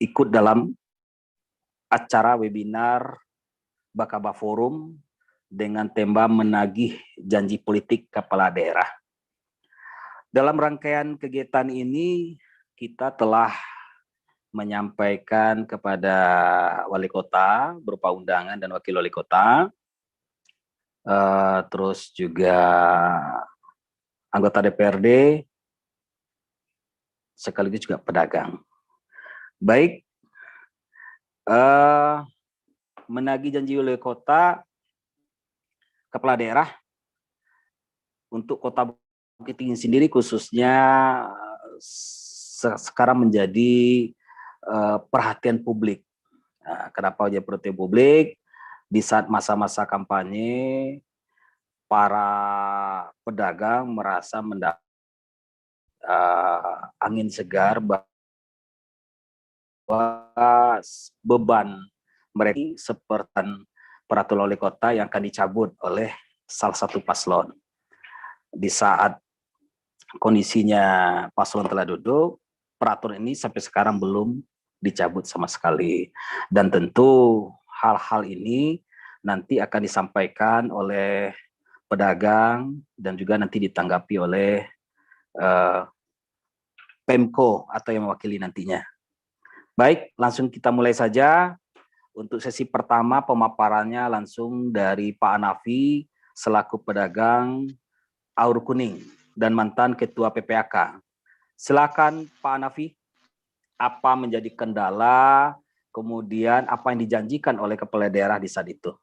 ikut dalam acara webinar Bakaba Forum dengan tema menagih janji politik kepala daerah. Dalam rangkaian kegiatan ini kita telah menyampaikan kepada wali kota berupa undangan dan wakil wali kota, terus juga anggota DPRD, sekaligus juga pedagang. Baik, menagih janji wali kota kepala daerah untuk Kota Bukit Tinggi sendiri khususnya sekarang menjadi perhatian publik. Nah, kenapa menjadi perhatian publik? Di saat masa-masa kampanye, para pedagang merasa mendapat angin segar bahwa beban mereka seperti peraturan wali kota yang akan dicabut oleh salah satu paslon. Di saat kondisinya paslon telah duduk, peraturan ini sampai sekarang belum dicabut sama sekali. Dan tentu hal-hal ini nanti akan disampaikan oleh pedagang dan juga nanti ditanggapi oleh Pemko atau yang mewakili nantinya. Baik, langsung kita mulai saja. Untuk sesi pertama pemaparannya langsung dari Pak Hanafi selaku pedagang Aur Kuning dan mantan Ketua PPAK. Silakan Pak Hanafi, apa menjadi kendala, kemudian apa yang dijanjikan oleh kepala daerah di saat itu.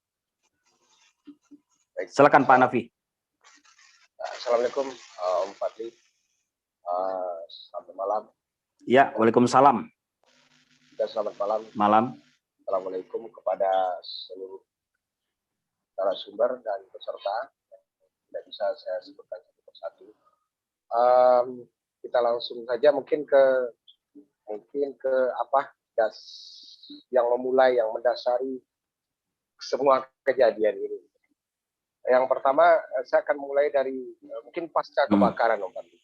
Silakan Pak Hanafi. Assalamualaikum Om Fadli. Selamat malam. Ya, waalaikumsalam. Dan selamat malam. Malam. Assalamualaikum kepada seluruh narasumber dan peserta. Tidak bisa saya sebutkan satu persatu. Kita langsung saja mungkin ke apa yang memulai, yang mendasari semua kejadian ini. Yang pertama saya akan mulai dari mungkin pasca kebakaran, Om Fadli.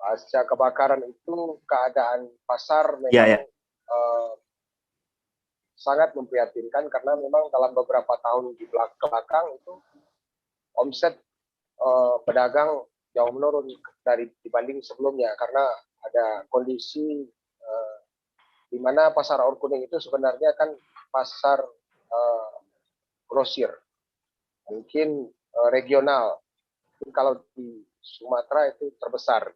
Pasca kebakaran itu keadaan pasar memang sangat memprihatinkan karena memang dalam beberapa tahun di belakang itu omset pedagang jauh menurun dibanding sebelumnya karena ada kondisi di mana pasar Aur Kuning itu sebenarnya kan pasar grosir, mungkin regional. Mungkin kalau di Sumatera itu terbesar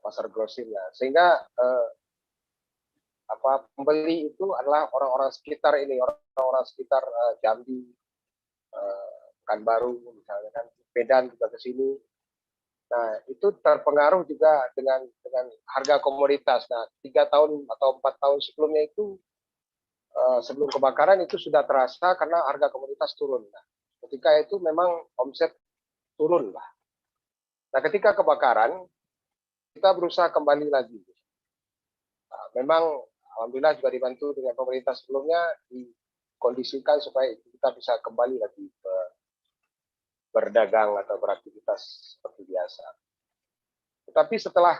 pasar grosirnya, sehingga pembeli itu adalah orang-orang sekitar ini, orang-orang sekitar Jambi, Pekanbaru misalnya kan, Medan juga ke sini. Nah, itu terpengaruh juga dengan harga komoditas. Nah, 3 tahun atau 4 tahun sebelumnya itu sebelum kebakaran itu sudah terasa karena harga komoditas turun. Nah, ketika itu memang omset turun lah. Nah, ketika kebakaran kita berusaha kembali lagi. Nah, memang alhamdulillah juga dibantu dengan pemerintah sebelumnya dikondisikan supaya kita bisa kembali lagi berdagang atau beraktivitas seperti biasa. Tetapi setelah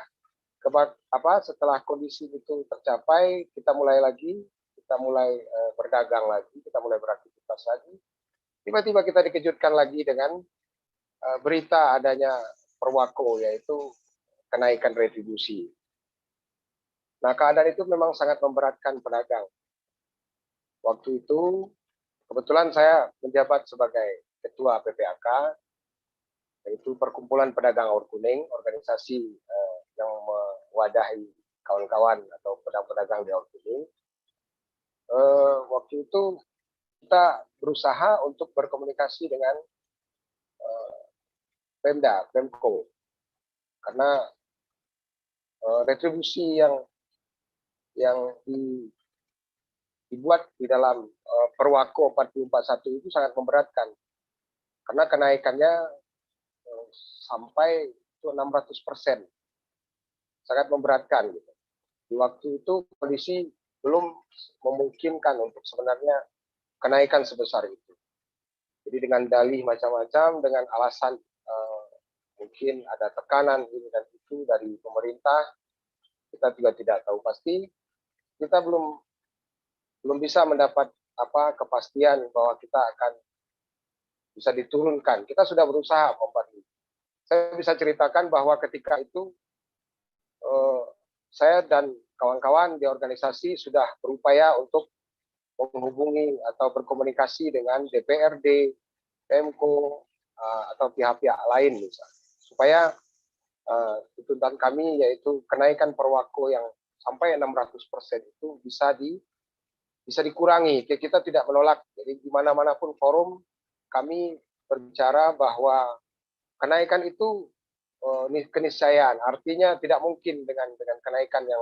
kondisi itu tercapai, kita mulai berdagang lagi, kita mulai beraktivitas lagi. Tiba-tiba kita dikejutkan lagi dengan berita adanya perwako, yaitu kenaikan retribusi. Nah, keadaan itu memang sangat memberatkan pedagang. Waktu itu kebetulan saya menjabat sebagai Ketua PPAK, yaitu Perkumpulan Pedagang Aur Kuning, organisasi yang mewadahi kawan-kawan atau pedagang di Aur Kuning. Waktu itu kita berusaha untuk berkomunikasi dengan Pemko, karena retribusi yang dibuat di dalam Perwako 4041 itu sangat memberatkan karena kenaikannya sampai 600%, sangat memberatkan gitu. Di waktu itu kondisi belum memungkinkan untuk sebenarnya kenaikan sebesar itu. Jadi dengan dalih macam-macam, dengan alasan mungkin ada tekanan ini dan itu dari pemerintah, kita juga tidak tahu pasti. Kita belum bisa mendapat kepastian bahwa kita akan bisa diturunkan. Kita sudah berusaha membantu. Saya bisa ceritakan bahwa ketika itu saya dan kawan-kawan di organisasi sudah berupaya untuk menghubungi atau berkomunikasi dengan DPRD, Pemko, atau pihak-pihak lain misalnya, supaya tuntutan kami yaitu kenaikan perwako yang sampai 600% itu bisa dikurangi. Kita tidak menolak. Jadi di mana-mana pun forum kami berbicara bahwa kenaikan itu keniscayaan. Artinya tidak mungkin dengan kenaikan yang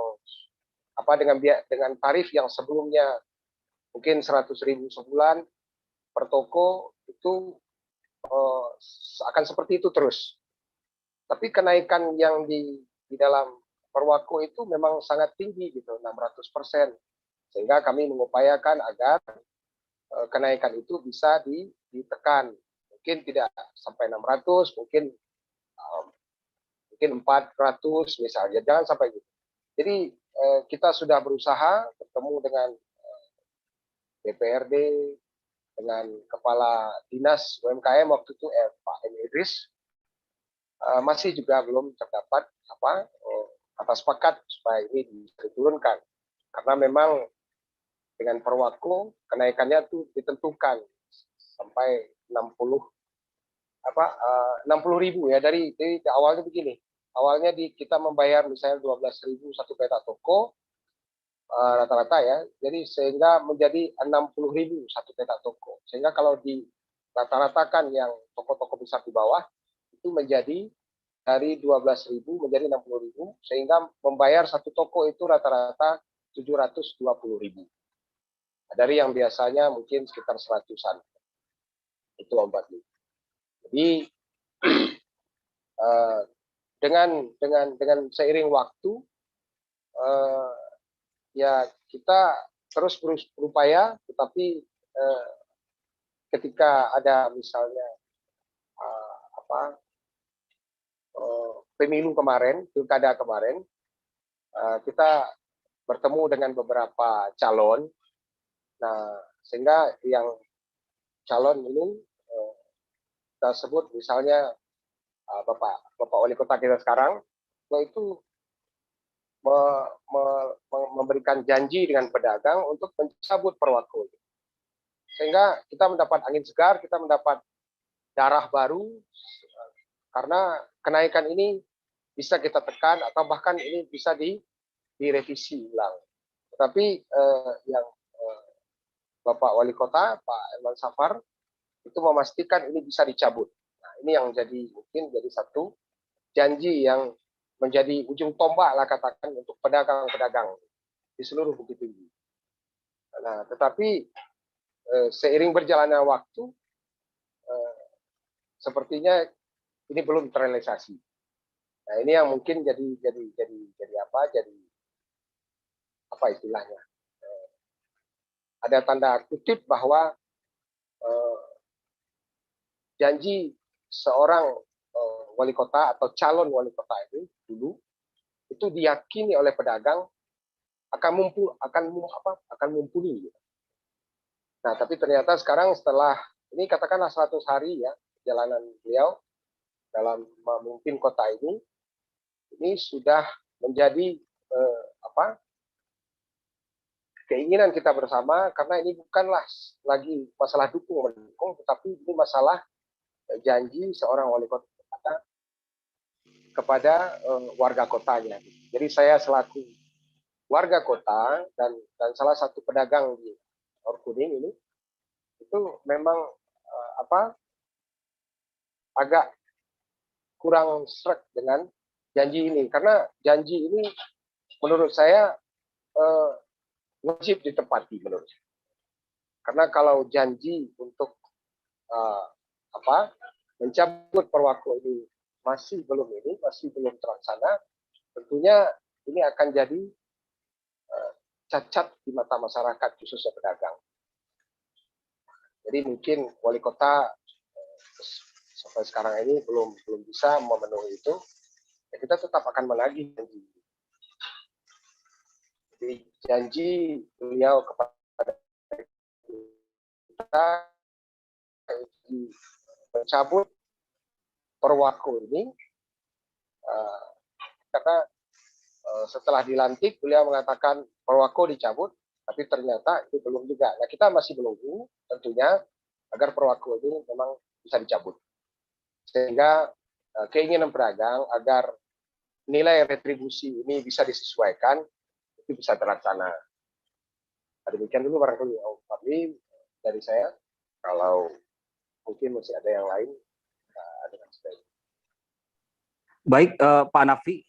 dengan tarif yang sebelumnya mungkin 100.000 sebulan per toko itu akan seperti itu terus. Tapi kenaikan yang di dalam perwako itu memang sangat tinggi gitu, 600%. Sehingga kami mengupayakan agar kenaikan itu bisa ditekan. Mungkin tidak sampai 600, mungkin 400 misalnya, jangan sampai gitu. Jadi kita sudah berusaha bertemu dengan DPRD, dengan Kepala Dinas UMKM waktu itu Pak M. Idris, masih juga belum terdapat kata sepakat supaya ini diturunkan. Karena memang dengan perwako kenaikannya itu ditentukan sampai 60.000 ya dari awalnya begini. Awalnya kita membayar misalnya 12.000 satu petak toko rata-rata ya. Jadi sehingga menjadi 60.000 satu petak toko. Sehingga kalau di rata-ratakan yang toko-toko besar di bawah itu menjadi dari 12.000 menjadi 60.000 sehingga membayar satu toko itu rata-rata 720.000. Dari yang biasanya mungkin sekitar 100-an. Itu Om Badli. Jadi dengan seiring waktu ya kita terus berupaya, tetapi ketika ada misalnya pemilu kemarin, pilkada kemarin, kita bertemu dengan beberapa calon. Nah, sehingga yang calon ini kita sebut misalnya Bapak Wali Kota kita sekarang, itu memberikan janji dengan pedagang untuk mencabut perwako. Sehingga kita mendapat angin segar, kita mendapat darah baru, karena kenaikan ini bisa kita tekan atau bahkan ini bisa direvisi ulang. Tetapi yang Bapak Wali Kota, Pak Elman Safar, itu memastikan ini bisa dicabut. Nah, ini yang mungkin jadi satu janji yang menjadi ujung tombak lah katakan untuk pedagang-pedagang di seluruh Bukit Tinggi. Nah, tetapi seiring berjalannya waktu, sepertinya ini belum terrealisasi. Nah, ini yang mungkin jadi apa istilahnya? Ada tanda kutip bahwa janji seorang wali kota atau calon wali kota ini dulu itu diyakini oleh pedagang akan mumpuni. Nah, tapi ternyata sekarang setelah ini katakanlah 100 hari ya perjalanan beliau dalam memimpin kota ini sudah menjadi keinginan kita bersama, karena ini bukanlah lagi masalah dukung mendukung, tetapi ini masalah janji seorang wali kota kepada warga kotanya. Jadi saya selaku warga kota dan salah satu pedagang di Orkuning ini itu memang agak kurang sreg dengan janji ini, karena janji ini menurut saya wajib ditepati menurut saya. Karena kalau janji untuk mencabut perwako ini masih belum terlaksana, tentunya ini akan jadi cacat di mata masyarakat khususnya pedagang. Jadi mungkin wali kota sampai sekarang ini belum bisa memenuhi itu, ya kita tetap akan menagih janji. janji beliau kepada kita mencabut Perwako ini karena setelah dilantik beliau mengatakan Perwako dicabut, tapi ternyata itu belum juga. Nah, kita masih menunggu tentunya agar Perwako ini memang bisa dicabut, sehingga keinginan pedagang agar nilai retribusi ini bisa disesuaikan itu bisa terlaksana. Demikian dulu barangkali Fadli dari saya. Kalau mungkin masih ada yang lain, dengan sebaik. Baik, Pak Nafi,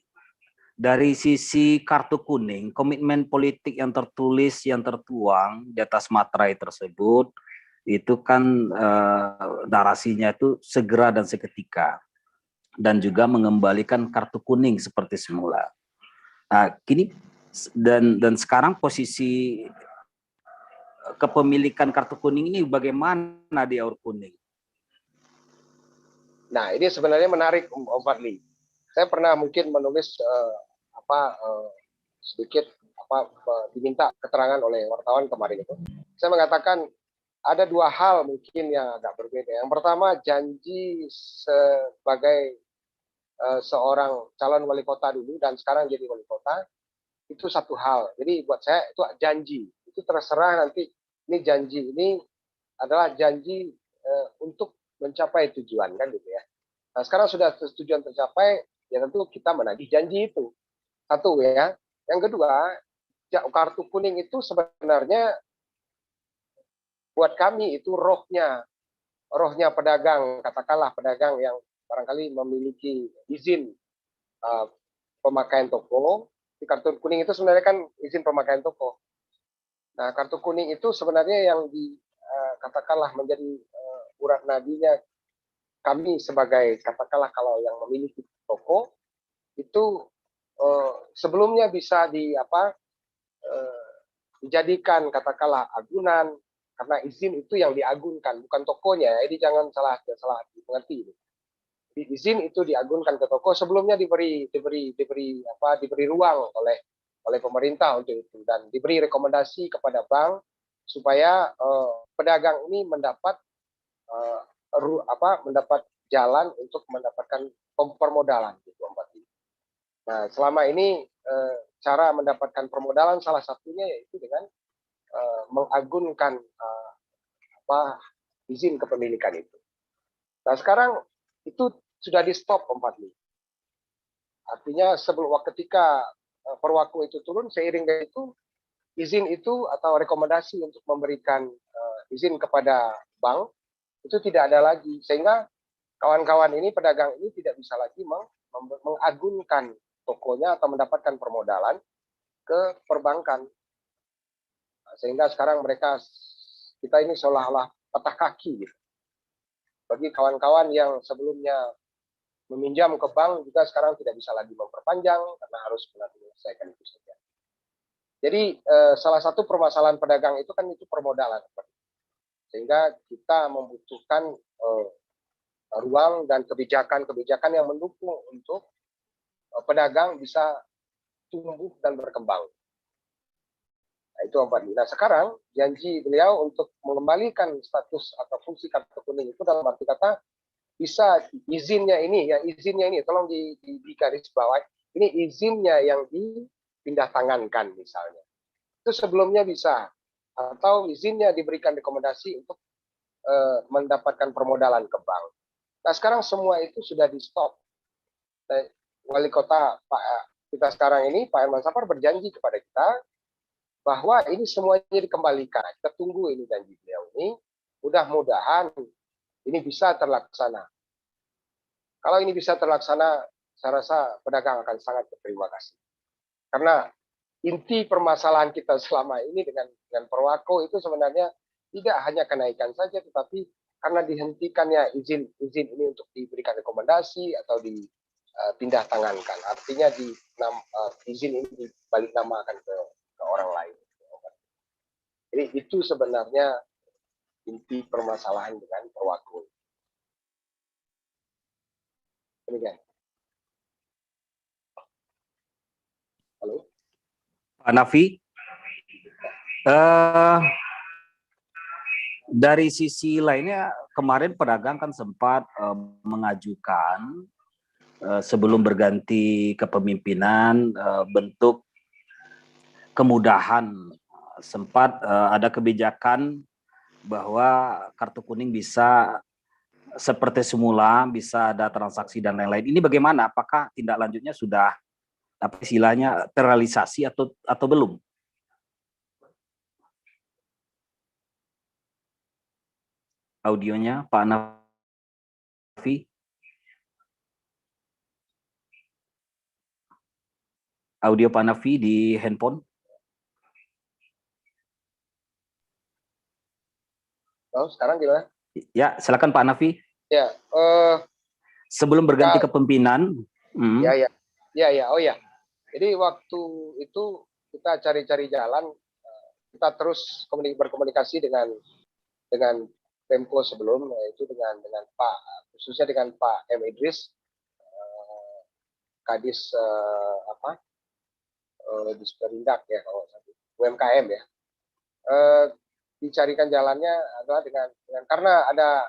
dari sisi kartu kuning, komitmen politik yang tertulis, yang tertuang di atas materai tersebut, itu kan narasinya itu segera dan seketika, dan juga mengembalikan kartu kuning seperti semula. Nah, kini dan sekarang posisi kepemilikan kartu kuning ini bagaimana di Aur Kuning? Nah, ini sebenarnya menarik, Om Fadli. Saya pernah mungkin menulis sedikit diminta keterangan oleh wartawan kemarin itu. Saya mengatakan ada dua hal mungkin yang agak berbeda. Yang pertama, janji sebagai seorang calon wali kota dulu dan sekarang jadi wali kota itu satu hal. Jadi buat saya itu janji. Itu terserah nanti ini janji ini adalah janji untuk mencapai tujuan kan gitu ya. Nah, sekarang sudah tujuan tercapai, ya tentu kita menagih janji itu. Satu ya. Yang kedua, kartu kuning itu sebenarnya buat kami itu rohnya pedagang, katakanlah pedagang yang barangkali memiliki izin pemakaian toko. Di kartu kuning itu sebenarnya kan izin pemakaian toko. Nah, kartu kuning itu sebenarnya yang katakanlah menjadi urat nadinya kami sebagai katakanlah kalau yang memiliki toko itu sebelumnya bisa dijadikan katakanlah agunan karena izin itu yang diagunkan bukan tokonya. Jadi jangan salah dimengerti. Izin itu diagunkan ke toko sebelumnya diberi ruang oleh pemerintah untuk itu dan diberi rekomendasi kepada bank supaya pedagang ini mendapat mendapat jalan untuk mendapatkan permodalan gitu. Nah, selama ini cara mendapatkan permodalan salah satunya yaitu dengan mengagunkan izin kepemilikan itu. Nah, sekarang itu sudah di stop Om Fadli. Artinya ketika Perwako itu turun, seiring dengan itu izin itu atau rekomendasi untuk memberikan izin kepada bank itu tidak ada lagi, sehingga kawan-kawan ini pedagang ini tidak bisa lagi mengagunkan tokonya atau mendapatkan permodalan ke perbankan, sehingga sekarang kita ini seolah-olah patah kaki gitu. Bagi kawan-kawan yang sebelumnya meminjam ke bank juga sekarang tidak bisa lagi memperpanjang karena harus menyelesaikan itu saja. Jadi salah satu permasalahan pedagang itu kan itu permodalan, sehingga kita membutuhkan ruang dan kebijakan yang mendukung untuk pedagang bisa tumbuh dan berkembang. Nah, itu Om Fadli. Nah, sekarang janji beliau untuk mengembalikan status atau fungsi kartu kuning itu dalam arti kata bisa izinnya ini tolong di garis bawah, ini izinnya yang dipindah tangankan misalnya. Itu sebelumnya bisa, atau izinnya diberikan rekomendasi untuk mendapatkan permodalan ke bank. Nah, sekarang semua itu sudah di stop. Nah, wali kota kita sekarang ini, Pak Herman Safar berjanji kepada kita bahwa ini semuanya dikembalikan. Kita tunggu ini janji beliau ini. Mudah-mudahan ini bisa terlaksana. Kalau ini bisa terlaksana, saya rasa pedagang akan sangat berterima kasih. Karena inti permasalahan kita selama ini dengan Perwako itu sebenarnya tidak hanya kenaikan saja, tetapi karena dihentikannya izin ini untuk diberikan rekomendasi atau dipindah tangankan. Artinya izin ini dibalik namakan ke orang lain. Jadi itu sebenarnya inti permasalahan dengan Perwako. Demikian. Halo. Pak Nafi, Eh, dari sisi lainnya, kemarin pedagang kan sempat mengajukan sebelum berganti kepemimpinan bentuk kemudahan, sempat ada kebijakan bahwa kartu kuning bisa seperti semula, bisa ada transaksi dan lain-lain. Ini bagaimana? Apakah tindak lanjutnya sudah apa istilahnya terrealisasi atau belum? Audionya Pak Nafi, audio Pak Nafi di handphone. Oh, sekarang gimana? Ya, silakan Pak Nafi. Ya, Sebelum berganti kepemimpinan. Oh ya. Jadi waktu itu kita cari-cari jalan, kita terus berkomunikasi dengan Pemko sebelum, yaitu dengan Pak, khususnya dengan Pak M Idris, Kadis Disperindak ya, kalau UMKM ya. Dicarikan jalannya adalah dengan karena ada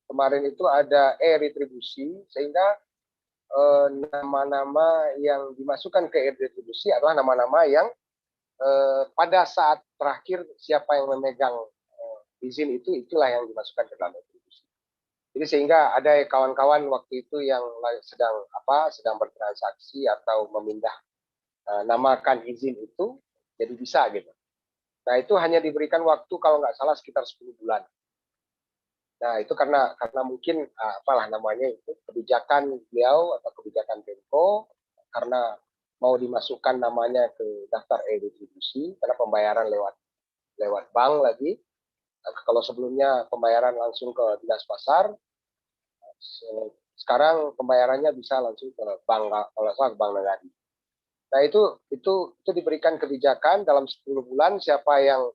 kemarin itu ada e-retribusi, sehingga nama-nama yang dimasukkan ke e-retribusi adalah nama-nama yang pada saat terakhir siapa yang memegang izin itulah yang dimasukkan ke dalam retribusi. Jadi sehingga ada kawan-kawan waktu itu yang sedang bertransaksi atau memindah namakan izin itu jadi bisa gitu. Nah itu hanya diberikan waktu kalau nggak salah sekitar 10 bulan. Nah itu karena mungkin apalah namanya itu kebijakan beliau atau kebijakan Pemko, karena mau dimasukkan namanya ke daftar e-distribusi karena pembayaran lewat bank lagi. Kalau sebelumnya pembayaran langsung ke dinas pasar, sekarang pembayarannya bisa langsung ke bank, kalau salah bank Nagari. Nah itu diberikan kebijakan dalam 10 bulan siapa yang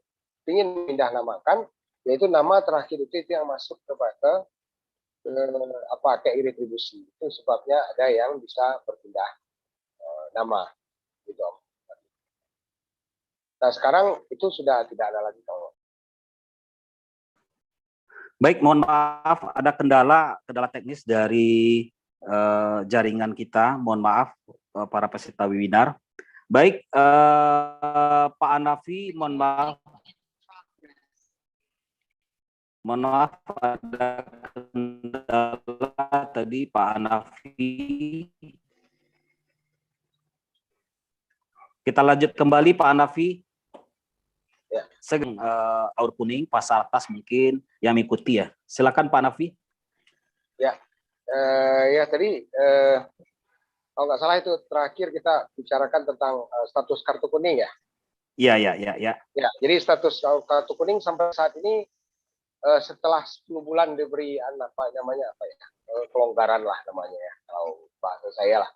ingin pindah namakan, yaitu nama terakhir itu yang masuk ke e-retribusi. Itu sebabnya ada yang bisa berpindah nama gitu. Nah sekarang itu sudah tidak ada lagi kalau. Baik, mohon maaf ada kendala teknis dari jaringan kita. Mohon maaf para peserta webinar. Baik, Pak Anafi, mohon maaf. Mohon maaf ada kendala tadi Pak Anafi. Kita lanjut kembali Pak Anafi. Ya. Aur kuning, pasar atas mungkin yang mengikuti ya. Silakan Pak Nafi. Ya, tadi kalau nggak salah itu terakhir kita bicarakan tentang status kartu kuning ya. Iya. Ya, jadi status kartu kuning sampai saat ini setelah 10 bulan diberi kelonggaran lah namanya ya, kalau bahasa saya lah.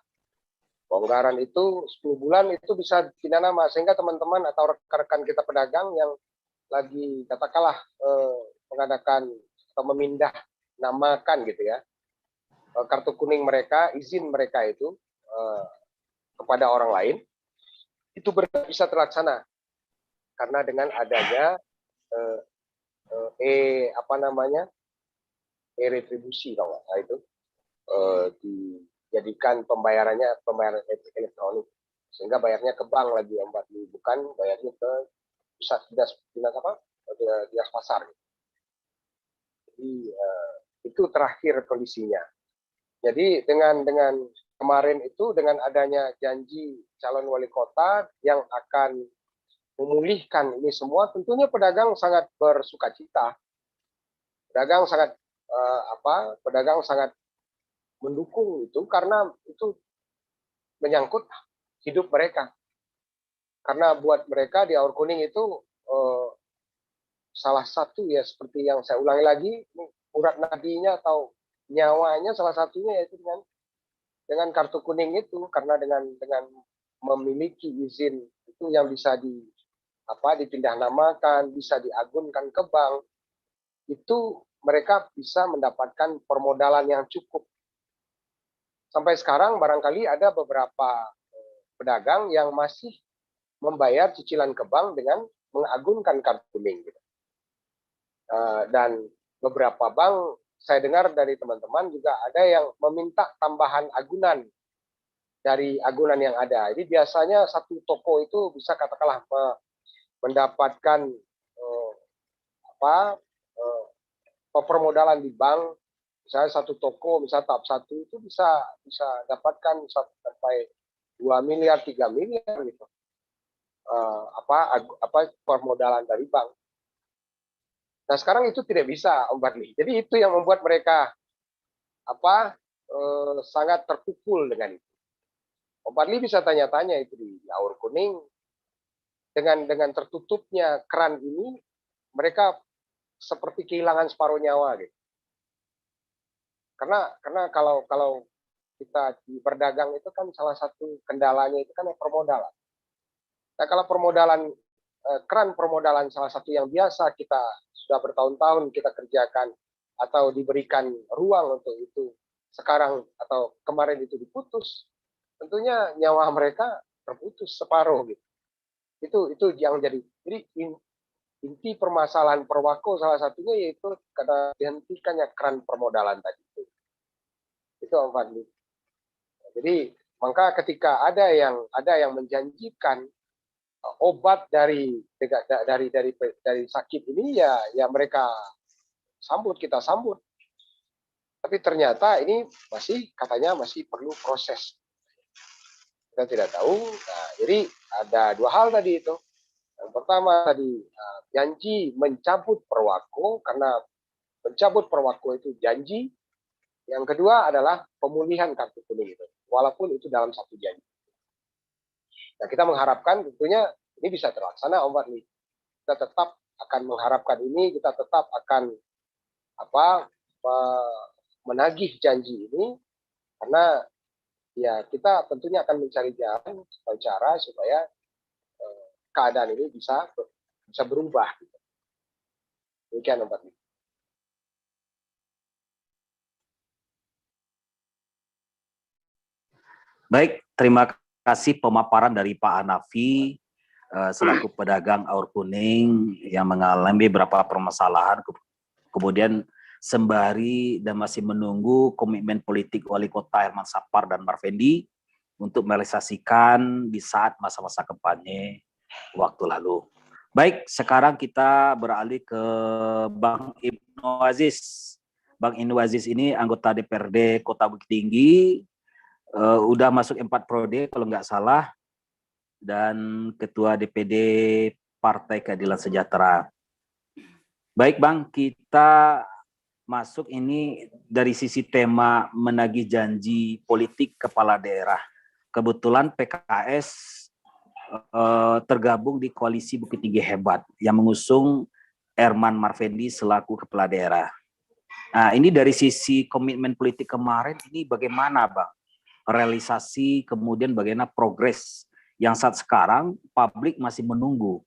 Kelonggaran itu 10 bulan itu bisa pindah nama, sehingga teman-teman atau rekan-rekan kita pedagang yang lagi katakanlah mengadakan atau memindah namakan gitu ya kartu kuning mereka, izin mereka itu kepada orang lain, itu bisa terlaksana karena dengan adanya e-retribusi kalau nggak itu dijadikan pembayaran elektronik, sehingga bayarnya ke bank lagi yang bukan bayarnya ke pusat dinas pasar. Jadi itu terakhir kondisinya. Jadi dengan kemarin itu dengan adanya janji calon wali kota yang akan memulihkan ini semua, tentunya pedagang sangat bersukacita. Pedagang sangat mendukung itu karena itu menyangkut hidup mereka. Karena buat mereka di Aur Kuning itu salah satu ya seperti yang saya ulangi lagi, urat nadinya atau nyawanya salah satunya yaitu dengan kartu kuning itu, karena dengan memiliki izin itu yang bisa dipindah namakan, bisa diagunkan ke bank, itu mereka bisa mendapatkan permodalan yang cukup. Sampai sekarang barangkali ada beberapa pedagang yang masih membayar cicilan ke bank dengan mengagunkan kartu kuning. Gitu. Dan beberapa bank, saya dengar dari teman-teman juga ada yang meminta tambahan agunan dari agunan yang ada. Jadi biasanya satu toko itu bisa katakanlah mendapatkan permodalan di bank, misalnya satu toko, misalnya tahap satu itu bisa dapatkan 1 sampai 2 miliar, 3 miliar gitu. Permodalan dari bank. Nah sekarang itu tidak bisa, Om Barli. Jadi itu yang membuat mereka sangat terpukul dengan itu. Om Barli bisa tanya-tanya itu di Aur Kuning, dengan tertutupnya keran ini, mereka seperti kehilangan separuh nyawa gitu. Karena kalau kita di berdagang itu kan salah satu kendalanya itu kan permodalan. Nah kalau keran permodalan salah satu yang biasa kita sudah bertahun-tahun kita kerjakan atau diberikan ruang untuk itu, sekarang atau kemarin itu diputus, tentunya nyawa mereka terputus separuh gitu. Itu yang jadi inti permasalahan Perwako salah satunya yaitu karena dihentikannya keran permodalan tadi itu Om Fadli. Jadi maka ketika ada yang menjanjikan obat dari sakit ini, ya mereka kita sambut. Tapi ternyata ini katanya masih perlu proses. Kita tidak tahu. Nah, jadi ada 2 hal tadi itu. Yang pertama tadi janji mencabut Perwako, karena mencabut Perwako itu janji. Yang kedua adalah pemulihan kartu kuning itu, walaupun itu dalam satu janji. Nah, kita mengharapkan tentunya ini bisa terlaksana, Om Fadli. Kita tetap akan mengharapkan ini, kita tetap akan menagih janji ini, karena ya kita tentunya akan mencari jalan atau cara supaya keadaan ini bisa berubah. Demikian, Om Fadli. Baik, terima kasih pemaparan dari Pak Hanafi selaku pedagang Aur Kuning yang mengalami beberapa permasalahan, kemudian sembari dan masih menunggu komitmen politik Wali Kota Herman Sapar dan Marfendi untuk merealisasikan di saat masa-masa kampanye waktu lalu. Baik, sekarang kita beralih ke Bang Ibnu Aziz. Bang Ibnu Aziz ini anggota DPRD Kota Bukit Tinggi, udah masuk 4 periode kalau nggak salah, dan Ketua DPD Partai Keadilan Sejahtera. Baik Bang, kita masuk ini dari sisi tema menagih janji politik kepala daerah. Kebetulan PKS tergabung di koalisi Bukit Tinggi Hebat yang mengusung Herman Marfendi selaku kepala daerah. Nah, ini dari sisi komitmen politik kemarin ini bagaimana Bang? Realisasi, kemudian bagaimana progres yang saat sekarang publik masih menunggu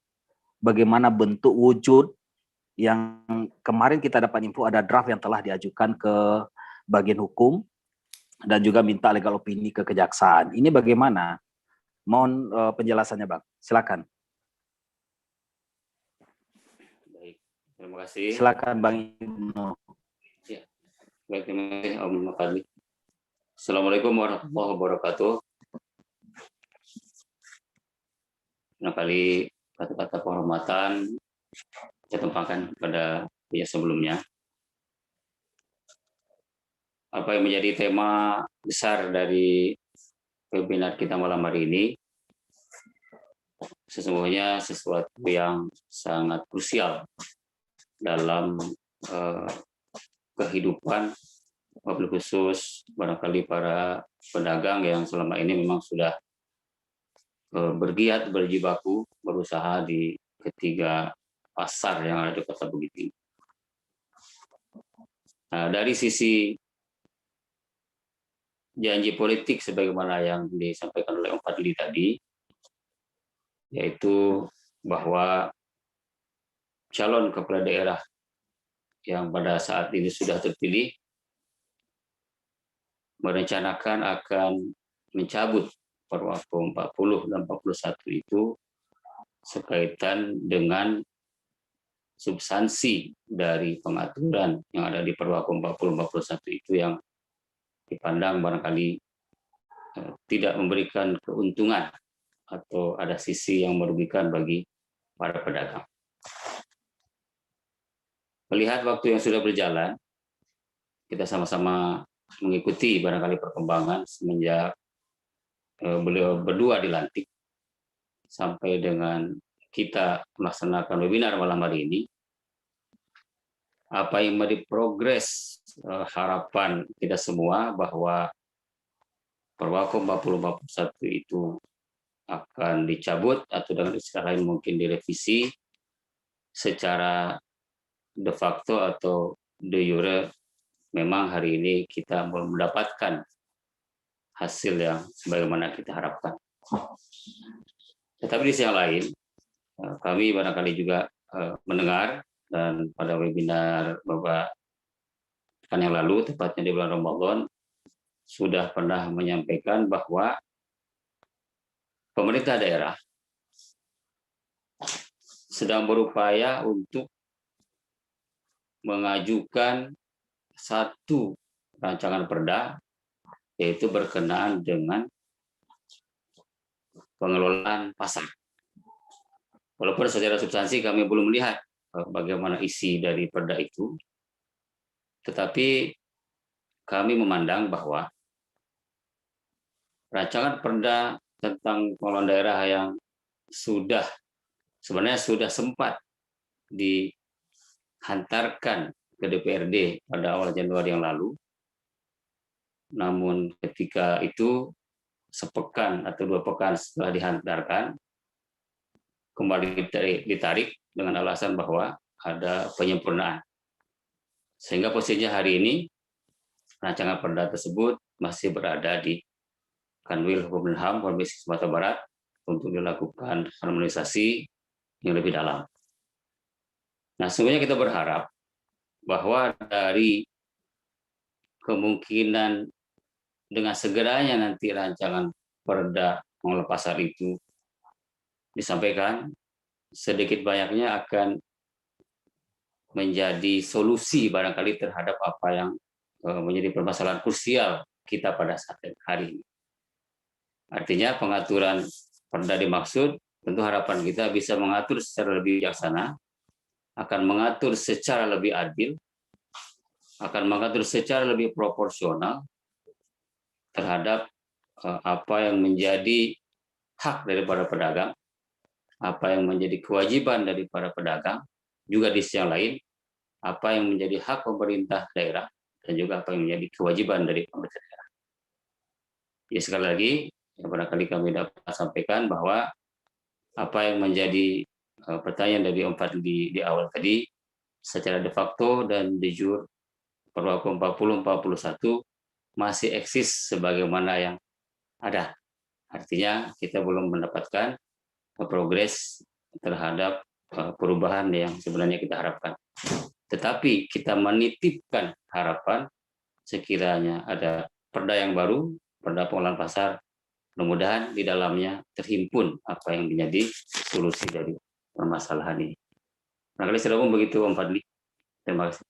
bagaimana bentuk wujud yang kemarin kita dapat info ada draft yang telah diajukan ke bagian hukum dan juga minta legal opini ke kejaksaan. Ini bagaimana? Mohon penjelasannya Bang, silakan. Baik, terima kasih. Silakan Bang Ibnu. Ya. Baik, terima kasih Om Fadli. Assalamualaikum warahmatullahi wabarakatuh. Kali kata-kata penghormatan saya tumpahkan kepada pihak sebelumnya. Apa yang menjadi tema besar dari webinar kita malam hari ini sesungguhnya sesuatu yang sangat krusial dalam kehidupan, wabil khusus barangkali para pedagang yang selama ini memang sudah bergiat, berjibaku, berusaha di ketiga pasar yang ada di Kota Bukit Tinggi. Nah, dari sisi janji politik sebagaimana yang disampaikan oleh Om Fadli tadi, yaitu bahwa calon kepala daerah yang pada saat ini sudah terpilih merencanakan akan mencabut Perwako 40 dan 41 itu sekaitan dengan substansi dari pengaturan yang ada di Perwako 40-41 itu yang dipandang barangkali tidak memberikan keuntungan atau ada sisi yang merugikan bagi para pedagang. Melihat waktu yang sudah berjalan, kita sama-sama mengikuti barangkali perkembangan semenjak beliau berdua dilantik sampai dengan kita melaksanakan webinar malam hari ini. Apa yang menjadi progres harapan kita semua bahwa Perwako 40-41 itu akan dicabut atau dengan istilah lain mungkin direvisi secara de facto atau de jure. Memang hari ini kita belum mendapatkan hasil yang sebagaimana kita harapkan. Tetapi di sisi yang lain, kami barangkali juga mendengar dan pada webinar beberapa pekan yang lalu, tepatnya di bulan Ramadan, sudah pernah menyampaikan bahwa pemerintah daerah sedang berupaya untuk mengajukan satu rancangan perda, yaitu berkenaan dengan pengelolaan pasar. Walaupun secara substansi kami belum melihat bagaimana isi dari perda itu, tetapi kami memandang bahwa rancangan perda tentang pengelolaan daerah yang sebenarnya sudah sempat dihantarkan ke DPRD pada awal Januari yang lalu. Namun ketika itu sepekan atau 2 pekan setelah dihantarkan, kembali ditarik dengan alasan bahwa ada penyempurnaan. Sehingga posisinya hari ini rancangan perda tersebut masih berada di Kanwil Hukum dan HAM Provinsi Sumatera Barat untuk dilakukan harmonisasi yang lebih dalam. Nah, sebenarnya kita berharap bahwa dari kemungkinan dengan segeranya nanti rancangan perda pengelolaan pasar itu disampaikan, sedikit banyaknya akan menjadi solusi barangkali terhadap apa yang menjadi permasalahan krusial kita pada saat hari ini. Artinya pengaturan perda dimaksud, tentu harapan kita bisa mengatur secara lebih bijaksana, akan mengatur secara lebih adil, akan mengatur secara lebih proporsional terhadap apa yang menjadi hak daripada pedagang, apa yang menjadi kewajiban dari para pedagang, juga di sisi yang lain, apa yang menjadi hak pemerintah daerah, dan juga apa yang menjadi kewajiban dari pemerintah daerah. Jadi sekali lagi, barangkali kami dapat sampaikan bahwa apa yang menjadi pertanyaan dari Om Fadli di awal tadi, secara de facto dan de jure, Perwako 40-41 masih eksis sebagaimana yang ada. Artinya kita belum mendapatkan progres terhadap perubahan yang sebenarnya kita harapkan. Tetapi kita menitipkan harapan sekiranya ada perda yang baru, perda pengelolaan pasar, mudah-mudahan di dalamnya terhimpun apa yang menjadi solusi dari permasalahan ini. Barangkali sudah begitu Om Fadli. Terima kasih.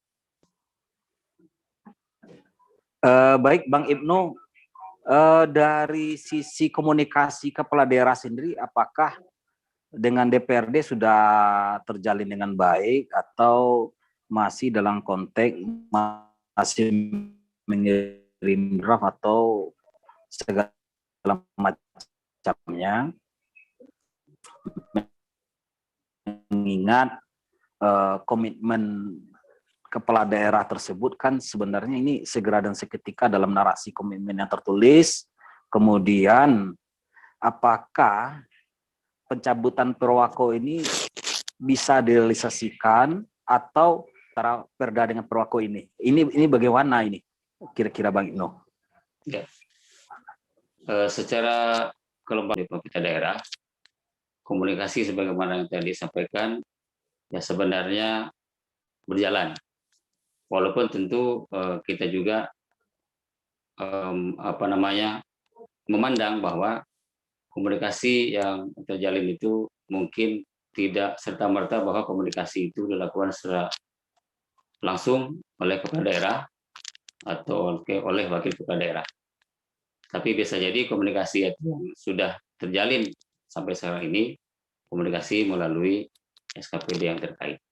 Baik Bang Ibnu, dari sisi komunikasi kepala daerah sendiri, apakah dengan DPRD sudah terjalin dengan baik atau masih dalam konteks masih mengirim draft atau segala macamnya, mengingat komitmen kepala daerah tersebut kan sebenarnya ini segera dan seketika dalam narasi komitmen yang tertulis. Kemudian apakah pencabutan Perwako ini bisa direalisasikan atau antara perda dengan Perwako ini? Ini bagaimana ini kira-kira Bang Ibnu? Ya. Secara kelembagaan pemerintah daerah, komunikasi sebagaimana yang tadi disampaikan ya sebenarnya berjalan. Walaupun tentu kita juga memandang bahwa komunikasi yang terjalin itu mungkin tidak serta-merta bahwa komunikasi itu dilakukan secara langsung oleh kepala daerah atau oleh wakil kepala daerah. Tapi bisa jadi komunikasi yang sudah terjalin sampai sekarang ini, komunikasi melalui SKPD yang terkait.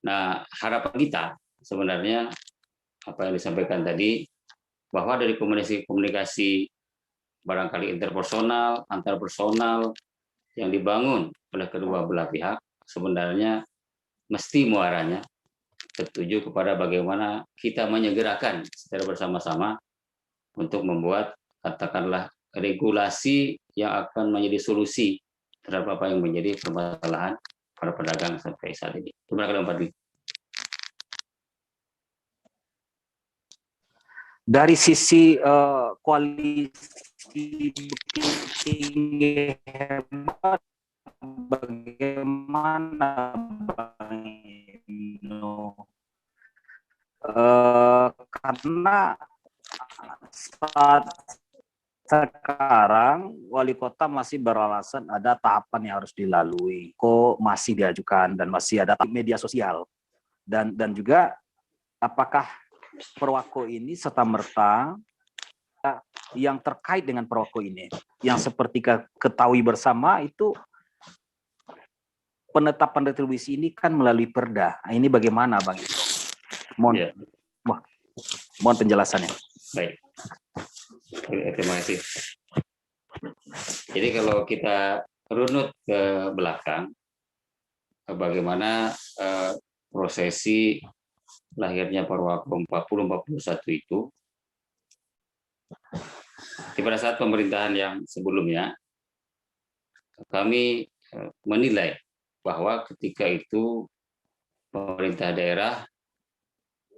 Nah, harapan kita sebenarnya apa yang disampaikan tadi, bahwa dari komunikasi barangkali interpersonal, antar personal yang dibangun oleh kedua belah pihak, sebenarnya mesti muaranya tertuju kepada bagaimana kita menyegerakan secara bersama-sama untuk membuat, katakanlah, regulasi yang akan menjadi solusi terhadap apa yang menjadi permasalahan para pedagang sampai saat ini. Terima kasih, Pak Dwi. Dari sisi koalisi Bukit Tinggi Hebat, bagaimana Bang Ibnu? Karena saat sekarang wali kota masih beralasan ada tahapan yang harus dilalui, kok masih diajukan dan masih ada media sosial, dan juga apakah Perwako ini serta-merta yang terkait dengan Perwako ini, yang seperti ketahui bersama itu penetapan retribusi ini kan melalui Perda. Nah, ini bagaimana Bang? Mohon, mohon penjelasannya. Baik, terima kasih. Jadi kalau kita runut ke belakang, bagaimana prosesi lahirnya Perwako 40-41 itu, pada saat pemerintahan yang sebelumnya, kami menilai bahwa ketika itu pemerintah daerah,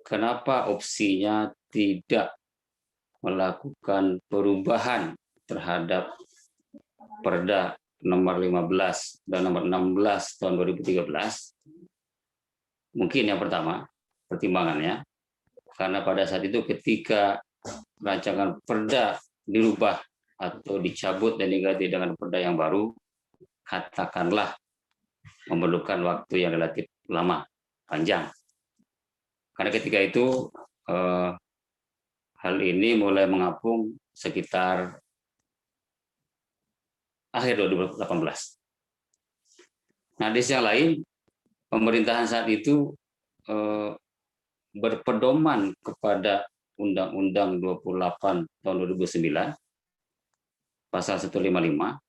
kenapa opsinya tidak melakukan perubahan terhadap Perda nomor 15 dan nomor 16 tahun 2013. Mungkin yang pertama, pertimbangannya, karena pada saat itu ketika rancangan Perda dirubah atau dicabut dan diganti dengan Perda yang baru, katakanlah memerlukan waktu yang relatif lama, panjang. Karena ketika itu hal ini mulai mengapung sekitar akhir 2018. Nah, di sisi yang lain, pemerintahan saat itu berpedoman kepada Undang-Undang 28 tahun 2009, pasal 155,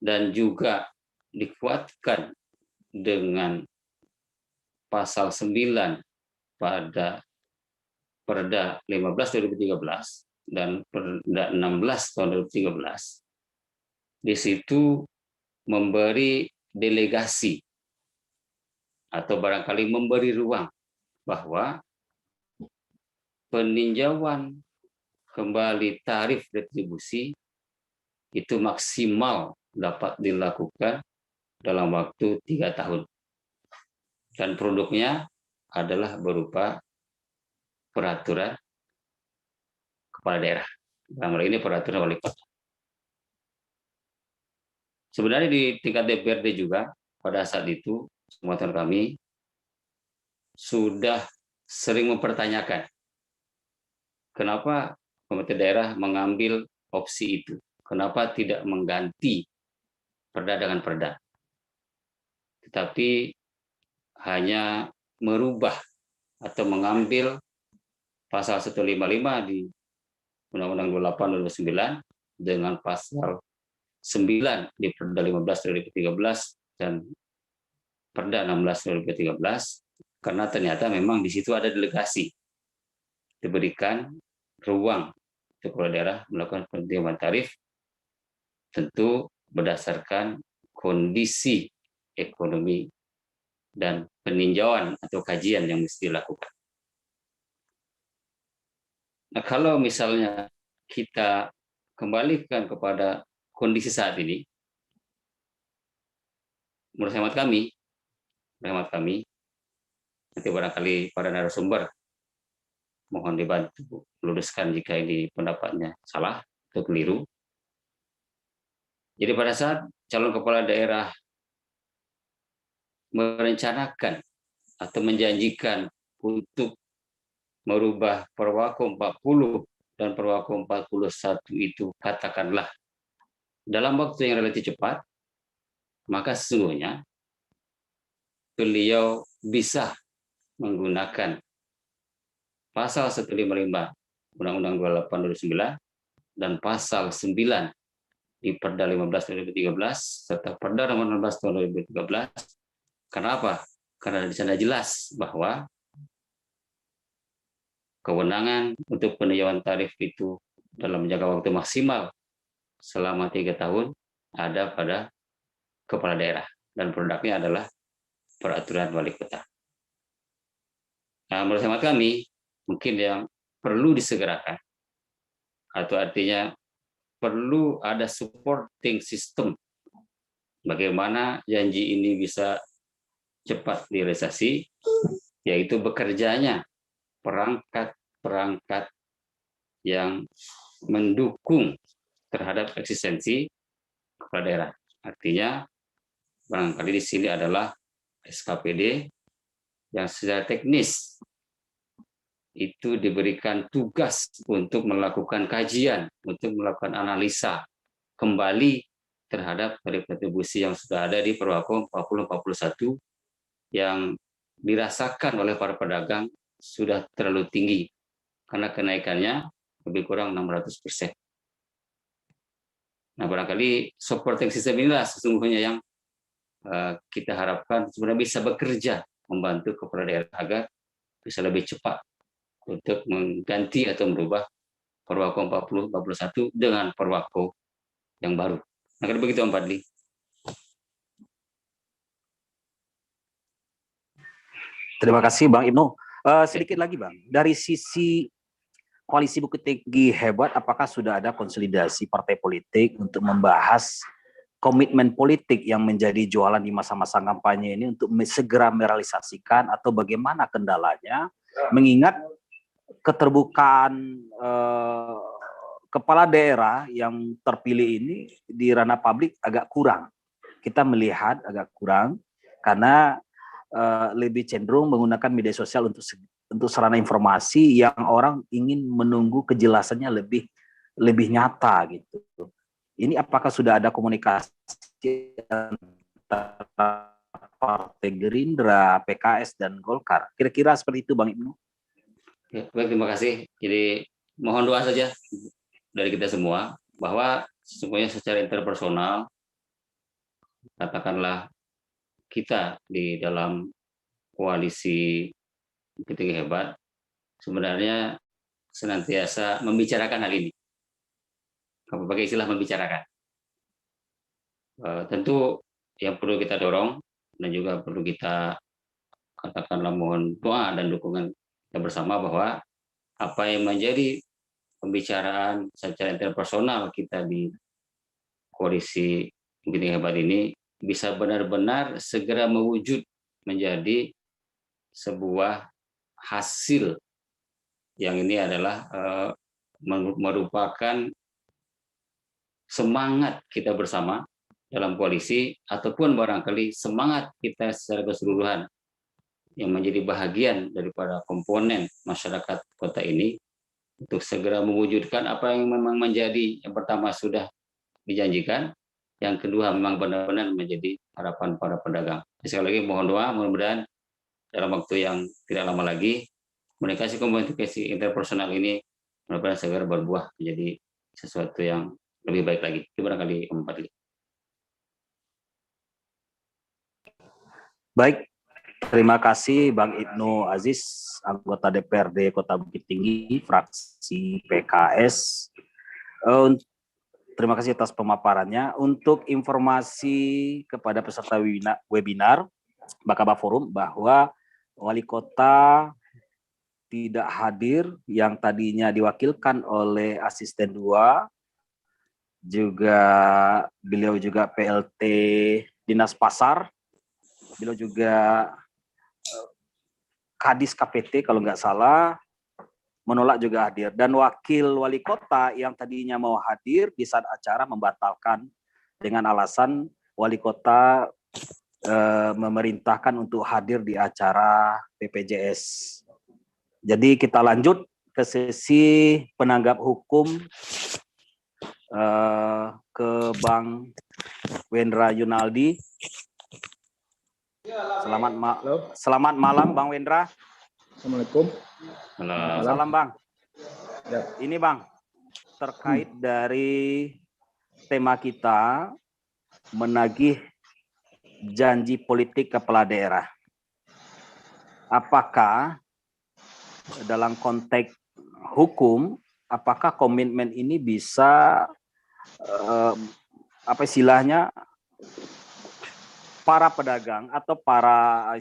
dan juga dikuatkan dengan pasal 9 pada Perda 15 2013 dan Perda 16 tahun 2013. Di situ memberi delegasi atau barangkali memberi ruang bahwa peninjauan kembali tarif retribusi itu maksimal dapat dilakukan dalam waktu 3 tahun. Dan produknya adalah berupa peraturan kepala daerah. Dalam hal ini peraturan wali kota. Sebenarnya di tingkat DPRD juga pada saat itu teman kami sudah sering mempertanyakan kenapa pemerintah daerah mengambil opsi itu, kenapa tidak mengganti Perda dengan Perda, tetapi hanya merubah atau mengambil pasal 155 di Undang-Undang 28 2009 dengan pasal 9 di Perda 15 2013 dan Perda 16 2013, karena ternyata memang di situ ada delegasi, diberikan ruang untuk kepala daerah melakukan penentuan tarif, tentu berdasarkan kondisi ekonomi dan peninjauan atau kajian yang mesti dilakukan. Nah, kalau misalnya kita kembalikan kepada kondisi saat ini, menurut hemat kami, nanti barangkali para narasumber mohon dibantu luruskan jika ini pendapatnya salah atau keliru. Jadi pada saat calon kepala daerah merencanakan atau menjanjikan untuk merubah Perwako 40 dan Perwako 41 itu katakanlah dalam waktu yang relatif cepat, maka sesungguhnya beliau bisa menggunakan pasal 155 Undang-Undang 28 2009 dan pasal 9 di Perda 15 2013 serta Perda nomor 16 tahun 2013. Karena apa? Karena di sana jelas bahwa kewenangan untuk peninjauan tarif itu dalam jangka waktu maksimal selama 3 tahun ada pada kepala daerah dan produknya adalah peraturan wali kota. Nah, menurut hemat kami mungkin yang perlu disegerakan atau artinya perlu ada supporting system bagaimana janji ini bisa cepat direalisasi, yaitu bekerjanya perangkat-perangkat yang mendukung terhadap eksistensi kepala daerah. Artinya barangkali di sini adalah SKPD yang secara teknis itu diberikan tugas untuk melakukan kajian, untuk melakukan analisa kembali terhadap tarif retribusi yang sudah ada di Perwako 40-41 yang dirasakan oleh para pedagang sudah terlalu tinggi karena kenaikannya lebih kurang 600%. Nah, barangkali supporting system inilah sesungguhnya yang kita harapkan sebenarnya bisa bekerja membantu kepala daerah agar bisa lebih cepat untuk mengganti atau merubah Perwako 40-41 dengan Perwako yang baru. Nah, kan begitu Om Fadli. Terima kasih Bang Ibnu. Sedikit lagi Bang, dari sisi Koalisi Bukit Tinggi Hebat, apakah sudah ada konsolidasi partai politik untuk membahas komitmen politik yang menjadi jualan di masa-masa kampanye ini untuk segera merealisasikan atau bagaimana kendalanya, mengingat keterbukaan kepala daerah yang terpilih ini di ranah publik agak kurang. Kita melihat agak kurang karena lebih cenderung menggunakan media sosial untuk sarana informasi yang orang ingin menunggu kejelasannya lebih nyata gitu. Ini apakah sudah ada komunikasi antara Partai Gerindra, PKS dan Golkar? Kira-kira seperti itu Bang Ibnu. Ya, baik, terima kasih. Jadi mohon doa saja dari kita semua bahwa semuanya secara interpersonal, katakanlah kita di dalam koalisi Bukit Tinggi Hebat sebenarnya senantiasa membicarakan hal ini. Pakai istilah membicarakan. Tentu yang perlu kita dorong dan juga perlu kita katakanlah mohon doa dan dukungan kita bersama bahwa apa yang menjadi pembicaraan secara interpersonal kita di koalisi Bukit Tinggi Hebat ini bisa benar-benar segera mewujud menjadi sebuah hasil yang ini adalah merupakan semangat kita bersama dalam koalisi ataupun barangkali semangat kita secara keseluruhan yang menjadi bahagian daripada komponen masyarakat kota ini untuk segera mewujudkan apa yang memang menjadi yang pertama sudah dijanjikan, yang kedua memang benar-benar menjadi harapan para pedagang. Sekali lagi mohon doa, mudah-mudahan dalam waktu yang tidak lama lagi komunikasi interpersonal ini mudah-mudahan segera berbuah menjadi sesuatu yang lebih baik lagi. Itu barangkali Om Fadli. Baik, terima kasih Bang Ibnu Aziz, anggota DPRD Kota Bukit Tinggi, fraksi PKS. Terima kasih atas pemaparannya. Untuk informasi kepada peserta webinar Bakaba Forum bahwa Wali Kota tidak hadir yang tadinya diwakilkan oleh asisten 2, juga beliau juga PLT Dinas Pasar, beliau juga Kadis KPT kalau nggak salah, menolak juga hadir. Dan wakil wali kota yang tadinya mau hadir di saat acara membatalkan dengan alasan wali kota memerintahkan untuk hadir di acara BPJS. Jadi kita lanjut ke sesi penanggap hukum ke Bang Wendra Yunaldi. Selamat malam Bang Wendra. Assalamualaikum. Salam Bang. Ya. Ini Bang, terkait dari tema kita menagih janji politik kepala daerah. Apakah dalam konteks hukum, apakah komitmen ini bisa apa istilahnya para pedagang atau para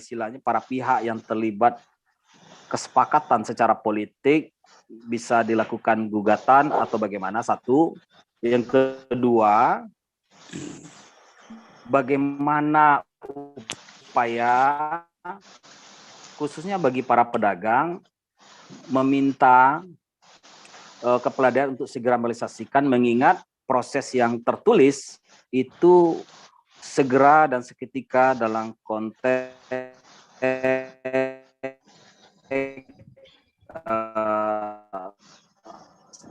pihak yang terlibat kesepakatan secara politik bisa dilakukan gugatan atau bagaimana? Satu. Yang kedua, bagaimana upaya khususnya bagi para pedagang meminta kepala daerah untuk segera merealisasikan, mengingat proses yang tertulis itu segera dan seketika dalam konteks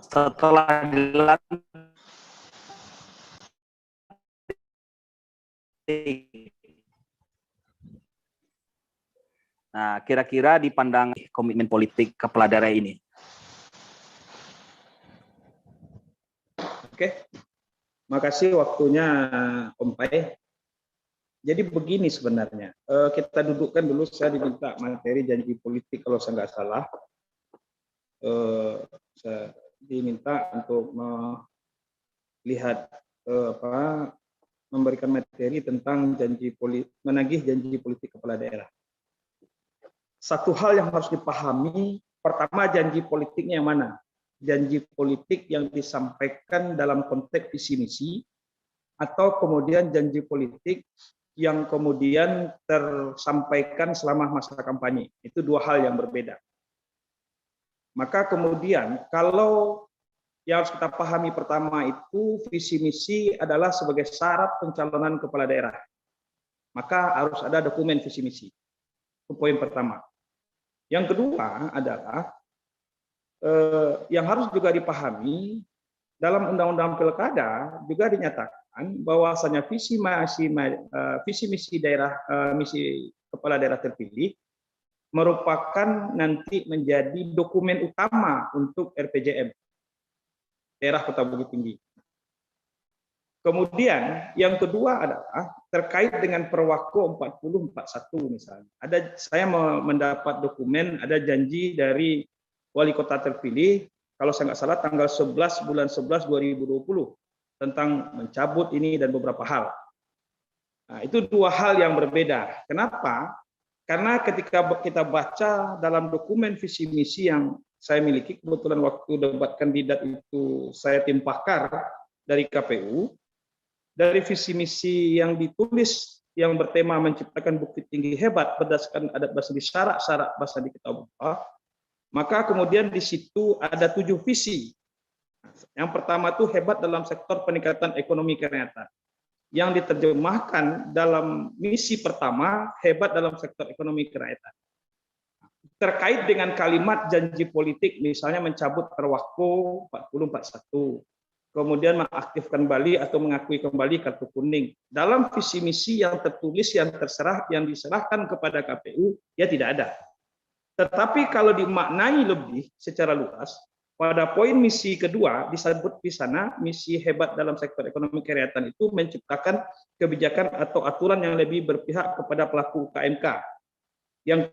setelah dilantik. Nah, kira-kira dipandang komitmen politik kepala daerah ini. Oke, makasih waktunya Om Pai. Jadi begini sebenarnya, kita dudukkan dulu, saya diminta materi janji politik kalau saya nggak salah. Saya diminta untuk melihat memberikan materi tentang menagih janji politik kepala daerah. Satu hal yang harus dipahami, pertama janji politiknya yang mana? Janji politik yang disampaikan dalam konteks visi misi, atau kemudian janji politik yang kemudian tersampaikan selama masa kampanye. Itu dua hal yang berbeda. Maka kemudian kalau yang harus kita pahami pertama itu visi misi adalah sebagai syarat pencalonan kepala daerah. Maka harus ada dokumen visi misi. Itu poin pertama. Yang kedua adalah yang harus juga dipahami dalam Undang-Undang Pilkada juga dinyatakan bahwasanya visi misi daerah, misi kepala daerah terpilih merupakan nanti menjadi dokumen utama untuk RPJM daerah Kota Bukit Tinggi. Kemudian yang kedua adalah terkait dengan Perwako 4041 misalnya. Saya mendapat dokumen, ada janji dari wali kota terpilih, kalau saya nggak salah tanggal 11 bulan 11 2020 tentang mencabut ini dan beberapa hal. Nah, itu dua hal yang berbeda. Kenapa? Karena ketika kita baca dalam dokumen visi misi yang saya miliki, kebetulan waktu debat kandidat itu saya tim pakar dari KPU, dari visi misi yang ditulis yang bertema menciptakan Bukit Tinggi hebat berdasarkan adat bahasa di syarat-syarat bahasa di Kitab Buka, maka kemudian di situ ada 7 visi. Yang pertama itu hebat dalam sektor peningkatan ekonomi kerakyatan. Yang diterjemahkan dalam misi pertama, hebat dalam sektor ekonomi kerakyatan. Terkait dengan kalimat janji politik, misalnya mencabut Perwako 4041, kemudian mengaktifkan kembali atau mengakui kembali kartu kuning. Dalam visi misi yang tertulis, yang diserahkan kepada KPU, ya tidak ada. Tetapi kalau dimaknai lebih secara luas, pada poin misi kedua disebut di sana misi hebat dalam sektor ekonomi kerakyatan itu menciptakan kebijakan atau aturan yang lebih berpihak kepada pelaku UKMK yang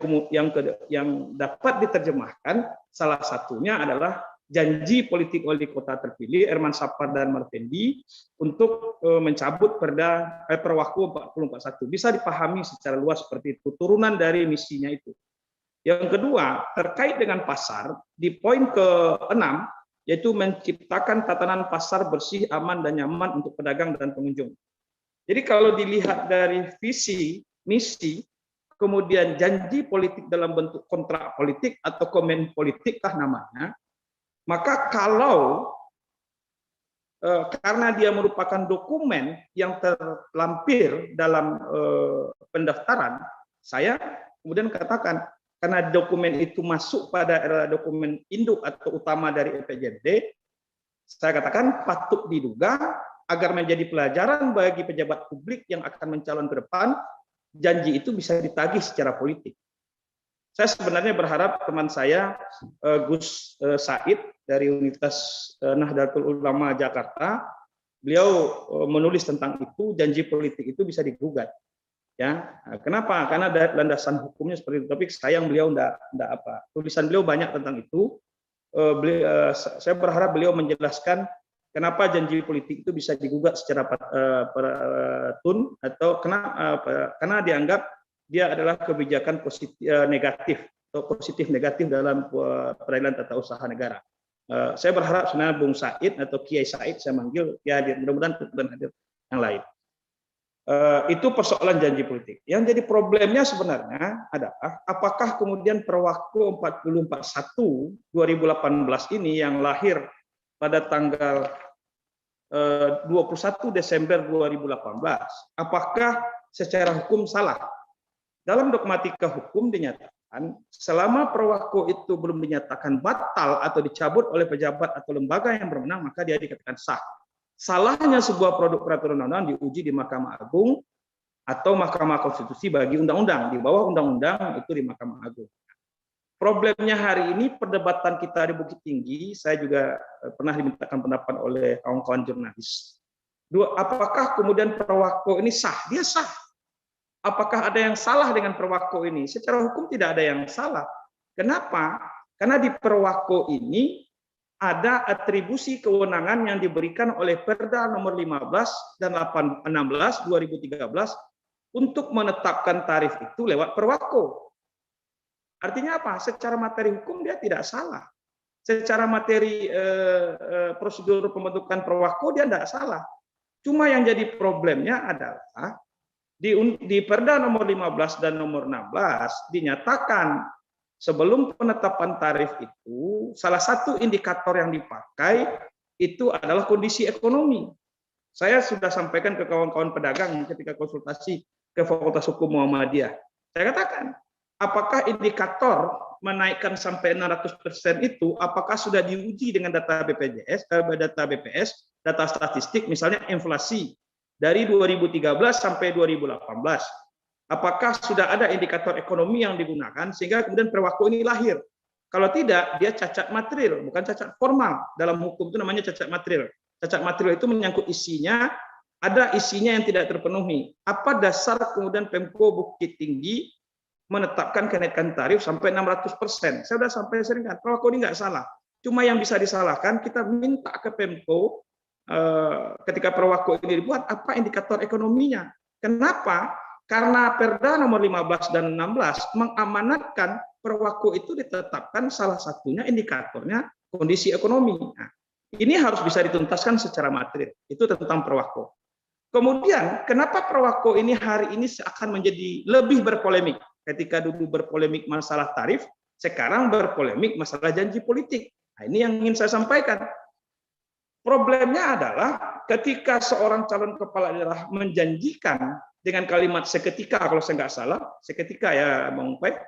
dapat diterjemahkan salah satunya adalah janji politik wali kota terpilih Herman Sapar dan Martendi untuk mencabut Perwako 4041. Bisa dipahami secara luas seperti itu, turunan dari misinya itu. Yang kedua, terkait dengan pasar, di poin ke-6, yaitu menciptakan tatanan pasar bersih, aman, dan nyaman untuk pedagang dan pengunjung. Jadi kalau dilihat dari visi, misi, kemudian janji politik dalam bentuk kontrak politik atau komen politik kah namanya, maka kalau karena dia merupakan dokumen yang terlampir dalam pendaftaran, saya kemudian katakan karena dokumen itu masuk pada dokumen induk atau utama dari EPJMD, saya katakan patut diduga agar menjadi pelajaran bagi pejabat publik yang akan mencalon ke depan, janji itu bisa ditagih secara politik. Saya sebenarnya berharap teman saya Gus Said dari Universitas Nahdlatul Ulama Jakarta, beliau menulis tentang itu, janji politik itu bisa digugat. Ya, kenapa? Karena ada landasan hukumnya seperti itu. Tapi sayang beliau enggak apa. Tulisan beliau banyak tentang itu. Saya berharap beliau menjelaskan kenapa janji politik itu bisa digugat secara tun atau karena dianggap dia adalah kebijakan positif negatif atau positif negatif dalam peradilan tata usaha negara. Saya berharap sebenarnya Bung Said atau Kiai Said saya manggil ya, mudah-mudahan dan hadir yang lain. Itu persoalan janji politik. Yang jadi problemnya sebenarnya adalah apakah kemudian Perwakko 4041 2018 ini yang lahir pada tanggal 21 Desember 2018, apakah secara hukum salah? Dalam dogmatika hukum dinyatakan selama Perwakko itu belum dinyatakan batal atau dicabut oleh pejabat atau lembaga yang berwenang, maka dia dikatakan sah. Salahnya sebuah produk peraturan undang-undang diuji di Mahkamah Agung atau Mahkamah Konstitusi bagi undang-undang. Di bawah undang-undang itu di Mahkamah Agung. Problemnya hari ini perdebatan kita di Bukit Tinggi, saya juga pernah dimintakan pendapat oleh kawan-kawan jurnalis. Apakah kemudian Perwakko ini sah? Dia sah. Apakah ada yang salah dengan Perwakko ini? Secara hukum tidak ada yang salah. Kenapa? Karena di Perwakko ini ada atribusi kewenangan yang diberikan oleh Perda nomor 15 dan 16 2013 untuk menetapkan tarif itu lewat Perwakko. Artinya apa? Secara materi hukum dia tidak salah. Secara materi prosedur pembentukan Perwakko dia tidak salah. Cuma yang jadi problemnya adalah di Perda nomor 15 dan nomor 16 dinyatakan sebelum penetapan tarif itu salah satu indikator yang dipakai itu adalah kondisi ekonomi. Saya sudah sampaikan ke kawan-kawan pedagang ketika konsultasi ke Fakultas Hukum Muhammadiyah. Saya katakan, apakah indikator menaikkan sampai 600% itu apakah sudah diuji dengan data BPJS, data BPS, data statistik misalnya inflasi dari 2013 sampai 2018. Apakah sudah ada indikator ekonomi yang digunakan sehingga kemudian Perwakko ini lahir? Kalau tidak, dia cacat material, bukan cacat formal. Dalam hukum itu namanya cacat material. Cacat material itu menyangkut isinya, ada isinya yang tidak terpenuhi. Apa dasar kemudian Pemko Bukit Tinggi menetapkan kenaikan tarif sampai 600%? Saya sudah sampai sering kan, Perwakko ini nggak salah. Cuma yang bisa disalahkan, kita minta ke Pemko ketika Perwakko ini dibuat, apa indikator ekonominya? Kenapa? Karena Perda nomor 15 dan 16 mengamanatkan Perwakko itu ditetapkan salah satunya indikatornya kondisi ekonomi. Nah, ini harus bisa dituntaskan secara material. Itu tentang Perwakko. Kemudian, kenapa Perwakko ini hari ini akan menjadi lebih berpolemik? Ketika dulu berpolemik masalah tarif, sekarang berpolemik masalah janji politik. Nah, ini yang ingin saya sampaikan. Problemnya adalah ketika seorang calon kepala daerah menjanjikan dengan kalimat seketika, kalau saya nggak salah, seketika ya Bang Pek,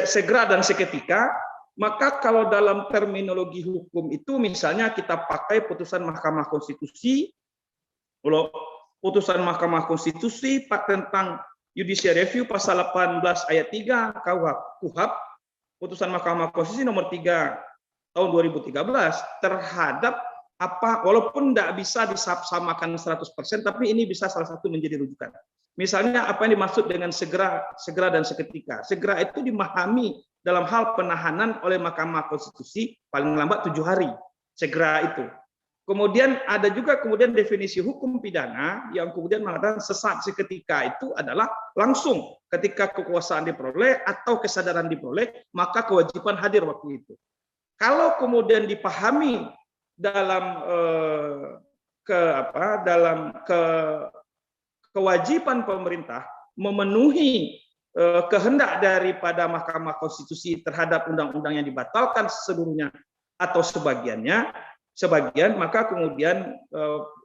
segera dan seketika, maka kalau dalam terminologi hukum itu misalnya kita pakai putusan Mahkamah Konstitusi, kalau putusan Mahkamah Konstitusi tentang Judicial Review pasal 18 ayat 3 KUHP, putusan Mahkamah Konstitusi nomor 3 tahun 2013 terhadap apa, walaupun tidak bisa disamakan 100%, tapi ini bisa salah satu menjadi rujukan. Misalnya apa yang dimaksud dengan segera dan seketika. Segera itu dimahami dalam hal penahanan oleh Mahkamah Konstitusi paling lambat 7 hari. Segera itu. Kemudian ada juga kemudian definisi hukum pidana yang kemudian mengatakan sesaat seketika itu adalah langsung ketika kekuasaan diperoleh atau kesadaran diperoleh, maka kewajiban hadir waktu itu. Kalau kemudian dipahami dalam kewajiban pemerintah memenuhi kehendak daripada Mahkamah Konstitusi terhadap undang-undang yang dibatalkan seluruhnya atau sebagian, maka kemudian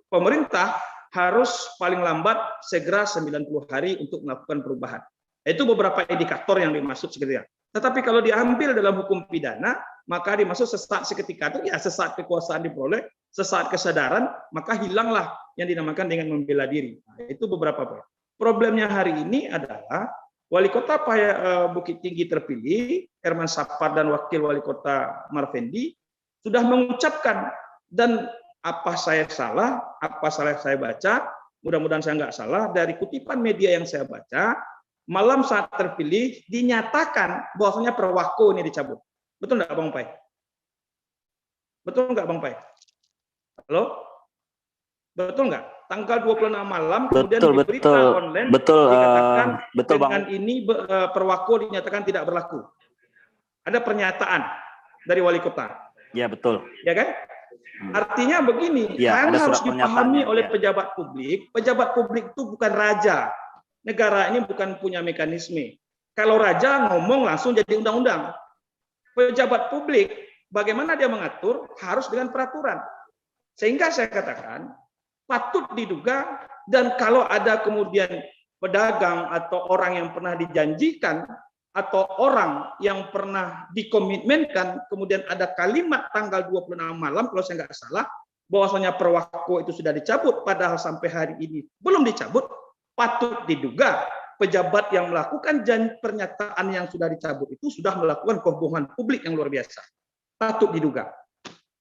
pemerintah harus paling lambat segera 90 hari untuk melakukan perubahan. Itu beberapa indikator yang dimaksud seketika. Tetapi kalau diambil dalam hukum pidana, maka dimaksud sesaat seketika itu ya sesaat kekuasaan diperoleh, sesaat kesadaran, maka hilanglah yang dinamakan dengan membela diri. Nah, itu beberapa poin. Problemnya hari ini adalah Wali Kota Bukit Tinggi terpilih, Herman Sapar dan Wakil Wali Kota Marvendi sudah mengucapkan, dan apa saya salah, apa salah saya baca, mudah-mudahan saya nggak salah, dari kutipan media yang saya baca, malam saat terpilih dinyatakan bahwasanya Perwako ini dicabut. Betul nggak Bang Pai? Betul nggak Bang Pai? Halo? Betul nggak? Tanggal 26 malam kemudian di berita online dikatakan betul dengan Bang. ini Perwako dinyatakan tidak berlaku. Ada pernyataan dari wali kota. Ya betul. Ya kan? Artinya begini, Ya, yang ada harus surat dipahami pernyataannya, oleh ya. pejabat publik itu bukan raja. Negara ini bukan punya mekanisme. Kalau raja ngomong langsung jadi undang-undang. Pejabat publik, bagaimana dia mengatur harus dengan peraturan. Sehingga saya katakan, patut diduga, dan kalau ada kemudian pedagang atau orang yang pernah dijanjikan, atau orang yang pernah dikomitmenkan, kemudian ada kalimat tanggal 26 malam, kalau saya nggak salah, bahwasanya Perwako itu sudah dicabut, padahal sampai hari ini belum dicabut, patut diduga pejabat yang melakukan pernyataan yang sudah dicabut itu sudah melakukan kebohongan publik yang luar biasa. Patut diduga.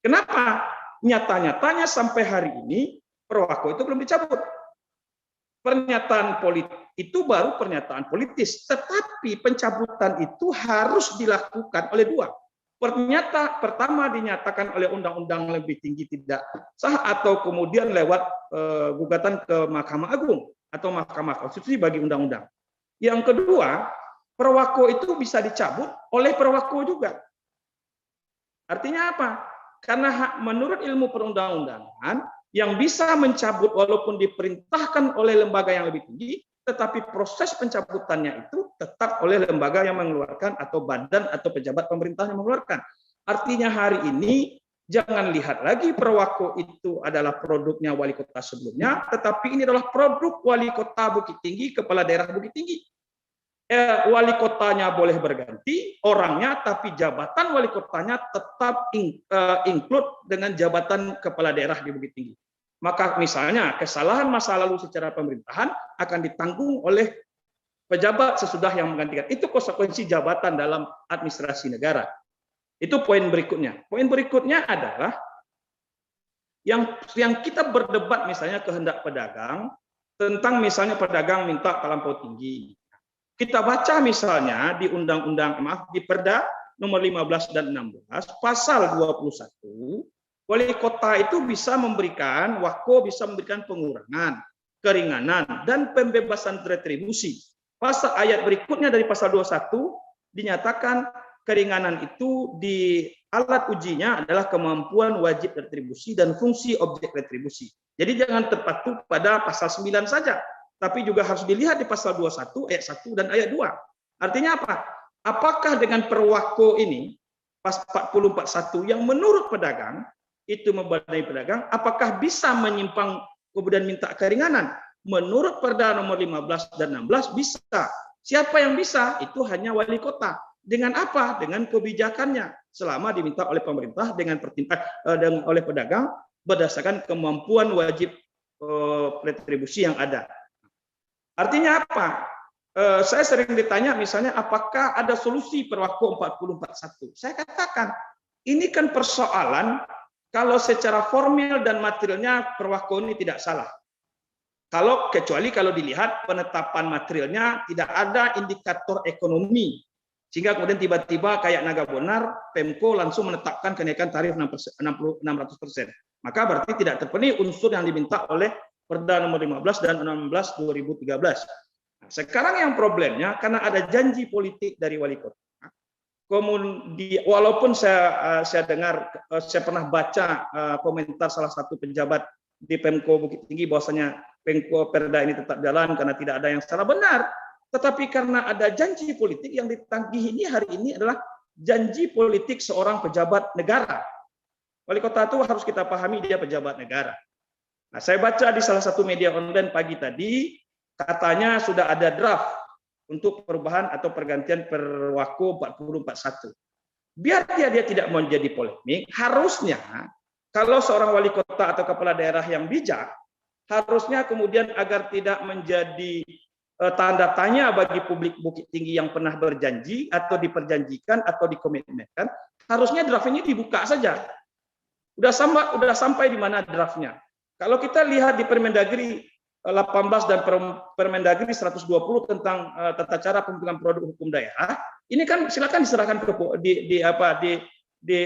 Kenapa? Nyata-nyatanya sampai hari ini Perwako itu belum dicabut. Pernyataan politik itu baru pernyataan politis, tetapi pencabutan itu harus dilakukan oleh dua. Pertama dinyatakan oleh undang-undang lebih tinggi tidak sah, atau kemudian lewat gugatan ke Mahkamah Agung atau Mahkamah Konstitusi bagi undang-undang. Yang kedua, Perwako itu bisa dicabut oleh Perwako juga. Artinya apa? Karena menurut ilmu perundang-undangan, yang bisa mencabut walaupun diperintahkan oleh lembaga yang lebih tinggi, tetapi proses pencabutannya itu tetap oleh lembaga yang mengeluarkan atau badan atau pejabat pemerintah yang mengeluarkan. Artinya hari ini jangan lihat lagi Perwako itu adalah produknya wali kota sebelumnya, tetapi ini adalah produk wali kota Bukit Tinggi, kepala daerah Bukit Tinggi. Wali kotanya boleh berganti orangnya, tapi jabatan wali kotanya tetap include dengan jabatan kepala daerah di Bukit Tinggi. Maka misalnya kesalahan masa lalu secara pemerintahan akan ditanggung oleh pejabat sesudah yang menggantikan. Itu konsekuensi jabatan dalam administrasi negara. Itu poin berikutnya. Poin berikutnya adalah yang kita berdebat misalnya kehendak pedagang, tentang misalnya pedagang minta terlampau tinggi. Kita baca misalnya di di Perda nomor 15 dan 16 pasal 21, wali kota itu bisa memberikan, Wako bisa memberikan pengurangan, keringanan, dan pembebasan retribusi. Pasal ayat berikutnya dari pasal 21 dinyatakan keringanan itu di alat ujinya adalah kemampuan wajib retribusi dan fungsi objek retribusi. Jadi jangan terpaku pada pasal 9 saja, tapi juga harus dilihat di pasal 21 ayat 1 dan ayat 2. Artinya apa? Apakah dengan Perwako ini pas 4041 yang menurut pedagang itu membebani pedagang, apakah bisa menyimpang kemudian minta keringanan? Menurut Perda nomor 15 dan 16 bisa. Siapa yang bisa? Itu hanya wali kota. Dengan apa? Dengan kebijakannya. Selama diminta oleh pemerintah dengan oleh pedagang berdasarkan kemampuan wajib retribusi yang ada. Artinya apa? Saya sering ditanya misalnya apakah ada solusi Perwako 4041. Saya katakan ini kan persoalan kalau secara formil dan materialnya Perwako ini tidak salah. Kecuali kalau dilihat penetapan materialnya tidak ada indikator ekonomi. Sehingga kemudian tiba-tiba kayak Naga Bonar, Pemko langsung menetapkan kenaikan tarif 600%. Maka berarti tidak terpenuhi unsur yang diminta oleh Perda nomor 15 dan 16 2013. Nah, sekarang yang problemnya karena ada janji politik dari wali kota. Kemudian walaupun saya pernah baca komentar salah satu pejabat di Pemko Bukit Tinggi bahwasanya Pemko Perda ini tetap jalan karena tidak ada yang salah, benar. Tetapi karena ada janji politik yang ditagih ini hari ini adalah janji politik seorang pejabat negara. Wali kota itu harus kita pahami dia pejabat negara. Nah, saya baca di salah satu media online pagi tadi, katanya sudah ada draft untuk perubahan atau pergantian Perwako 4041. Biar dia tidak menjadi polemik, harusnya kalau seorang wali kota atau kepala daerah yang bijak, harusnya kemudian agar tidak menjadi tanda tanya bagi publik Bukit Tinggi yang pernah berjanji atau diperjanjikan atau dikomitmenkan, harusnya draft ini dibuka saja. Udah sampai di mana draftnya. Kalau kita lihat di Permendagri 18 dan Permendagri 120 tentang tata cara pembentukan produk hukum daerah, ini kan silakan diserahkan ke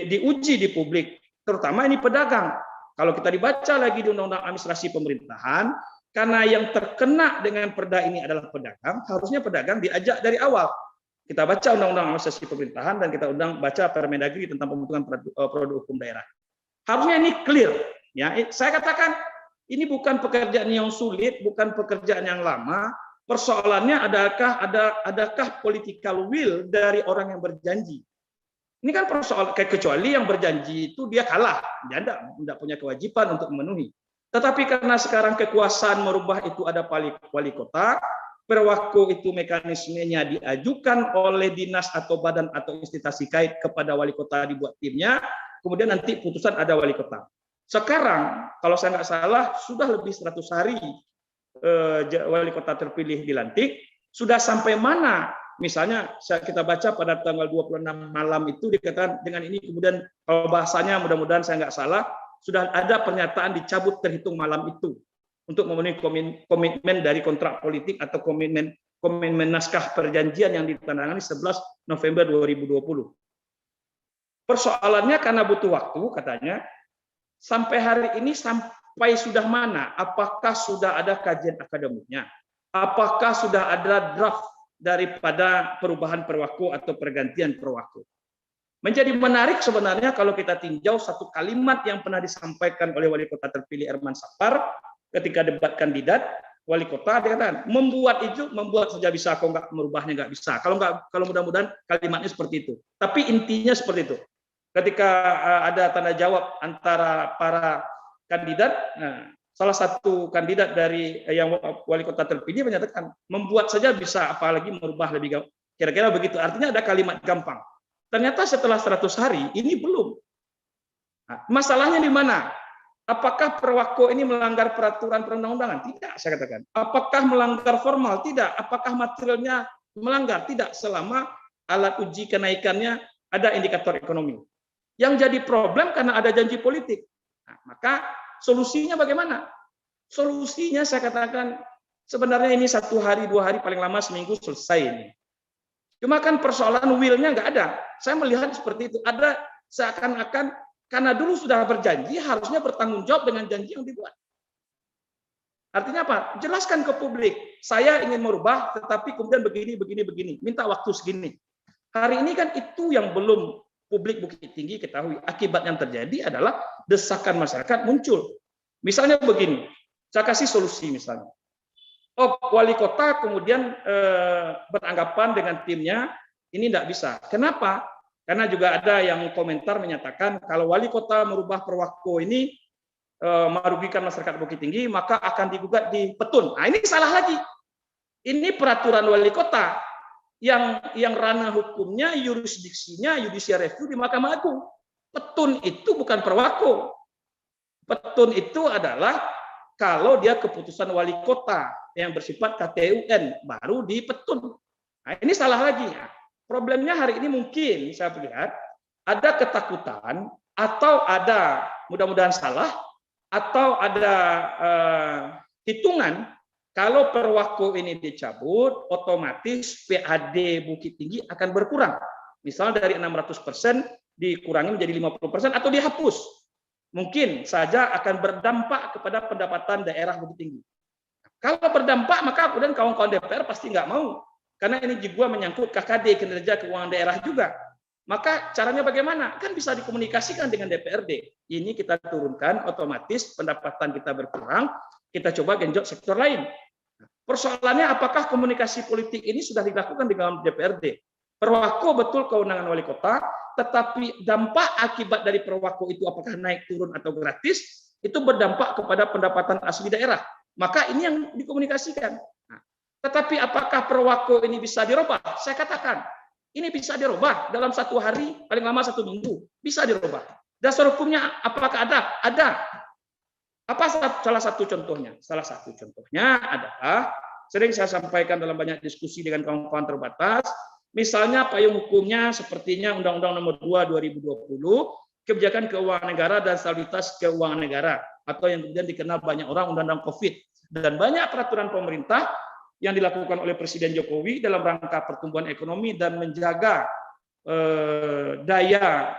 diuji di publik, terutama ini pedagang. Kalau kita dibaca lagi di Undang-Undang Administrasi Pemerintahan, karena yang terkena dengan perda ini adalah pedagang, harusnya pedagang diajak dari awal. Kita baca Undang-Undang Administrasi Pemerintahan dan kita baca Permendagri tentang pembentukan produk hukum daerah. Harusnya ini clear. Ya, saya katakan ini bukan pekerjaan yang sulit, bukan pekerjaan yang lama. Persoalannya adakah political will dari orang yang berjanji. Ini kan persoalan, kecuali yang berjanji itu dia kalah, dia tidak punya kewajiban untuk memenuhi. Tetapi karena sekarang kekuasaan merubah itu ada wali kota, Perwako itu mekanismenya diajukan oleh dinas atau badan atau institusi kait kepada wali kota, dibuat timnya, kemudian nanti putusan ada wali kota. Sekarang, kalau saya nggak salah, sudah lebih 100 hari wali kota terpilih dilantik, sudah sampai mana? Misalnya kita baca pada tanggal 26 malam itu dikatakan dengan ini, kemudian kalau bahasanya mudah-mudahan saya nggak salah, sudah ada pernyataan dicabut terhitung malam itu untuk memenuhi komitmen dari kontrak politik atau komitmen naskah perjanjian yang ditandatangani 11 November 2020. Persoalannya karena butuh waktu katanya, sampai hari ini sampai sudah mana? Apakah sudah ada kajian akademiknya? Apakah sudah ada draft daripada perubahan Perwako atau pergantian Perwako? Menjadi menarik sebenarnya kalau kita tinjau satu kalimat yang pernah disampaikan oleh wali kota terpilih Herman Sapar ketika debat kandidat wali kota, dia katakan membuat saja bisa, kalau nggak merubahnya nggak bisa. Kalau mudah-mudahan kalimatnya seperti itu. Tapi intinya seperti itu. Ketika ada tanda jawab antara para kandidat, salah satu kandidat dari yang wali kota terpilih menyatakan membuat saja bisa, apalagi merubah lebih gampang. Kira-kira begitu. Artinya ada kalimat gampang. Ternyata setelah 100 hari ini belum. Nah, masalahnya di mana? Apakah Perwako ini melanggar peraturan perundang-undangan? Tidak, saya katakan. Apakah melanggar formal? Tidak. Apakah materialnya melanggar? Tidak, selama alat uji kenaikannya ada indikator ekonomi. Yang jadi problem karena ada janji politik. Nah, maka solusinya bagaimana? Solusinya saya katakan sebenarnya ini 1 hari, 2 hari, paling lama seminggu selesai ini. Cuma kan persoalan will-nya nggak ada. Saya melihat seperti itu. Ada seakan-akan karena dulu sudah berjanji, harusnya bertanggung jawab dengan janji yang dibuat. Artinya apa? Jelaskan ke publik. Saya ingin merubah, tetapi kemudian begini. Minta waktu segini. Hari ini kan itu yang belum publik Bukit Tinggi ketahui. Akibat yang terjadi adalah desakan masyarakat muncul. Misalnya begini, saya kasih solusi misalnya. Wali kota kemudian beranggapan dengan timnya, ini tidak bisa. Kenapa? Karena juga ada yang komentar menyatakan kalau wali kota merubah Perwako ini merugikan masyarakat Bukit Tinggi, maka akan digugat di Petun. Nah, ini salah lagi. Ini peraturan wali kota yang ranah hukumnya, yurisdiksinya, judicial review di Mahkamah Agung. Petun itu bukan Perwako. Petun itu adalah kalau dia keputusan wali kota yang bersifat KTUN, baru di Petun. Nah, ini salah lagi. Problemnya hari ini mungkin saya lihat ada ketakutan atau ada, mudah-mudahan salah, atau ada hitungan kalau Perwako ini dicabut, otomatis PAD Bukit Tinggi akan berkurang. Misalnya dari 600% dikurangi menjadi 50% atau dihapus. Mungkin saja akan berdampak kepada pendapatan daerah Bukit Tinggi. Kalau berdampak, maka kemudian kawan-kawan DPR pasti nggak mau. Karena ini juga menyangkut KKD, kinerja keuangan daerah juga. Maka caranya bagaimana? Kan bisa dikomunikasikan dengan DPRD. Ini kita turunkan, otomatis pendapatan kita berkurang, kita coba genjot sektor lain. Persoalannya apakah komunikasi politik ini sudah dilakukan di dalam DPRD? Perwako betul kewenangan wali kota, tetapi dampak akibat dari Perwako itu apakah naik turun atau gratis, itu berdampak kepada pendapatan asli daerah. Maka ini yang dikomunikasikan. Nah, tetapi apakah perwako ini bisa dirubah? Saya katakan, ini bisa dirubah dalam 1 hari, paling lama 1 minggu, bisa dirubah. Dasar hukumnya apakah ada? Ada. Apa salah satu contohnya? Salah satu contohnya adalah, sering saya sampaikan dalam banyak diskusi dengan kawan-kawan terbatas, misalnya payung hukumnya sepertinya Undang-Undang Nomor 2 2020, Kebijakan Keuangan Negara dan Stabilitas Keuangan Negara, atau yang kemudian dikenal banyak orang Undang-Undang COVID, dan banyak peraturan pemerintah yang dilakukan oleh Presiden Jokowi dalam rangka pertumbuhan ekonomi dan menjaga daya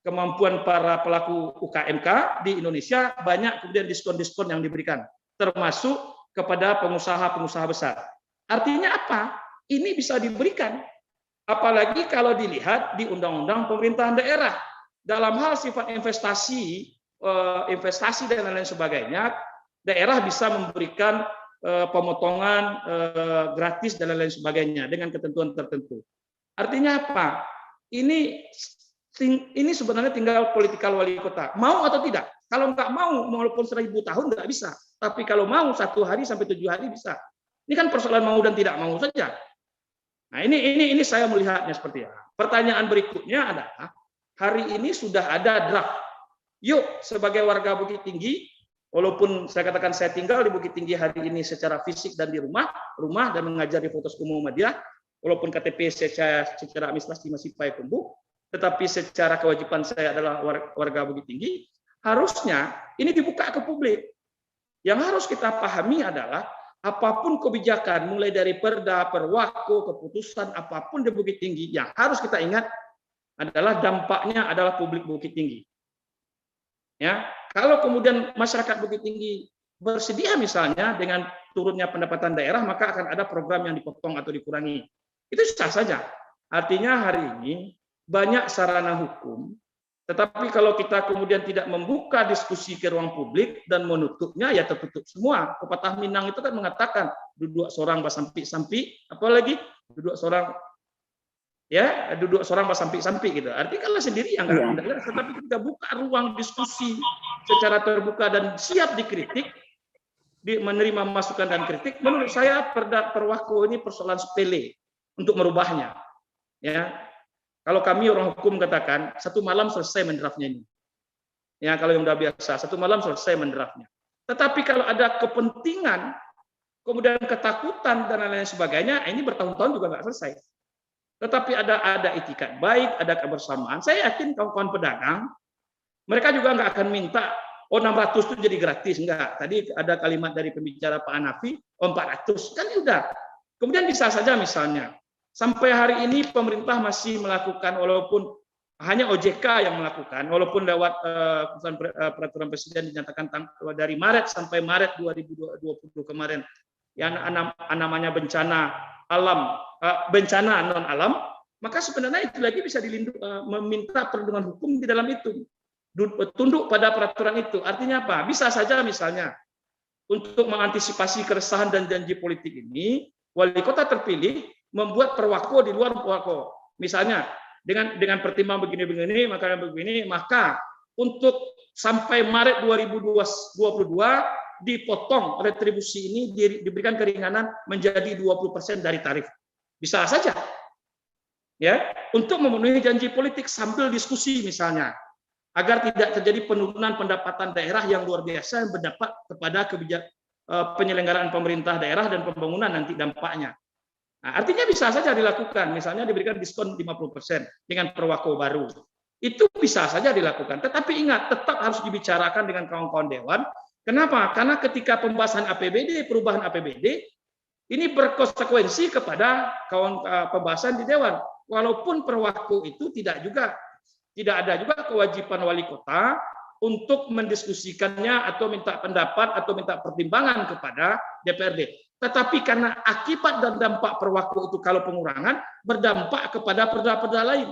kemampuan para pelaku UKMK di Indonesia, banyak kemudian diskon-diskon yang diberikan, termasuk kepada pengusaha-pengusaha besar. Artinya apa? Ini bisa diberikan, apalagi kalau dilihat di Undang-Undang Pemerintahan Daerah. Dalam hal sifat investasi dan lain-lain sebagainya, daerah bisa memberikan pemotongan gratis dan lain-lain sebagainya dengan ketentuan tertentu. Artinya apa? Ini sebenarnya tinggal politikal wali kota. Mau atau tidak? Kalau nggak mau, walaupun 1000 tahun nggak bisa. Tapi kalau mau 1 hari sampai 7 hari bisa. Ini kan persoalan mau dan tidak mau saja. Nah, ini saya melihatnya seperti apa. Pertanyaan berikutnya adalah, hari ini sudah ada draft. Yuk, sebagai warga Bukit Tinggi, walaupun saya katakan saya tinggal di Bukit Tinggi hari ini secara fisik dan di rumah dan mengajar di Fakultas Hukum Muhammadiyah, walaupun KTP saya secara administrasi masih Payakumbuh, tetapi secara kewajiban saya adalah warga Bukit Tinggi, harusnya ini dibuka ke publik. Yang harus kita pahami adalah, apapun kebijakan, mulai dari perda, perwako, keputusan, apapun di Bukit Tinggi, yang harus kita ingat adalah dampaknya adalah publik Bukit Tinggi. Ya, kalau kemudian masyarakat Bukit Tinggi bersedia misalnya dengan turunnya pendapatan daerah, maka akan ada program yang dipotong atau dikurangi. Itu sah saja. Artinya hari ini banyak sarana hukum, tetapi kalau kita kemudian tidak membuka diskusi ke ruang publik dan menutupnya, ya tertutup semua. Pepatah Minang itu kan mengatakan, duduk seorang basampi-sampi, apalagi duduk seorang basampi-sampi gitu. Artinya kalau sendiri yang enggak, tetapi kita buka ruang diskusi secara terbuka dan siap dikritik, menerima masukan dan kritik. Menurut saya perwako ini persoalan sepele untuk merubahnya. Ya, kalau kami orang hukum katakan 1 malam selesai mendraftnya ini. Ya, kalau yang udah biasa 1 malam selesai mendraftnya. Tetapi kalau ada kepentingan, kemudian ketakutan dan lain-lain sebagainya, ini bertahun-tahun juga nggak selesai. Tetapi ada itikat baik, ada kebersamaan. Saya yakin kawan-kawan pedagang, mereka juga nggak akan minta, 600 itu jadi gratis. Enggak. Tadi ada kalimat dari pembicara Pak Hanafi, 400. Kan udah. Kemudian bisa saja misalnya, sampai hari ini pemerintah masih melakukan, walaupun hanya OJK yang melakukan, walaupun lewat peraturan Presiden dinyatakan dari Maret sampai Maret 2020 kemarin, yang namanya bencana alam, bencana non alam, maka sebenarnya itu lagi bisa meminta perlindungan hukum di dalam itu, tunduk pada peraturan itu. Artinya apa? Bisa saja misalnya untuk mengantisipasi keresahan dan janji politik ini, wali kota terpilih membuat perwako di luar perwako. Misalnya dengan pertimbangan begini-begini, maka untuk sampai Maret 2022 dipotong retribusi ini, diberikan keringanan menjadi 20% dari tarif. Bisa saja. Ya, untuk memenuhi janji politik sambil diskusi misalnya, agar tidak terjadi penurunan pendapatan daerah yang luar biasa yang berdampak kepada penyelenggaraan pemerintah daerah dan pembangunan nanti dampaknya. Nah, artinya bisa saja dilakukan, misalnya diberikan diskon 50% dengan perwako baru. Itu bisa saja dilakukan. Tetapi ingat, tetap harus dibicarakan dengan kawan-kawan dewan. Kenapa? Karena ketika pembahasan APBD, perubahan APBD, ini berkonsekuensi kepada pembahasan di dewan. Walaupun perwako itu tidak ada juga kewajiban wali kota untuk mendiskusikannya atau minta pendapat atau minta pertimbangan kepada DPRD. Tetapi karena akibat dan dampak perwako itu kalau pengurangan berdampak kepada perda-perda lain.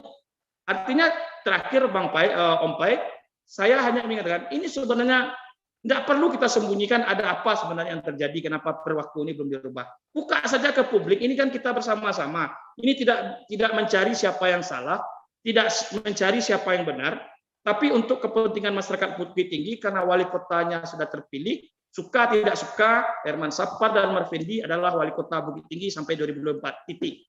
Artinya terakhir Om Pai, saya hanya mengatakan ini sebenarnya tidak perlu kita sembunyikan ada apa sebenarnya yang terjadi, kenapa perwako ini belum dirubah. Buka saja ke publik, ini kan kita bersama-sama. Ini tidak mencari siapa yang salah, tidak mencari siapa yang benar, Tapi untuk kepentingan masyarakat Bukit Tinggi, karena wali kotanya sudah terpilih, suka tidak suka, Herman Sapar dan Marvendi adalah wali kota Bukit Tinggi sampai 2024. Titik.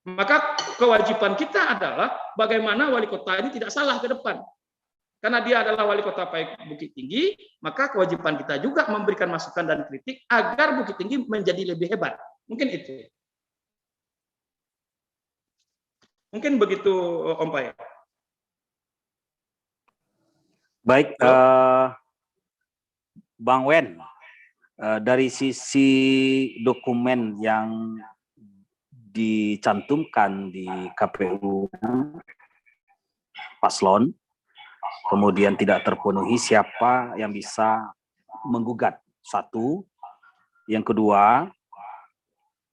Maka kewajiban kita adalah bagaimana wali kota ini tidak salah ke depan. Karena dia adalah wali kota Bukit Tinggi, maka kewajiban kita juga memberikan masukan dan kritik agar Bukit Tinggi menjadi lebih hebat. Mungkin itu. Mungkin begitu, Om Pai. Baik, Bang Wen, dari sisi dokumen yang dicantumkan di KPU paslon, kemudian tidak terpenuhi, siapa yang bisa menggugat? Satu. Yang kedua,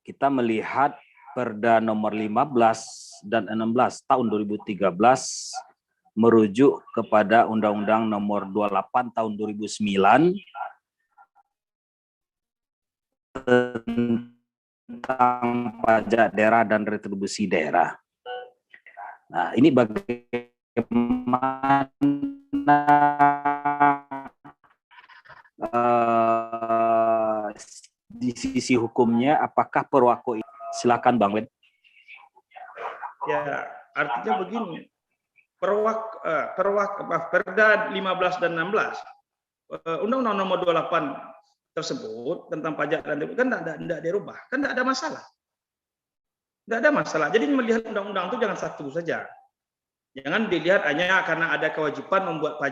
kita melihat Perda nomor 15 dan 16 tahun 2013 merujuk kepada Undang-Undang nomor 28 tahun 2009 tentang pajak daerah dan retribusi daerah. Nah, ini bagaimana di sisi hukumnya, apakah Perwako ini? Silakan Bang Wen. Ya, artinya begini, Perda 15 dan 16, Undang-Undang nomor 28 tersebut tentang pajak dan kan tidak dirubah, kan tidak ada masalah. Tidak ada masalah. Jadi melihat undang-undang itu jangan satu saja. Jangan dilihat hanya karena ada kewajiban membuat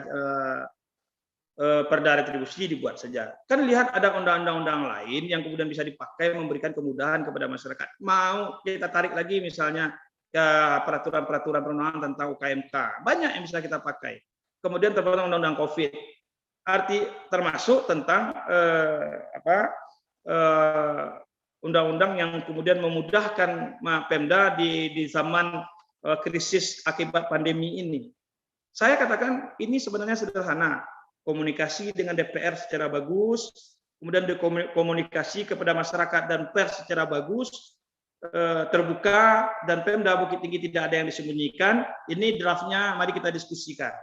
perda retribusi dibuat saja. Kan lihat ada undang-undang lain yang kemudian bisa dipakai memberikan kemudahan kepada masyarakat. Mau kita tarik lagi misalnya ya peraturan-peraturan perundangan tentang UKMK. Banyak yang bisa kita pakai. Kemudian termasuk undang-undang COVID. Termasuk tentang undang-undang yang kemudian memudahkan Pemda di zaman krisis akibat pandemi ini. Saya katakan ini sebenarnya sederhana. Komunikasi dengan DPR secara bagus, kemudian komunikasi kepada masyarakat dan pers secara bagus, terbuka, dan Pemda Bukit Tinggi tidak ada yang disembunyikan. Ini draftnya, mari kita diskusikan.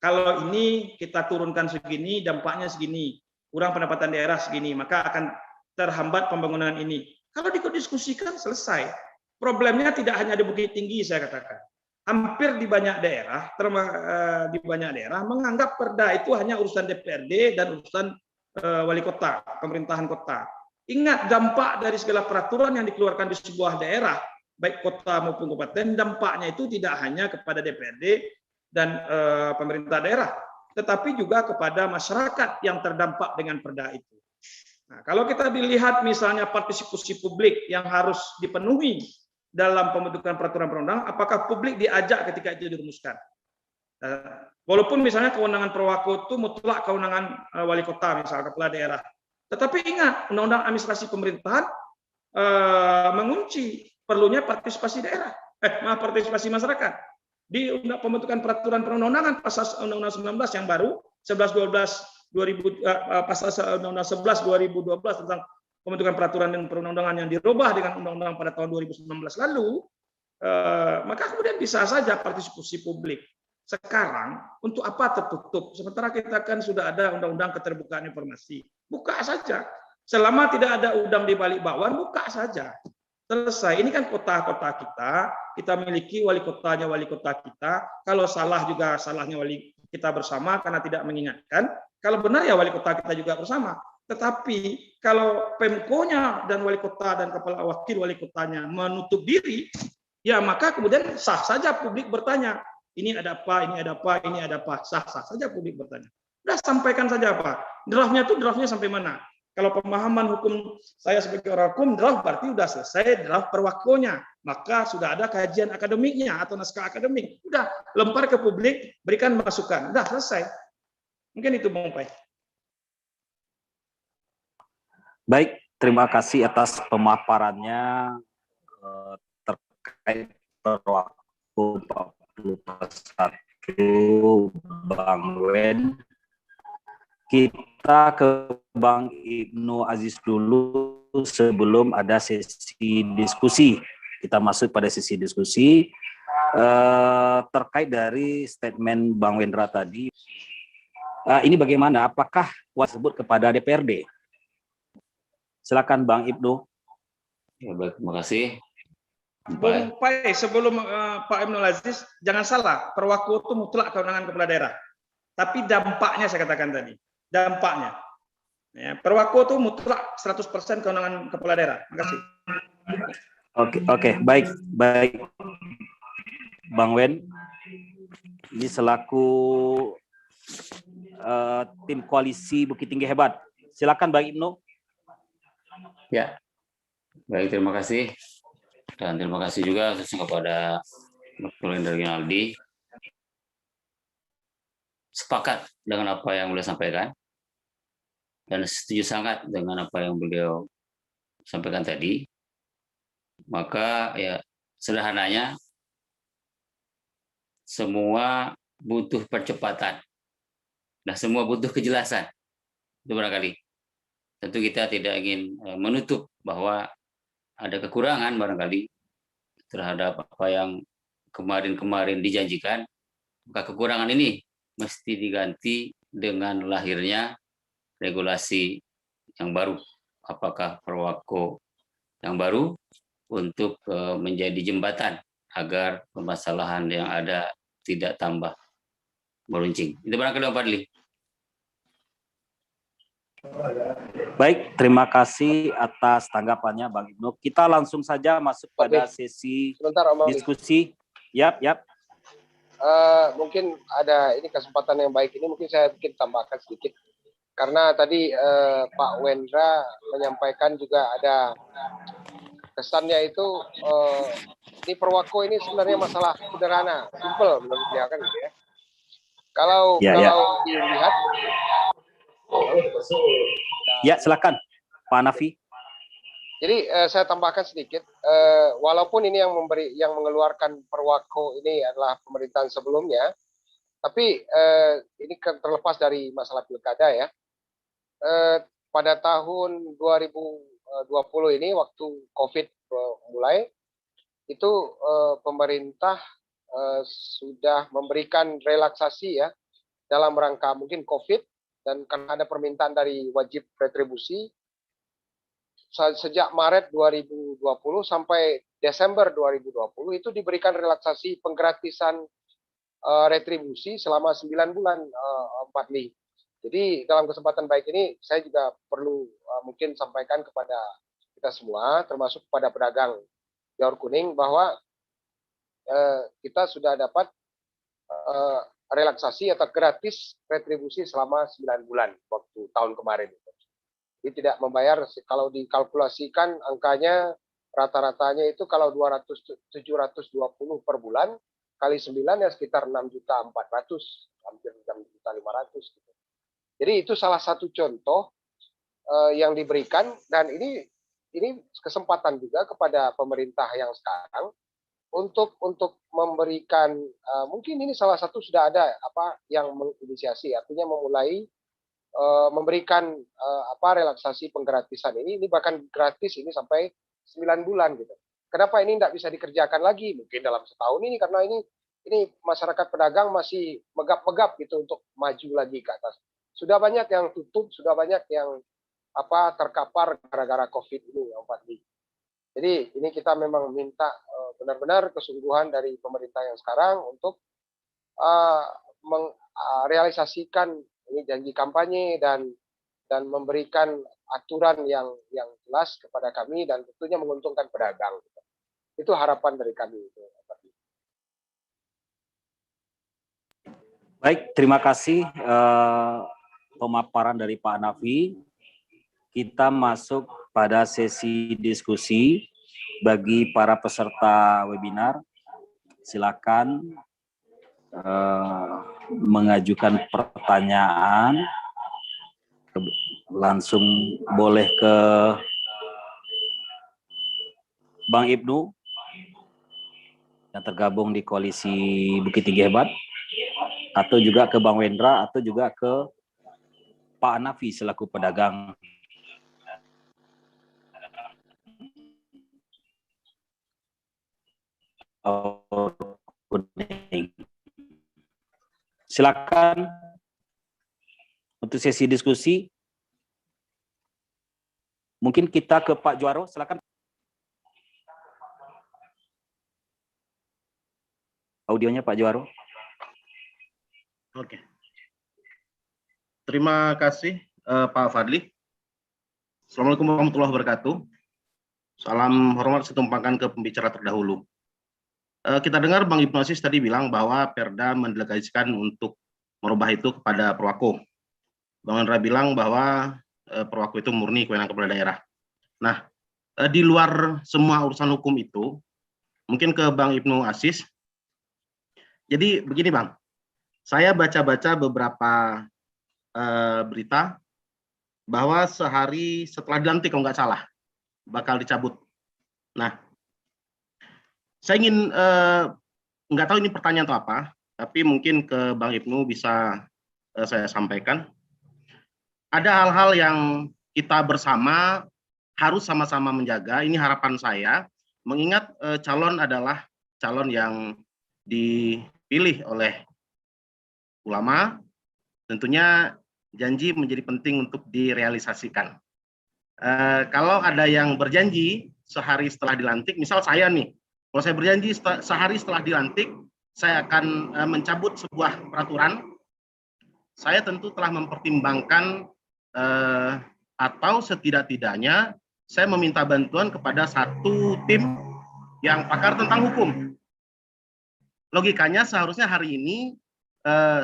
Kalau ini kita turunkan segini, dampaknya segini, kurang pendapatan daerah segini, maka akan terhambat pembangunan ini. Kalau didiskusikan, selesai. Problemnya tidak hanya di Bukit Tinggi, saya katakan. Hampir di banyak daerah, menganggap perda itu hanya urusan DPRD dan urusan wali kota, pemerintahan kota. Ingat, dampak dari segala peraturan yang dikeluarkan di sebuah daerah, baik kota maupun kabupaten, dampaknya itu tidak hanya kepada DPRD dan pemerintah daerah, tetapi juga kepada masyarakat yang terdampak dengan perda itu. Nah, kalau kita dilihat misalnya partisipasi publik yang harus dipenuhi dalam pembentukan peraturan perundang, apakah publik diajak ketika itu dirumuskan? Walaupun misalnya kewenangan Perwako itu mutlak kewenangan wali kota, misalnya kepala daerah. Tetapi ingat, Undang-Undang Administrasi Pemerintahan mengunci perlunya partisipasi daerah, partisipasi masyarakat. Di pembentukan peraturan perundang-undangan pasal Undang-Undang 19 yang baru 11/12/2000 pasal Undang-Undang 11/2012 tentang pembentukan peraturan dan perundang-undangan yang dirubah dengan undang-undang pada tahun 2019 lalu, maka kemudian bisa saja partisipasi publik. Sekarang untuk apa tertutup? Sementara kita kan sudah ada undang-undang keterbukaan informasi. Buka saja. Selama tidak ada udang di balik bakwan, buka saja. Selesai. Ini kan kota-kota kita miliki wali kotanya wali kota kita. Kalau salah juga salahnya wali kita bersama karena tidak mengingatkan. Kalau benar ya wali kota kita juga bersama. Tetapi kalau Pemkonya dan wali kota dan kepala wakil wali kotanya menutup diri, ya maka kemudian sah saja publik bertanya, ini ada apa, ini ada apa, ini ada apa, sah-sah saja publik bertanya. Udah sampaikan saja apa. Draftnya sampai mana? Kalau pemahaman hukum saya sebagai orang hukum, draft berarti sudah selesai draft Perwakonya. Maka sudah ada kajian akademiknya atau naskah akademik. Udah lempar ke publik, berikan masukan. Udah selesai. Mungkin itu Bang Pai. Baik, terima kasih atas pemaparannya terkait Perwako 41 Bang Wen. Kita ke Bang Ibnu Aziz dulu sebelum ada sesi diskusi. Kita masuk pada sesi diskusi. terkait dari statement Bang Wendra tadi, ini bagaimana? Apakah tersebut kepada DPRD? Silakan Bang Ibnu. Ya, baik, terima kasih. Bung Pai, sebelum Pak Ibnul Aziz, jangan salah, Perwako itu mutlak kewenangan kepala daerah. Tapi dampaknya saya katakan tadi, dampaknya. Ya, Perwako itu mutlak 100% kewenangan kepala daerah. Terima kasih. Oke, baik. Bang Wen, ini selaku tim koalisi Bukit Tinggi Hebat. Silakan Bang Ibnu. Ya, baik, terima kasih. Dan terima kasih juga khususnya kepada Dr. Wendra Rinaldi. Sepakat dengan apa yang beliau sampaikan. Dan setuju sangat dengan apa yang beliau sampaikan tadi. Maka ya sederhananya, semua butuh percepatan. Dan semua butuh kejelasan. Itu barangkali. Tentu kita tidak ingin menutup bahwa ada kekurangan barangkali terhadap apa yang kemarin-kemarin dijanjikan. Maka kekurangan ini mesti diganti dengan lahirnya regulasi yang baru. Apakah Perwako yang baru untuk menjadi jembatan agar permasalahan yang ada tidak tambah meruncing. Itu barangkali Pak Fadli. Baik, terima kasih atas tanggapannya Bang Ibnu. Kita langsung saja masuk pada sesi diskusi. Yap. Mungkin ada ini kesempatan yang baik ini, mungkin saya bikin tambahkan sedikit. Karena tadi Pak Wendra menyampaikan juga ada kesannya itu ini Perwako ini sebenarnya masalah sederhana, simple menurut dia kan gitu ya. Kalau dilihat, ya silakan Pak Nafi. Jadi saya tambahkan sedikit, walaupun ini yang mengeluarkan Perwako ini adalah pemerintahan sebelumnya, tapi ini terlepas dari masalah pilkada ya. Pada tahun 2020 ini waktu COVID mulai, itu pemerintah sudah memberikan relaksasi ya dalam rangka mungkin COVID, dan karena ada permintaan dari wajib retribusi sejak Maret 2020 sampai Desember 2020 itu diberikan relaksasi penggratisan retribusi selama 9 bulan Pak Li. Jadi dalam kesempatan baik ini saya juga perlu mungkin sampaikan kepada kita semua, termasuk kepada pedagang Jalur Kuning, bahwa kita sudah dapat relaksasi atau gratis retribusi selama 9 bulan waktu tahun kemarin. Jadi tidak membayar, kalau dikalkulasikan angkanya rata-ratanya itu kalau 720 per bulan kali 9 ya sekitar 6.400.000, hampir 6.500.000 gitu. Jadi itu salah satu contoh yang diberikan, dan ini kesempatan juga kepada pemerintah yang sekarang untuk memberikan mungkin ini salah satu sudah ada yang menginisiasi, artinya memulai memberikan relaksasi penggratisan ini bahkan gratis ini sampai 9 bulan gitu. Kenapa ini tidak bisa dikerjakan lagi mungkin dalam setahun ini, karena ini masyarakat pedagang masih megap-megap gitu untuk maju lagi ke atas. Sudah banyak yang tutup, sudah banyak yang terkapar gara-gara COVID ini ya Pak Di. Jadi ini kita memang minta benar-benar kesungguhan dari pemerintah yang sekarang untuk merealisasikan ini janji kampanye dan memberikan aturan yang jelas kepada kami dan tentunya menguntungkan pedagang. Itu harapan dari kami. Baik, terima kasih pemaparan dari Pak Nafi. Kita masuk pada sesi diskusi bagi para peserta webinar. Silakan mengajukan pertanyaan, langsung boleh ke Bang Ibnu yang tergabung di koalisi Bukit Tinggi Hebat, atau juga ke Bang Wendra, atau juga ke Pak Nafi selaku pedagang. Silakan untuk sesi diskusi. Mungkin kita ke Pak Juaro, silakan. Audionya Pak Juaro. Oke. Terima kasih Pak Fadli. Assalamualaikum warahmatullahi wabarakatuh. Salam hormat saya tumpangkan ke pembicara terdahulu. Kita dengar Bang Ibnu Aziz tadi bilang bahwa Perda mendelegasikan untuk merubah itu kepada Perwako. Bang Hendra bilang bahwa Perwako itu murni kewenangan kepala daerah. Nah, di luar semua urusan hukum itu, mungkin ke Bang Ibnu Aziz. Jadi begini Bang, saya baca-baca beberapa berita bahwa sehari setelah dilantik kalau nggak salah bakal dicabut. Nah, saya ingin nggak tahu ini pertanyaan atau apa, tapi mungkin ke Bang Ibnu bisa saya sampaikan. Ada hal-hal yang kita bersama harus sama-sama menjaga. Ini harapan saya, mengingat calon adalah calon yang dipilih oleh ulama, tentunya janji menjadi penting untuk direalisasikan. Kalau ada yang berjanji sehari setelah dilantik, misal saya nih, kalau saya berjanji sehari setelah dilantik, saya akan mencabut sebuah peraturan, saya tentu telah mempertimbangkan atau setidak-tidaknya saya meminta bantuan kepada satu tim yang pakar tentang hukum. Logikanya seharusnya hari ini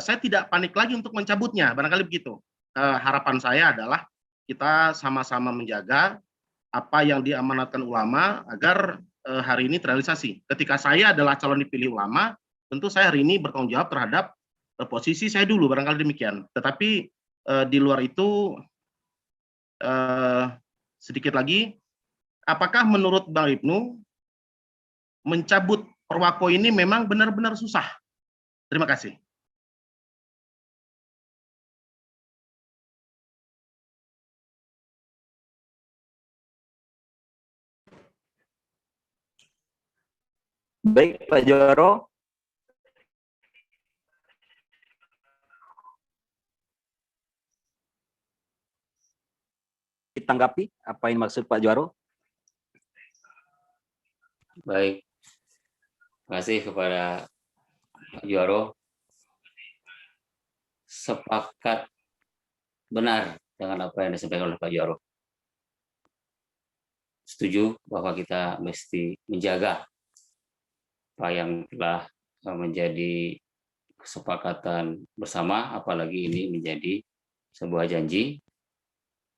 saya tidak panik lagi untuk mencabutnya, barangkali begitu. Harapan saya adalah kita sama-sama menjaga apa yang diamanatkan ulama agar hari ini terrealisasi. Ketika saya adalah calon dipilih ulama, tentu saya hari ini bertanggung jawab terhadap posisi saya dulu, barangkali demikian. Tetapi di luar itu sedikit lagi, apakah menurut Bang Ibnu mencabut Perwako ini memang benar-benar susah? Terima kasih. Baik, Pak Juaro. Ditanggapi apa yang maksud Pak Juaro? Baik, terima kasih kepada Pak Juaro. Sepakat benar dengan apa yang disampaikan oleh Pak Juaro. Setuju bahwa kita mesti menjaga apa yang telah menjadi kesepakatan bersama, apalagi ini menjadi sebuah janji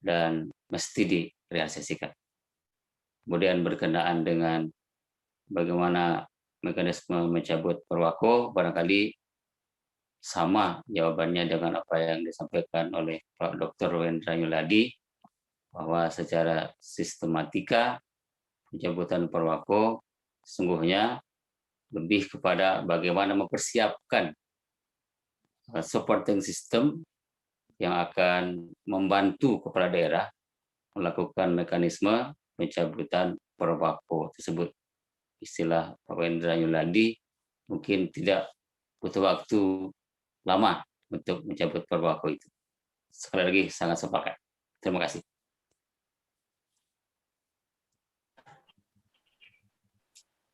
dan mesti direalisasikan. Kemudian berkenaan dengan bagaimana mekanisme mencabut Perwako, barangkali sama jawabannya dengan apa yang disampaikan oleh Pak Dr. Wendra Yuladi, bahwa secara sistematika pencabutan Perwako sesungguhnya lebih kepada bagaimana mempersiapkan supporting system yang akan membantu kepala daerah melakukan mekanisme pencabutan Perwako tersebut. Istilah Pak Wendra Yuladi mungkin tidak butuh waktu lama untuk mencabut Perwako itu. Sekali lagi sangat sepakat. Terima kasih.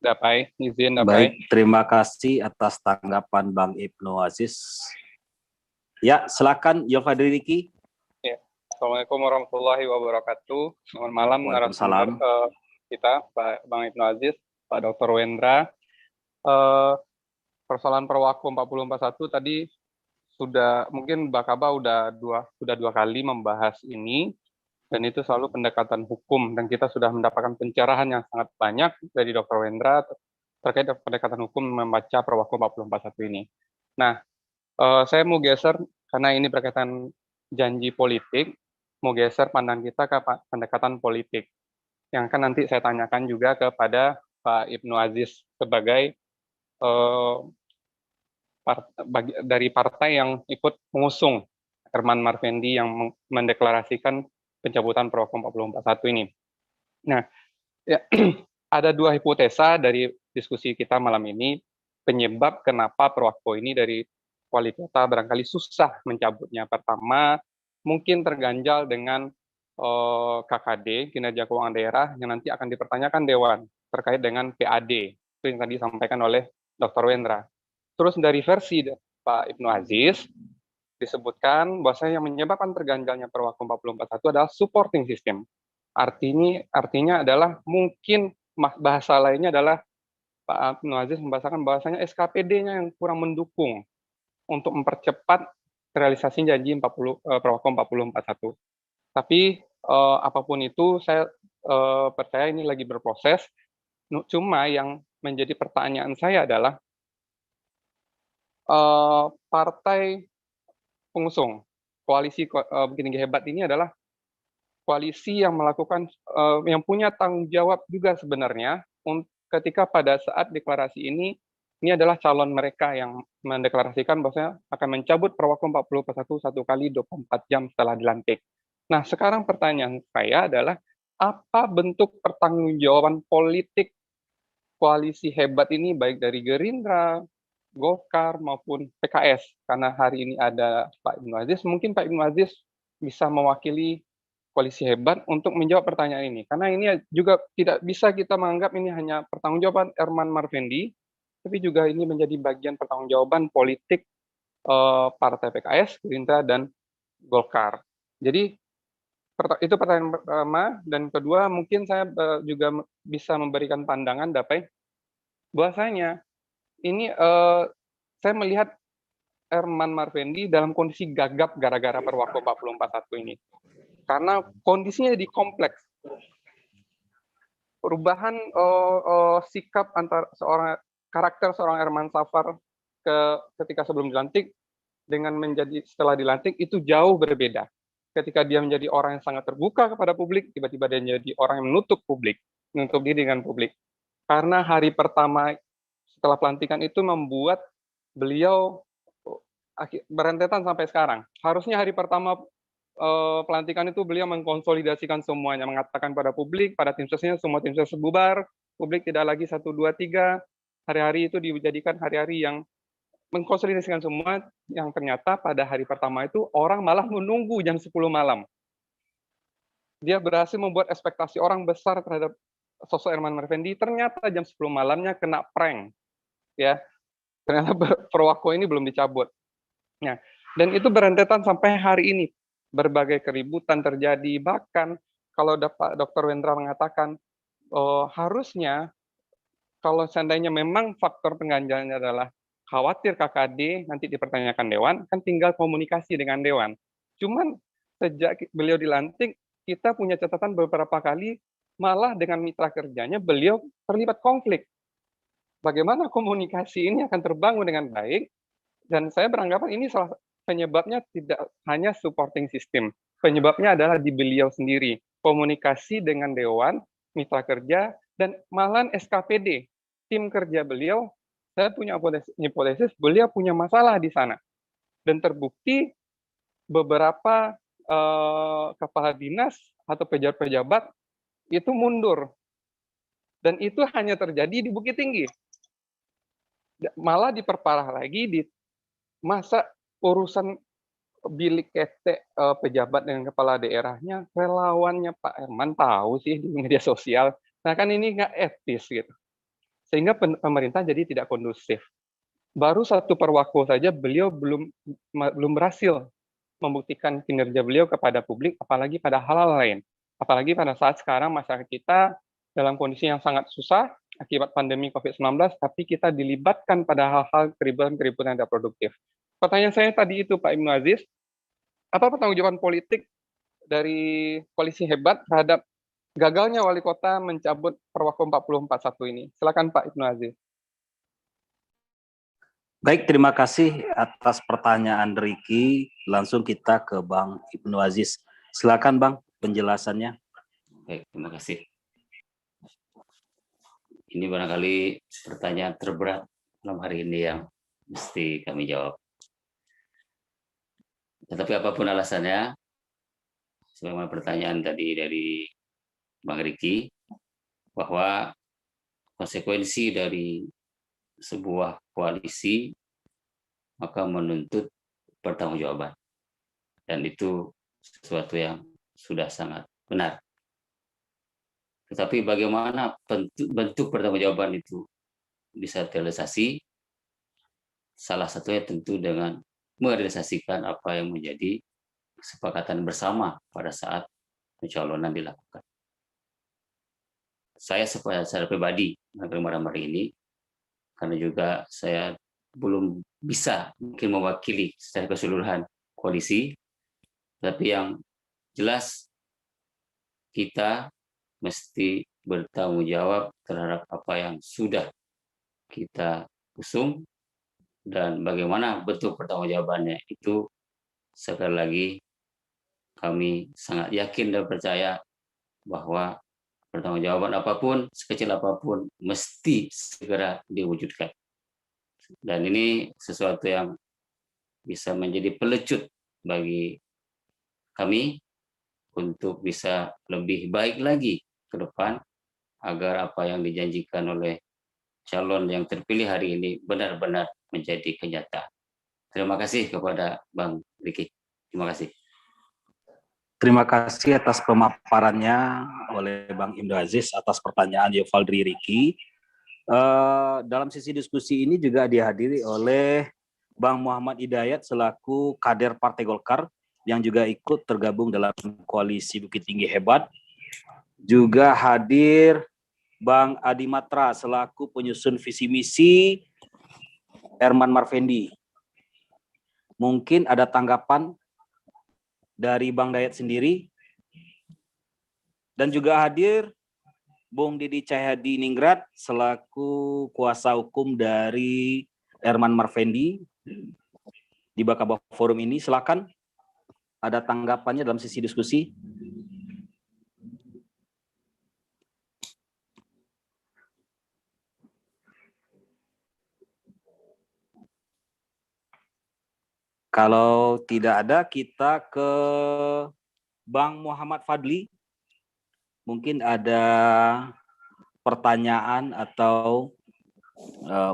Dapai, izin Dapai. Baik, terima kasih atas tanggapan Bang Ibnu Aziz. Ya, silakan Yofadri Riki. Ya. Assalamualaikum warahmatullahi wabarakatuh. Selamat malam Waalaikumsalam. narasumber kita, Pak Bang Ibnu Aziz, Pak Dr. Wendra. Persoalan Perwako 4041 tadi sudah mungkin Mbak Kaba sudah dua kali membahas ini, dan itu selalu pendekatan hukum, dan kita sudah mendapatkan pencerahan yang sangat banyak dari Dr. Wendra terkait pendekatan hukum membaca Perwako 4041 ini. Nah, saya mau geser karena ini berkaitan janji politik, mau geser pandang kita ke pendekatan politik, yang akan nanti saya tanyakan juga kepada Pak Ibnu Aziz sebagai dari partai yang ikut mengusung Herman Marvendi yang mendeklarasikan pencabutan Perwako 4041 ini. Nah, ya, ada dua hipotesa dari diskusi kita malam ini penyebab kenapa Perwako ini dari wali kota barangkali susah mencabutnya. Pertama, mungkin terganjal dengan KKD, kinerja keuangan daerah, yang nanti akan dipertanyakan Dewan terkait dengan PAD, itu yang tadi disampaikan oleh Dr. Wendra. Terus dari versi Pak Ibnu Aziz, disebutkan bahwasanya yang menyebabkan terganjalnya Perwakku 4041 adalah supporting system. Artinya adalah mungkin bahasa lainnya adalah Pak Ibnu Aziz membahasakan bahwasanya SKPD-nya yang kurang mendukung untuk mempercepat realisasi janji Perwakku 4041. Tapi apapun itu, saya percaya ini lagi berproses. Cuma yang menjadi pertanyaan saya adalah partai pengusung koalisi Bukit Tinggi Hebat ini adalah koalisi yang melakukan yang punya tanggung jawab juga sebenarnya ketika pada saat deklarasi ini adalah calon mereka yang mendeklarasikan bahwasanya akan mencabut Perwakku 4041 1 kali 24 jam setelah dilantik. Nah, sekarang pertanyaan saya adalah apa bentuk pertanggungjawaban politik koalisi hebat ini baik dari Gerindra, Golkar maupun PKS, karena hari ini ada Pak Ibnu Aziz, mungkin Pak Ibnu Aziz bisa mewakili koalisi hebat untuk menjawab pertanyaan ini. Karena ini juga tidak bisa kita menganggap ini hanya pertanggungjawaban Herman Marvendi, tapi juga ini menjadi bagian pertanggungjawaban politik partai PKS, Gerindra, dan Golkar. Jadi itu pertanyaan pertama, dan kedua mungkin saya juga bisa memberikan pandangan bahwasanya ini saya melihat Herman Marvendi dalam kondisi gagap gara-gara Perwakku 4041 ini. Karena kondisinya di kompleks. Perubahan sikap antara karakter seorang Herman Safar ketika sebelum dilantik dengan menjadi setelah dilantik itu jauh berbeda. Ketika dia menjadi orang yang sangat terbuka kepada publik, tiba-tiba dia menjadi orang yang menutup diri dengan publik. Karena hari pertama setelah pelantikan itu membuat beliau berentetan sampai sekarang. Harusnya hari pertama pelantikan itu beliau mengkonsolidasikan semuanya, mengatakan pada publik, pada tim suksesnya, semua tim sukses bubar, publik tidak lagi 1, 2, 3, hari-hari itu dijadikan hari-hari yang mengkonsolidasikan semua, yang ternyata pada hari pertama itu orang malah menunggu jam 10 malam. Dia berhasil membuat ekspektasi orang besar terhadap sosok Herman Marvendi, ternyata jam 10 malamnya kena prank. Ya, ternyata Perwakku ini belum dicabut. Nah, dan itu berentetan sampai hari ini. Berbagai keributan terjadi, bahkan kalau Pak Dr. Wendra mengatakan harusnya kalau seandainya memang faktor pengganjalannya adalah khawatir KKD nanti dipertanyakan Dewan, kan tinggal komunikasi dengan Dewan. Cuman sejak beliau dilantik, kita punya catatan beberapa kali malah dengan mitra kerjanya beliau terlibat konflik. Bagaimana komunikasi ini akan terbangun dengan baik, dan saya beranggapan ini salah penyebabnya tidak hanya supporting system, penyebabnya adalah di beliau sendiri, komunikasi dengan Dewan, mitra kerja, dan malahan SKPD, tim kerja beliau. Saya punya hipotesis beliau punya masalah di sana, dan terbukti beberapa kepala dinas atau pejabat-pejabat itu mundur, dan itu hanya terjadi di Bukit Tinggi. Malah diperparah lagi di masa urusan bilik ketek pejabat dengan kepala daerahnya, relawannya Pak Herman tahu sih di media sosial. Nah kan ini nggak etis gitu. Sehingga pemerintah jadi tidak kondusif. Baru satu Perwakku saja beliau belum berhasil membuktikan kinerja beliau kepada publik, apalagi pada hal-hal lain. Apalagi pada saat sekarang masyarakat kita dalam kondisi yang sangat susah akibat pandemi COVID-19, tapi kita dilibatkan pada hal-hal keributan-keributan yang tidak produktif. Pertanyaan saya tadi itu, Pak Ibnu Aziz, apa pertanggungjawaban politik dari koalisi hebat terhadap gagalnya wali kota mencabut Perwakku 4041 ini? Silakan Pak Ibnu Aziz. Baik, terima kasih atas pertanyaan Ricky. Langsung kita ke Bang Ibnu Aziz. Silakan Bang penjelasannya. Baik, terima kasih. Ini barangkali pertanyaan terberat malam hari ini yang mesti kami jawab. Tetapi apapun alasannya, sebagaimana pertanyaan tadi dari Bang Riki, bahwa konsekuensi dari sebuah koalisi maka menuntut pertanggungjawaban. Dan itu sesuatu yang sudah sangat benar. Tetapi bagaimana bentuk pertanggungjawaban itu bisa terrealisasi? Salah satunya tentu dengan merealisasikan apa yang menjadi kesepakatan bersama pada saat pencalonan dilakukan. Saya secara pribadi malam hari ini, karena juga saya belum bisa mungkin mewakili secara keseluruhan koalisi, tapi yang jelas kita mesti bertanggung jawab terhadap apa yang sudah kita usung, dan bagaimana bentuk pertanggungjawabannya itu sekali lagi kami sangat yakin dan percaya bahwa pertanggungjawaban apapun, sekecil apapun, mesti segera diwujudkan. Dan ini sesuatu yang bisa menjadi pelecut bagi kami untuk bisa lebih baik lagi ke depan, agar apa yang dijanjikan oleh calon yang terpilih hari ini benar-benar menjadi kenyataan. Terima kasih kepada Bang Riki. Terima kasih. Terima kasih atas pemaparannya oleh Bang Indro Aziz atas pertanyaan Yovaldri Riki. Dalam sesi diskusi ini juga dihadiri oleh Bang Muhammad Hidayat selaku kader Partai Golkar yang juga ikut tergabung dalam koalisi Bukit Tinggi Hebat. Juga hadir Bang Adi Matra selaku penyusun visi misi Herman Marfendi. Mungkin ada tanggapan dari Bang Dayat sendiri. Dan juga hadir Bung Didi Cahyadi Ningrat selaku kuasa hukum dari Herman Marfendi di Bakabah Forum ini. Silakan, ada tanggapannya dalam sesi diskusi. Kalau tidak ada, kita ke Bang Muhammad Fadli. Mungkin ada pertanyaan atau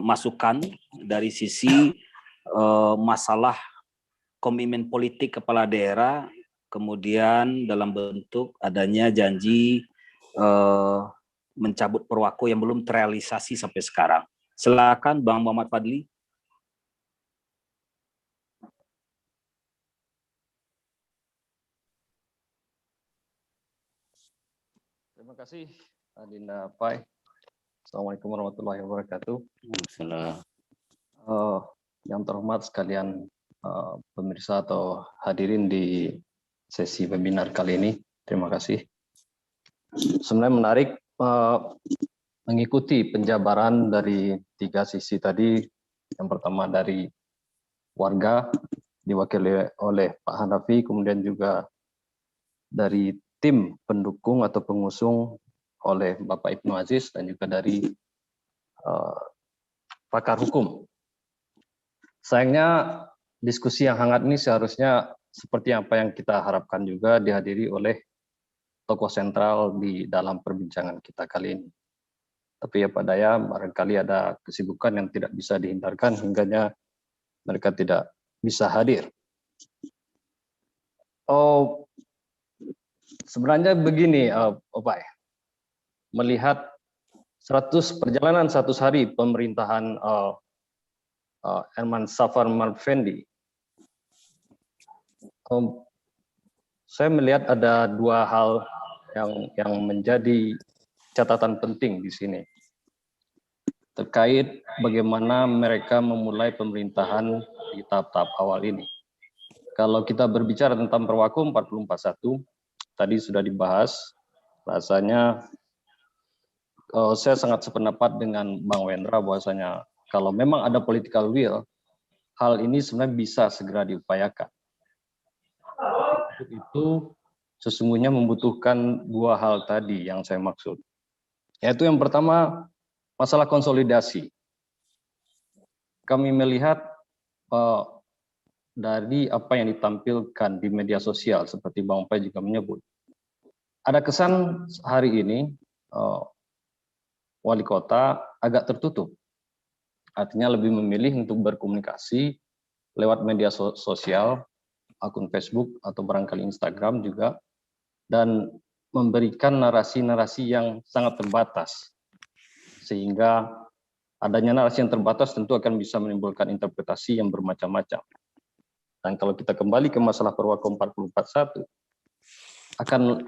masukan dari sisi masalah komitmen politik kepala daerah, kemudian dalam bentuk adanya janji mencabut perwako yang belum terrealisasi sampai sekarang. Silakan Bang Muhammad Fadli. Terima kasih, Adinda Pai. Assalamualaikum warahmatullahi wabarakatuh. Yang terhormat sekalian pemirsa atau hadirin di sesi webinar kali ini, terima kasih. Sebenarnya menarik mengikuti penjabaran dari tiga sisi tadi. Yang pertama dari warga diwakili oleh Pak Hanafi, kemudian juga dari tim pendukung atau pengusung oleh Bapak Ibnu Aziz, dan juga dari pakar hukum. Sayangnya diskusi yang hangat ini seharusnya seperti apa yang kita harapkan juga dihadiri oleh tokoh sentral di dalam perbincangan kita kali ini. Tapi ya Pak Daya, barangkali ada kesibukan yang tidak bisa dihindarkan hingganya mereka tidak bisa hadir. Sebenarnya begini, Pak, melihat perjalanan 100 hari pemerintahan Herman Safar Marfendi, saya melihat ada dua hal yang menjadi catatan penting di sini terkait bagaimana mereka memulai pemerintahan di tahap-tahap awal ini. Kalau kita berbicara tentang Perwako 4041, tadi sudah dibahas, rasanya saya sangat sependapat dengan Bang Wendra bahwasanya kalau memang ada political will, hal ini sebenarnya bisa segera diupayakan. Untuk itu sesungguhnya membutuhkan dua hal tadi yang saya maksud. Yaitu yang pertama, masalah konsolidasi. Kami melihat dari apa yang ditampilkan di media sosial, seperti Bang Pai juga menyebut, ada kesan hari ini wali kota agak tertutup. Artinya lebih memilih untuk berkomunikasi lewat media sosial, akun Facebook atau barangkali Instagram juga, dan memberikan narasi-narasi yang sangat terbatas, sehingga adanya narasi yang terbatas tentu akan bisa menimbulkan interpretasi yang bermacam-macam. Dan kalau kita kembali ke masalah Perwako 4041, akan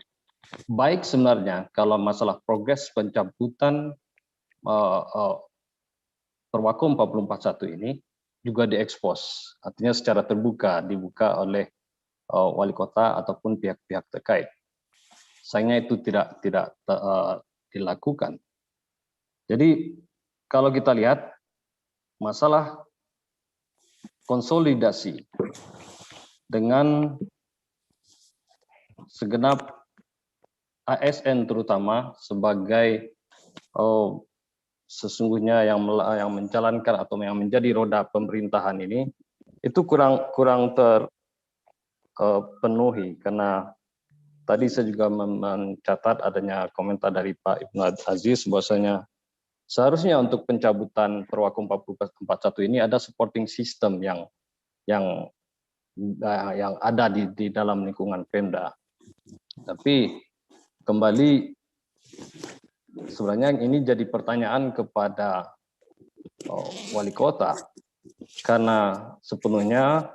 baik sebenarnya kalau masalah progres pencabutan Perwako 4041 ini juga diekspos, artinya secara terbuka, dibuka oleh wali kota ataupun pihak-pihak terkait. Sayangnya itu tidak dilakukan. Jadi kalau kita lihat masalah konsolidasi dengan segenap ASN terutama sebagai sesungguhnya yang menjalankan atau yang menjadi roda pemerintahan ini itu kurang terpenuhi, karena tadi saya juga mencatat adanya komentar dari Pak Ibnu Aziz bahwasanya seharusnya untuk pencabutan Perwako 4041 ini ada supporting system yang ada di dalam lingkungan Pemda. Tapi kembali sebenarnya ini jadi pertanyaan kepada wali kota, karena sepenuhnya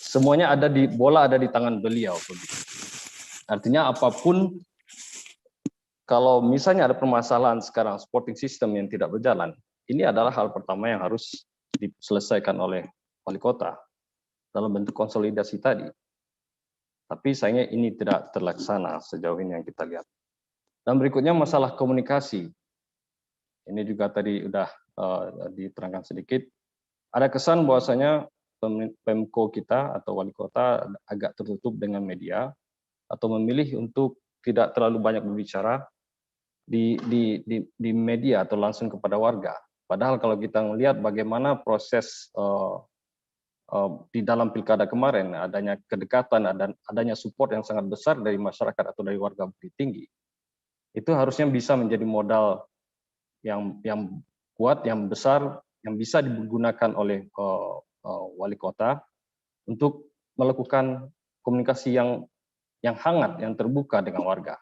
semuanya bola ada di tangan beliau. Artinya apapun, kalau misalnya ada permasalahan sekarang supporting system yang tidak berjalan, ini adalah hal pertama yang harus diselesaikan oleh wali kota dalam bentuk konsolidasi tadi. Tapi sayangnya ini tidak terlaksana sejauh ini yang kita lihat. Dan berikutnya masalah komunikasi. Ini juga tadi sudah diterangkan sedikit. Ada kesan bahwasanya Pemko kita atau wali kota agak tertutup dengan media atau memilih untuk tidak terlalu banyak berbicara di media atau langsung kepada warga. Padahal kalau kita melihat bagaimana proses di dalam pilkada kemarin, adanya kedekatan, adanya support yang sangat besar dari masyarakat atau dari warga Bukit Tinggi, itu harusnya bisa menjadi modal yang kuat, yang besar, yang bisa digunakan oleh wali kota untuk melakukan komunikasi yang hangat, yang terbuka dengan warga.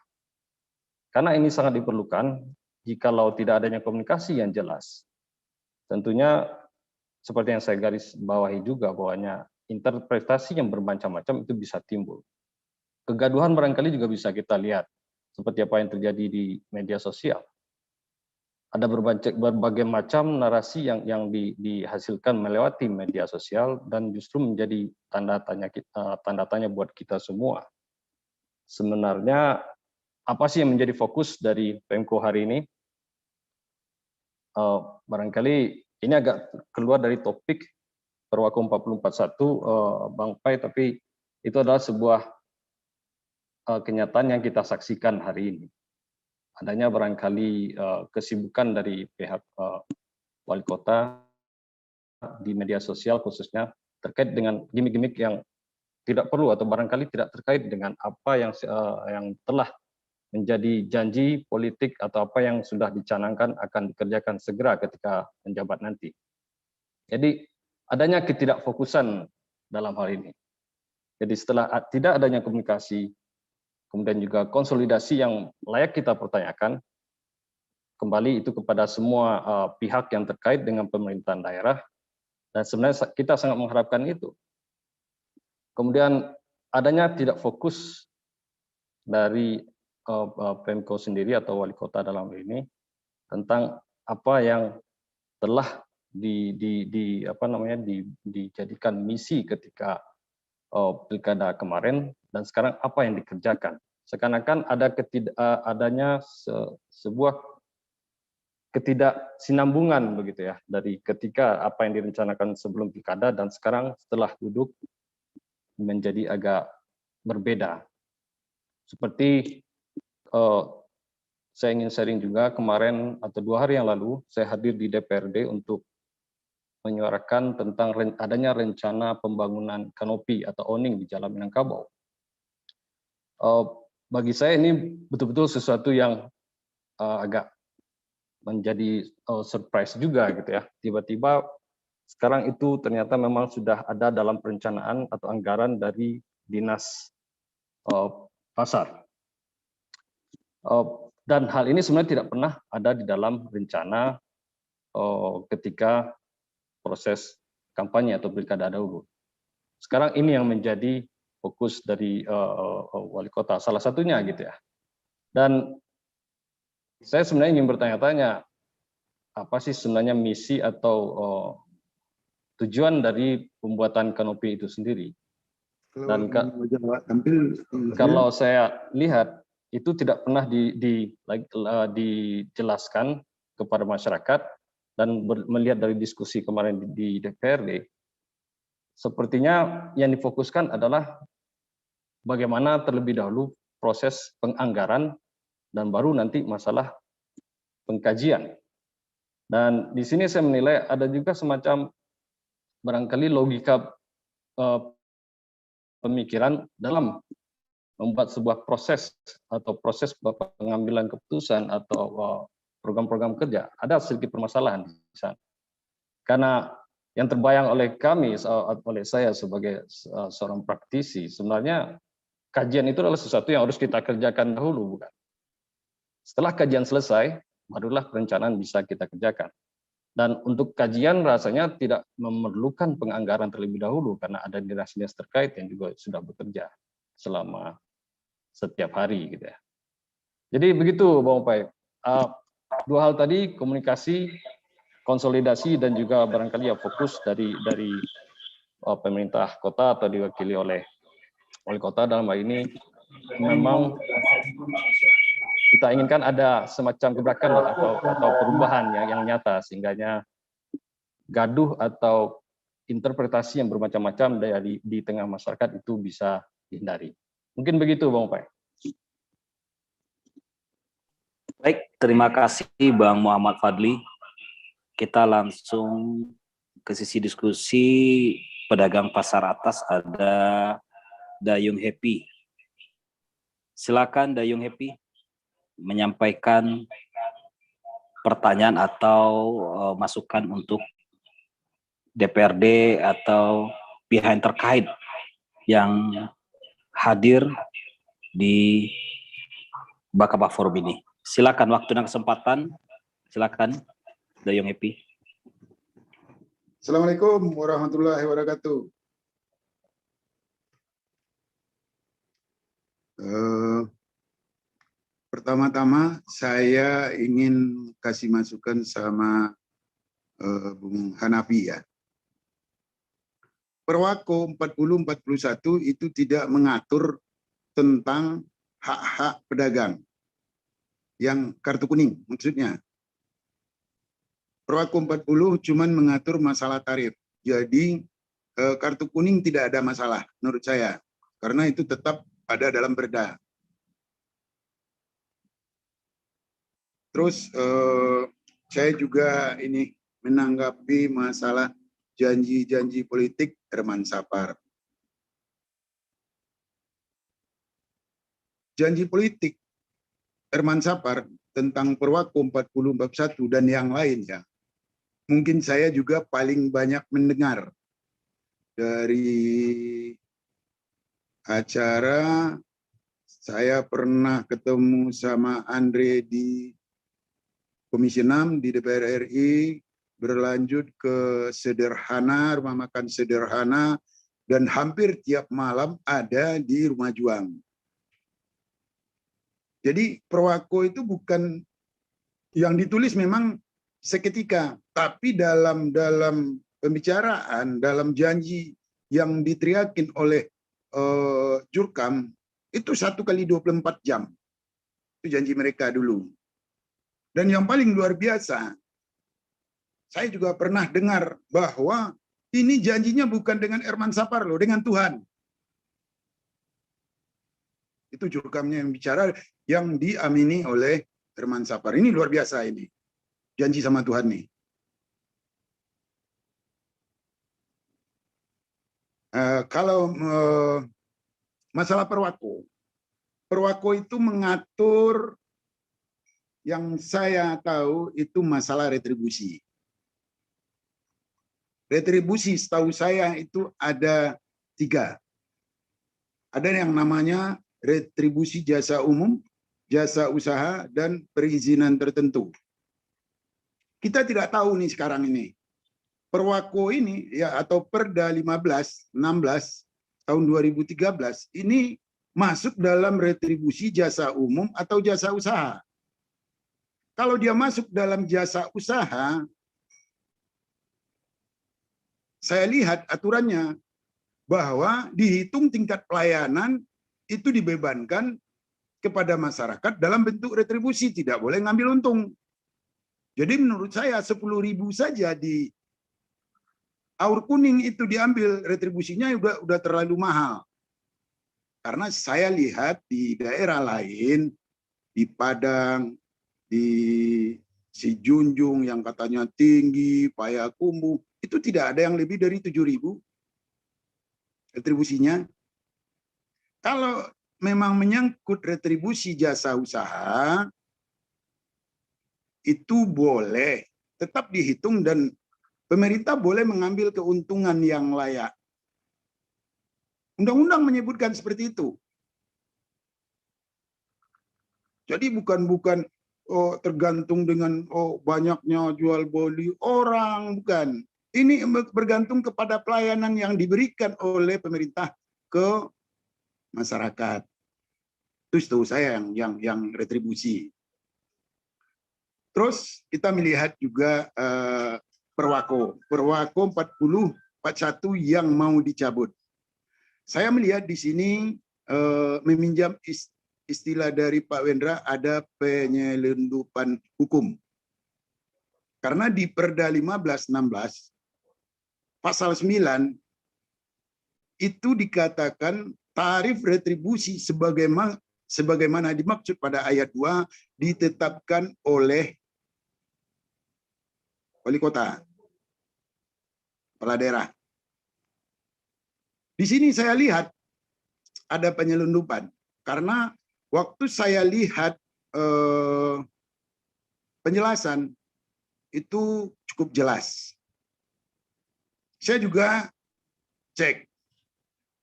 Karena ini sangat diperlukan. Jikalau tidak adanya komunikasi yang jelas, tentunya seperti yang saya garis bawahi juga, bahwanya interpretasi yang bermacam-macam itu bisa timbul. Kegaduhan barangkali juga bisa kita lihat seperti apa yang terjadi di media sosial. Ada berbagai macam narasi yang dihasilkan melewati media sosial dan justru menjadi tanda tanya buat kita semua. Sebenarnya apa sih yang menjadi fokus dari Pemko hari ini? Barangkali ini agak keluar dari topik Perwako 4041, Bang Pai, tapi itu adalah sebuah kenyataan yang kita saksikan hari ini. Adanya barangkali kesibukan dari pihak wali kota di media sosial khususnya terkait dengan gimmick-gimmick yang tidak perlu atau barangkali tidak terkait dengan apa yang telah menjadi janji politik atau apa yang sudah dicanangkan akan dikerjakan segera ketika menjabat nanti. Jadi adanya ketidakfokusan dalam hal ini. Jadi setelah tidak adanya komunikasi, kemudian juga konsolidasi yang layak kita pertanyakan, kembali itu kepada semua pihak yang terkait dengan pemerintahan daerah, dan sebenarnya kita sangat mengharapkan itu. Kemudian adanya tidak fokus dari Pemko sendiri atau wali kota dalam hal ini tentang apa yang telah dijadikan misi ketika pilkada kemarin, dan sekarang apa yang dikerjakan. Seakan-akan ada adanya sebuah ketidaksinambungan begitu ya, dari ketika apa yang direncanakan sebelum pilkada dan sekarang setelah duduk menjadi agak berbeda. Seperti saya ingin sharing juga, kemarin atau 2 hari yang lalu saya hadir di DPRD untuk menyuarakan tentang adanya rencana pembangunan kanopi atau awning di Jalan Minangkabau. Bagi saya ini betul-betul sesuatu yang agak menjadi surprise juga gitu ya. Tiba-tiba sekarang itu ternyata memang sudah ada dalam perencanaan atau anggaran dari Dinas Pasar. Dan hal ini sebenarnya tidak pernah ada di dalam rencana ketika proses kampanye atau pilkada dahulu. Sekarang ini yang menjadi fokus dari wali kota, salah satunya gitu ya. Dan saya sebenarnya ingin bertanya-tanya, apa sih sebenarnya misi atau tujuan dari pembuatan kanopi itu sendiri? Dan kalau saya lihat itu tidak pernah dijelaskan kepada masyarakat, dan melihat dari diskusi kemarin di DPRD, sepertinya yang difokuskan adalah bagaimana terlebih dahulu proses penganggaran dan baru nanti masalah pengkajian. Dan di sini saya menilai ada juga semacam barangkali logika pemikiran dalam membuat sebuah proses atau proses pengambilan keputusan atau program-program kerja. Ada sedikit permasalahan di sana. Karena yang terbayang oleh kami, oleh saya sebagai seorang praktisi, sebenarnya kajian itu adalah sesuatu yang harus kita kerjakan dahulu, bukan? Setelah kajian selesai, barulah perencanaan bisa kita kerjakan. Dan untuk kajian rasanya tidak memerlukan penganggaran terlebih dahulu, karena ada dinas-dinas terkait yang juga sudah bekerja selama setiap hari, gitu ya. Jadi begitu, Bang Upai. Dua hal tadi, komunikasi, konsolidasi, dan juga barangkali ya fokus dari pemerintah kota atau diwakili oleh wali kota dalam hal ini, memang kita inginkan ada semacam gebrakan atau perubahan yang nyata, sehingganya gaduh atau interpretasi yang bermacam-macam di tengah masyarakat itu bisa dihindari. Mungkin begitu, Bang Upai. Baik, terima kasih Bang Muhammad Fadli. Kita langsung ke sisi diskusi pedagang pasar atas, ada Dayung Happy. Silakan Dayung Happy menyampaikan pertanyaan atau masukan untuk DPRD atau pihak yang terkait yang hadir di Bakabak Forum ini. Silakan, waktu dan kesempatan. Silakan, Dayung Happy. Assalamualaikum warahmatullahi wabarakatuh. Pertama-tama saya ingin kasih masukan sama Bung Hanafi ya. Perwako 4041 itu tidak mengatur tentang hak-hak pedagang yang kartu kuning maksudnya. Perwako 40 cuman mengatur masalah tarif. Jadi kartu kuning tidak ada masalah menurut saya, karena itu tetap ada dalam perda. Terus saya juga ini menanggapi masalah janji-janji politik Herman Sapar. Janji politik Herman Sapar tentang Perwako 4041 dan yang lainnya, mungkin saya juga paling banyak mendengar dari acara. Saya pernah ketemu sama Andre di Komisi 6 di DPR RI, berlanjut ke Sederhana, rumah makan Sederhana, dan hampir tiap malam ada di Rumah Juang. Jadi Perwako itu bukan yang ditulis memang seketika, tapi dalam pembicaraan, dalam janji yang diteriakin oleh Jurkam itu 1 kali 24 jam. Itu janji mereka dulu. Dan yang paling luar biasa, saya juga pernah dengar bahwa ini janjinya bukan dengan Herman Sapar loh, dengan Tuhan. Itu Jurkamnya yang bicara, yang diamini oleh Herman Sapar. Ini luar biasa ini. Janji sama Tuhan nih. Kalau masalah Perwako. Perwako itu mengatur, yang saya tahu itu masalah retribusi. Retribusi setahu saya itu ada 3. Ada yang namanya retribusi jasa umum, jasa usaha, dan perizinan tertentu. Kita tidak tahu nih sekarang ini. Perwako ini ya atau Perda 15/16 tahun 2013 ini masuk dalam retribusi jasa umum atau jasa usaha. Kalau dia masuk dalam jasa usaha, saya lihat aturannya bahwa dihitung tingkat pelayanan itu dibebankan kepada masyarakat dalam bentuk retribusi, tidak boleh ngambil untung. Jadi menurut saya 10.000 saja di Aur Kuning itu diambil, retribusinya udah terlalu mahal. Karena saya lihat di daerah lain, di Padang, di Sijunjung yang katanya tinggi, Payakumbuh, itu tidak ada yang lebih dari 7.000 retribusinya. Kalau memang menyangkut retribusi jasa usaha, itu boleh tetap dihitung dan pemerintah boleh mengambil keuntungan yang layak. Undang-undang menyebutkan seperti itu. Jadi bukan tergantung dengan banyaknya jual beli orang, bukan. Ini bergantung kepada pelayanan yang diberikan oleh pemerintah ke masyarakat. Itu setahu saya yang retribusi. Terus kita melihat juga Perwako 40/41 yang mau dicabut. Saya melihat di sini meminjam istilah dari Pak Wendra, ada penyelundupan hukum. Karena di Perda 15/16 pasal 9 itu dikatakan tarif retribusi sebagaimana dimaksud pada ayat 2 ditetapkan oleh wali kota, kepala daerah. Di sini saya lihat ada penyelundupan karena waktu saya lihat penjelasan itu cukup jelas. Saya juga cek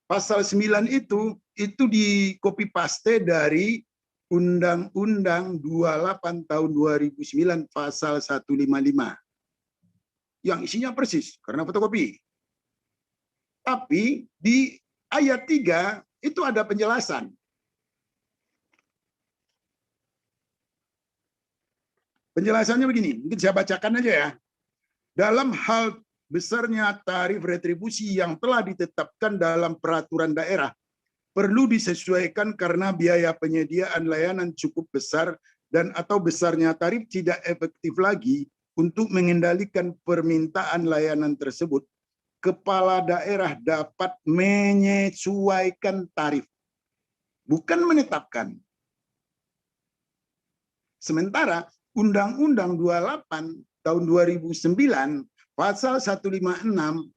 pasal 9 itu di copy paste dari Undang-Undang 28 tahun 2009 pasal 155 yang isinya persis karena fotokopi. Tapi di ayat 3 itu ada penjelasan. Penjelasannya begini, mungkin saya bacakan aja ya. Dalam hal besarnya tarif retribusi yang telah ditetapkan dalam peraturan daerah, perlu disesuaikan karena biaya penyediaan layanan cukup besar dan atau besarnya tarif tidak efektif lagi untuk mengendalikan permintaan layanan tersebut. Kepala daerah dapat menyesuaikan tarif, bukan menetapkan. Sementara Undang-Undang 28 tahun 2009 pasal 156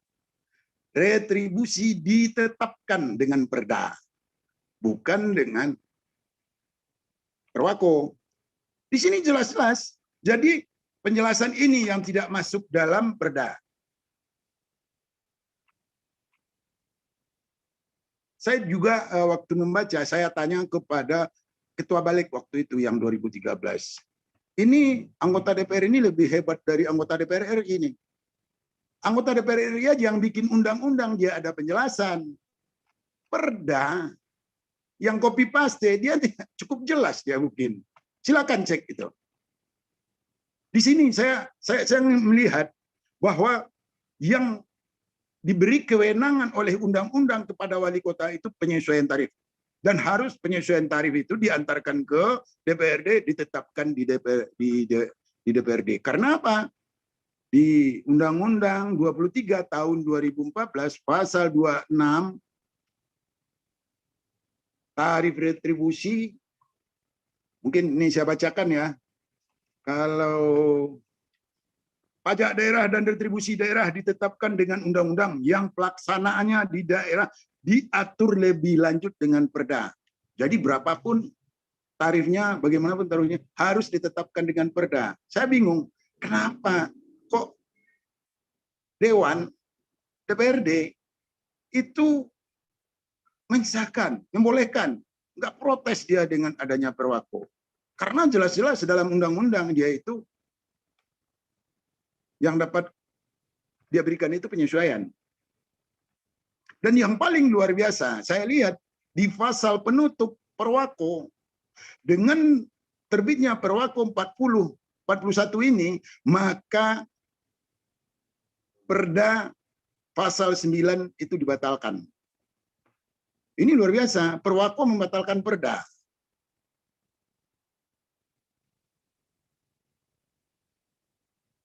retribusi ditetapkan dengan perda, bukan dengan Perwako. Di sini jelas-jelas. Jadi penjelasan ini yang tidak masuk dalam perda. Saya juga waktu membaca, saya tanya kepada Ketua Balik waktu itu yang 2013. Ini anggota DPR ini lebih hebat dari anggota DPR RI ini. Anggota DPR RI aja yang bikin undang-undang, dia ada penjelasan. Perda yang copy paste, dia cukup jelas dia bikin. Silakan cek itu. Di sini saya melihat bahwa yang diberi kewenangan oleh undang-undang kepada wali kota itu penyesuaian tarif. Dan harus penyesuaian tarif itu diantarkan ke DPRD, ditetapkan di DPRD. Karena apa? Di Undang-Undang 23 tahun 2014 pasal 26 tarif retribusi, mungkin ini saya bacakan ya. Kalau pajak daerah dan retribusi daerah ditetapkan dengan undang-undang yang pelaksanaannya di daerah diatur lebih lanjut dengan perda. Jadi berapapun tarifnya, bagaimanapun tarifnya harus ditetapkan dengan perda. Saya bingung, kenapa kok Dewan DPRD itu mengisahkan, membolehkan, nggak protes dia dengan adanya Perwako. Karena jelas-jelas dalam undang-undang dia itu yang dapat dia berikan itu penyesuaian. Dan yang paling luar biasa, saya lihat di pasal penutup Perwako, dengan terbitnya Perwako 41 ini, maka Perda pasal 9 itu dibatalkan. Ini luar biasa, Perwako membatalkan Perda.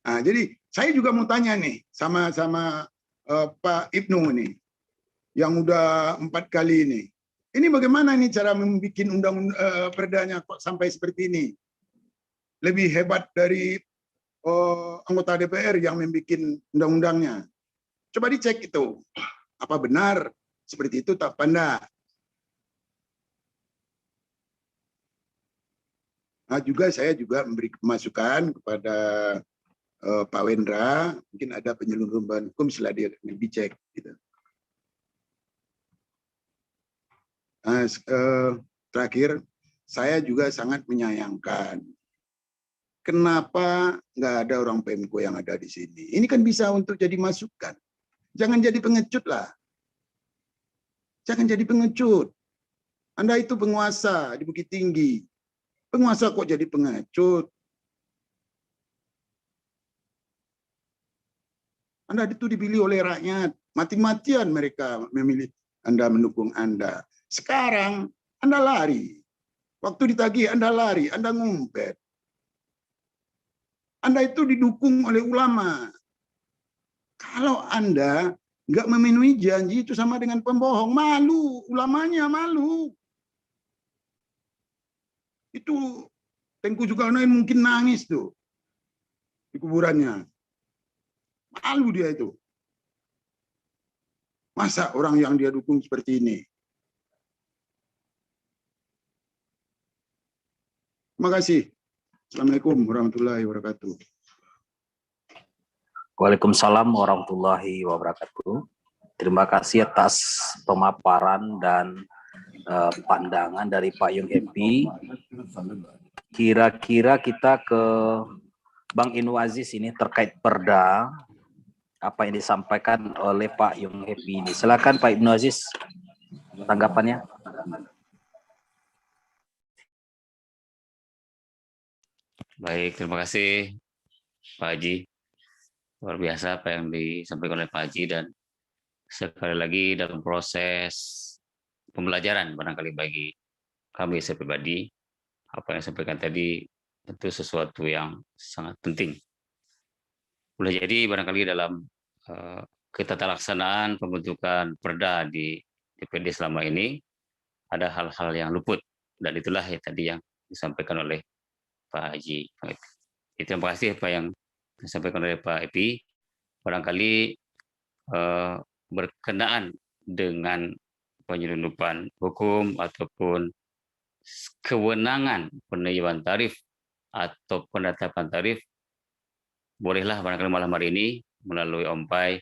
Nah, jadi saya juga mau tanya nih sama Pak Ibnu nih, yang udah 4 kali ini. Ini bagaimana nih cara membuat undang perdanya kok sampai seperti ini? Lebih hebat dari anggota DPR yang membuat undang-undangnya. Coba dicek itu, apa benar seperti itu tak pandai. Nah, saya juga memberi masukan kepada Pak Wendra, mungkin ada penyelundupan hukum setelah dia dicek. Gitu. Nah, terakhir, saya juga sangat menyayangkan kenapa nggak ada orang Pemko yang ada di sini. Ini kan bisa untuk jadi masukan. Jangan jadi pengecut lah. Jangan jadi pengecut. Anda itu penguasa di Bukit Tinggi. Penguasa kok jadi pengecut? Anda itu dipilih oleh rakyat. Mati-matian mereka memilih Anda, mendukung Anda. Sekarang Anda lari. Waktu ditagih Anda lari, Anda ngumpet. Anda itu didukung oleh ulama. Kalau Anda nggak memenuhi janji itu sama dengan pembohong. Malu, ulamanya malu. Itu Tengku Zulkarnain mungkin nangis tuh di kuburannya. Malu dia itu. Masa orang yang dia dukung seperti ini? Terima kasih. Assalamualaikum warahmatullahi wabarakatuh. Waalaikumsalam warahmatullahi wabarakatuh. Terima kasih atas pemaparan dan pandangan dari Pak Yung Happy. Kira-kira kita ke Bang Ibnu Aziz ini terkait perda, apa yang disampaikan oleh Pak Yung Happy ini. Silakan Pak Ibnu Aziz, tanggapannya. Baik, terima kasih Pak Haji. Luar biasa apa yang disampaikan oleh Pak Haji, dan sekali lagi dalam proses pembelajaran barangkali bagi kami saya pribadi, apa yang disampaikan tadi tentu sesuatu yang sangat penting. Boleh jadi barangkali dalam ketataklaksanaan pembentukan perda di DPD selama ini ada hal-hal yang luput, dan itulah yang tadi yang disampaikan oleh Pak Haji. Terima kasih apa yang disampaikan oleh Pak Epi. Barangkali berkenaan dengan penyelundupan hukum ataupun kewenangan penentuan tarif atau penetapan tarif, bolehlah barangkali malam hari ini melalui OMPAI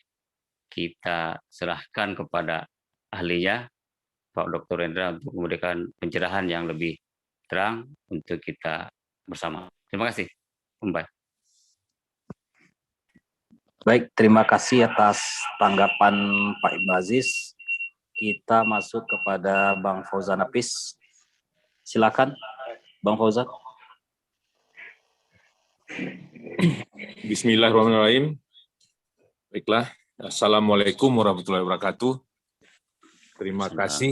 kita serahkan kepada ahlinya, Pak Dr. Rendra, untuk memberikan pencerahan yang lebih terang untuk kita bersama. Terima kasih, OMPAI. Baik, terima kasih atas tanggapan Pak Ibnu Aziz. Kita masuk kepada Bang Fauzan Apis. Silakan, Bang Fauzan. Bismillahirrahmanirrahim. Baiklah, Assalamualaikum warahmatullahi wabarakatuh. Terima kasih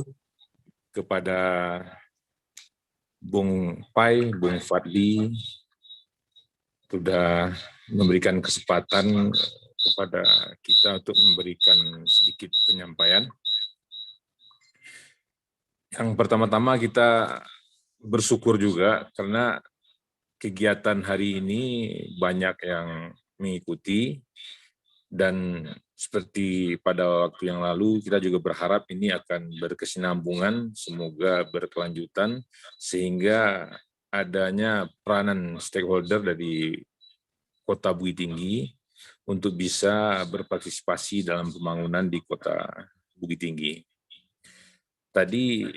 kepada Bung Pai, Bung Fadli, sudah memberikan kesempatan kepada kita untuk memberikan sedikit penyampaian. Yang pertama-tama kita bersyukur juga karena kegiatan hari ini banyak yang mengikuti, dan seperti pada waktu yang lalu kita juga berharap ini akan berkesinambungan, semoga berkelanjutan sehingga adanya peranan stakeholder dari Kota Bukit Tinggi untuk bisa berpartisipasi dalam pembangunan di Kota Bukit Tinggi. Tadi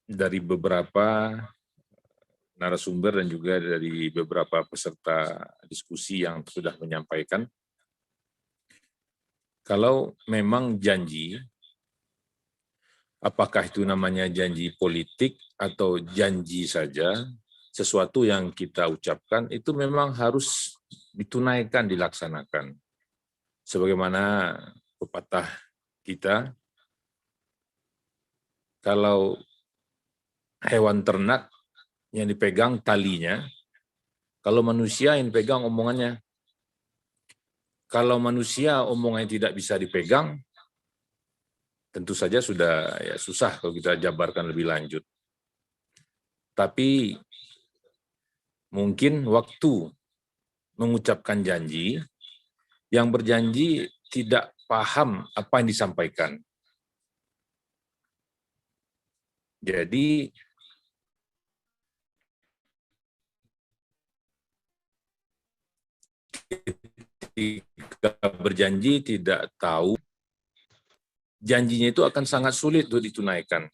dari beberapa narasumber dan juga dari beberapa peserta diskusi yang sudah menyampaikan, kalau memang janji, apakah itu namanya janji politik atau janji saja, sesuatu yang kita ucapkan itu memang harus ditunaikan, dilaksanakan. Sebagaimana pepatah kita, kalau hewan ternak yang dipegang talinya, kalau manusia yang dipegang omongannya. Kalau manusia omongannya tidak bisa dipegang, tentu saja sudah ya susah kalau kita jabarkan lebih lanjut. Tapi mungkin waktu mengucapkan janji, yang berjanji tidak paham apa yang disampaikan. Jadi ketika berjanji tidak tahu, janjinya itu akan sangat sulit untuk ditunaikan.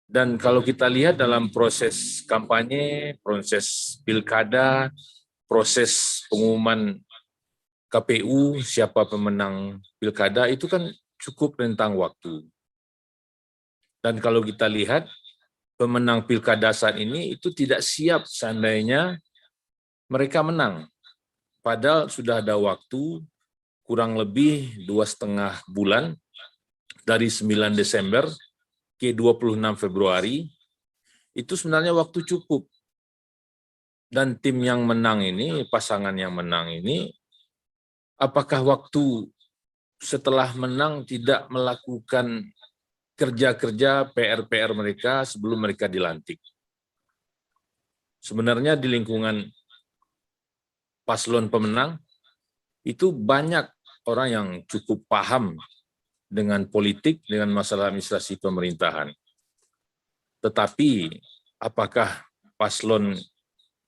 Dan kalau kita lihat dalam proses kampanye, proses pilkada, proses pengumuman KPU, siapa pemenang pilkada, itu kan cukup rentang waktu. Dan kalau kita lihat, pemenang pilkada saat ini itu tidak siap seandainya mereka menang. Padahal sudah ada waktu kurang lebih 2,5 bulan dari 9 Desember ke 26 Februari, itu sebenarnya waktu cukup. Dan tim yang menang ini, pasangan yang menang ini, apakah waktu setelah menang tidak melakukan kerja-kerja PR-PR mereka sebelum mereka dilantik? Sebenarnya di lingkungan paslon pemenang, itu banyak orang yang cukup paham dengan politik, dengan masalah administrasi pemerintahan. Tetapi apakah paslon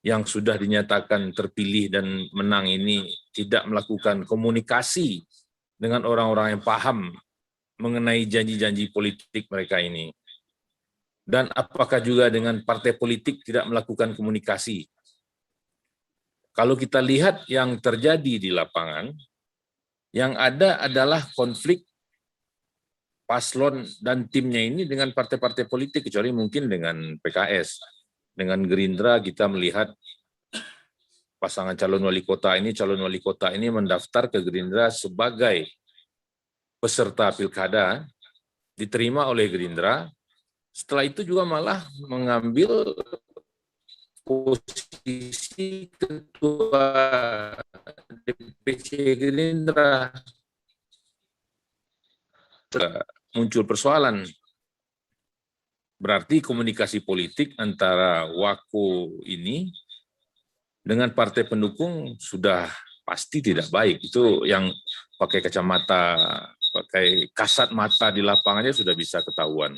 yang sudah dinyatakan terpilih dan menang ini tidak melakukan komunikasi dengan orang-orang yang paham mengenai janji-janji politik mereka ini? Dan apakah juga dengan partai politik tidak melakukan komunikasi? Kalau kita lihat yang terjadi di lapangan, yang ada adalah konflik paslon dan timnya ini dengan partai-partai politik, kecuali mungkin dengan PKS. Dengan Gerindra kita melihat pasangan calon wali kota ini mendaftar ke Gerindra sebagai peserta pilkada, diterima oleh Gerindra, setelah itu juga malah mengambil posisi ketua DPC Gerindra. Muncul persoalan. Berarti komunikasi politik antara Wako ini dengan partai pendukung sudah pasti tidak baik. Itu yang pakai kacamata, pakai kasat mata di lapangannya sudah bisa ketahuan.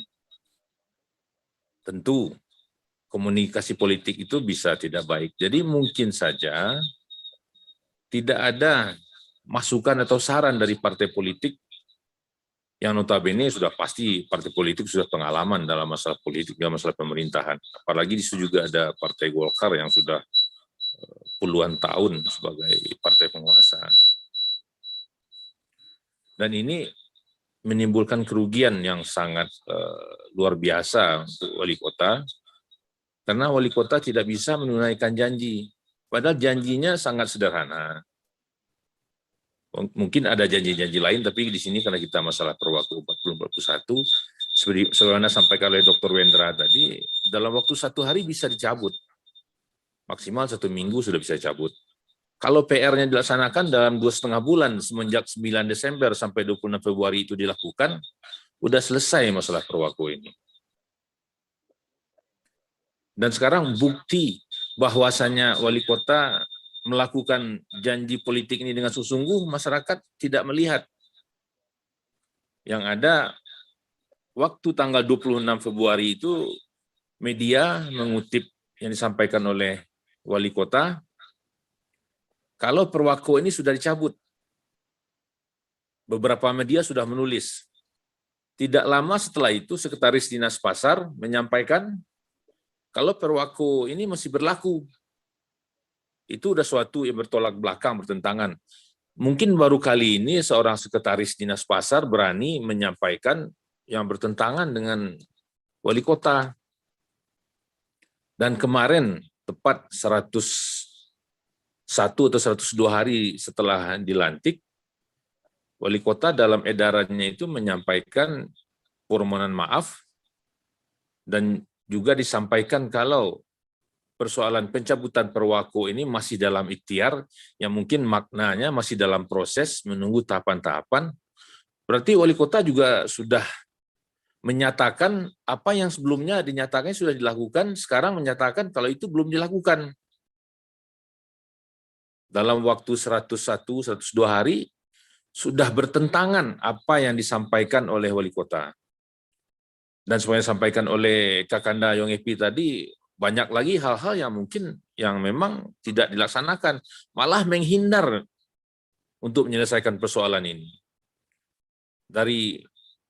Tentu komunikasi politik itu bisa tidak baik. Jadi mungkin saja tidak ada masukan atau saran dari partai politik yang notabene sudah pasti partai politik sudah pengalaman dalam masalah politik, dalam masalah pemerintahan. Apalagi di situ juga ada Partai Golkar yang sudah puluhan tahun sebagai partai penguasa. Dan ini menimbulkan kerugian yang sangat luar biasa untuk wali kota, karena wali kota tidak bisa menunaikan janji. Padahal janjinya sangat sederhana. Mungkin ada janji-janji lain, tapi di sini karena kita masalah Perwako 4041, sebagaimana sampaikan oleh Dr. Wendra tadi, dalam waktu 1 hari bisa dicabut. Maksimal 1 minggu sudah bisa cabut. Kalau PR-nya dilaksanakan dalam 2,5 bulan, semenjak 9 Desember sampai 26 Februari itu dilakukan, udah selesai masalah Perwako ini. Dan sekarang bukti bahwasannya wali kota melakukan janji politik ini dengan sesungguh, masyarakat tidak melihat. Yang ada, waktu tanggal 26 Februari itu, media mengutip yang disampaikan oleh wali kota, kalau Perwako ini sudah dicabut. Beberapa media sudah menulis. Tidak lama setelah itu, Sekretaris Dinas Pasar menyampaikan kalau Perwako ini masih berlaku. Itu udah suatu yang bertolak belakang, bertentangan. Mungkin baru kali ini seorang Sekretaris Dinas Pasar berani menyampaikan yang bertentangan dengan wali kota. Dan kemarin, tepat 101 atau 102 hari setelah dilantik, wali kota dalam edarannya itu menyampaikan permohonan maaf dan juga disampaikan kalau persoalan pencabutan Perwako ini masih dalam ikhtiar, yang mungkin maknanya masih dalam proses menunggu tahapan-tahapan. Berarti wali kota juga sudah menyatakan apa yang sebelumnya dinyatakan sudah dilakukan, sekarang menyatakan kalau itu belum dilakukan. Dalam waktu 101, 102 hari, sudah bertentangan apa yang disampaikan oleh wali kota. Dan semuanya disampaikan oleh Kakanda Yong Epi tadi, banyak lagi hal-hal yang mungkin yang memang tidak dilaksanakan, malah menghindar untuk menyelesaikan persoalan ini. Dari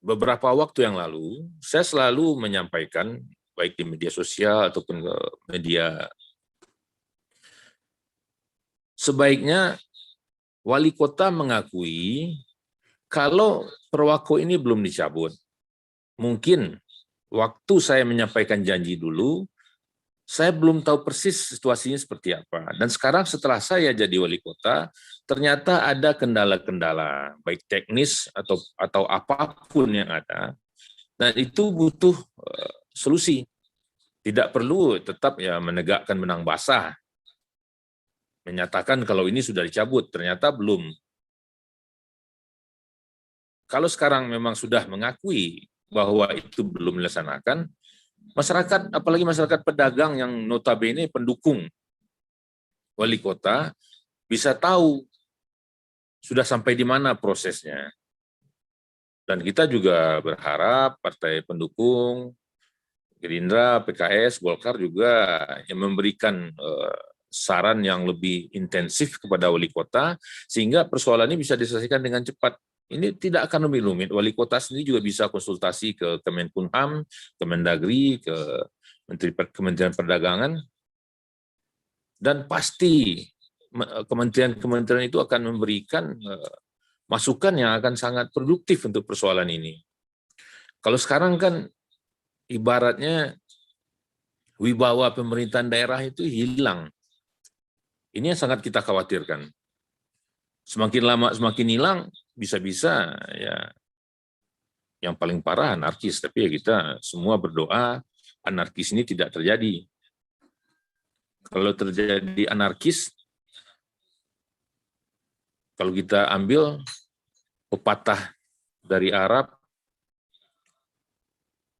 beberapa waktu yang lalu, saya selalu menyampaikan, baik di media sosial ataupun media, sebaiknya wali kota mengakui kalau Perwako ini belum dicabut. Mungkin waktu saya menyampaikan janji dulu, saya belum tahu persis situasinya seperti apa. Dan sekarang setelah saya jadi wali kota, ternyata ada kendala-kendala, baik teknis atau apapun yang ada. Dan itu butuh solusi. Tidak perlu tetap ya menegakkan benang basah. Menyatakan kalau ini sudah dicabut, ternyata belum. Kalau sekarang memang sudah mengakui bahwa itu belum dilaksanakan, masyarakat, apalagi masyarakat pedagang yang notabene pendukung wali kota, bisa tahu sudah sampai di mana prosesnya. Dan kita juga berharap partai pendukung, Gerindra, PKS, Golkar juga yang memberikan saran yang lebih intensif kepada wali kota, sehingga persoalan ini bisa diselesaikan dengan cepat. Ini tidak akan lebih rumit. Wali kota sendiri juga bisa konsultasi ke Kemenkumham, Kemendagri, ke Kementerian Perdagangan, dan pasti kementerian-kementerian itu akan memberikan masukan yang akan sangat produktif untuk persoalan ini. Kalau sekarang kan ibaratnya wibawa pemerintahan daerah itu hilang. Ini yang sangat kita khawatirkan. Semakin lama semakin hilang, bisa-bisa ya yang paling parah anarkis. Tapi ya kita semua berdoa anarkis ini tidak terjadi. Kalau terjadi anarkis, kalau kita ambil pepatah dari Arab,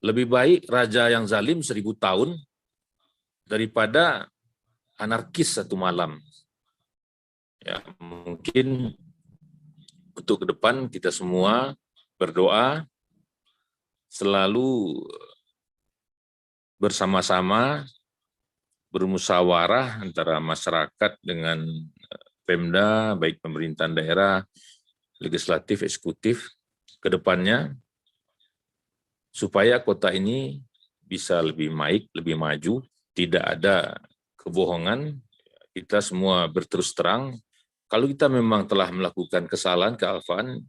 lebih baik raja yang zalim 1000 tahun daripada anarkis 1 malam. Ya, mungkin untuk ke depan kita semua berdoa selalu bersama-sama bermusyawarah antara masyarakat dengan Pemda, baik pemerintahan daerah, legislatif, eksekutif, ke depannya supaya kota ini bisa lebih baik, lebih maju, tidak ada kebohongan, kita semua berterus terang. Kalau kita memang telah melakukan kesalahan, kealfaan,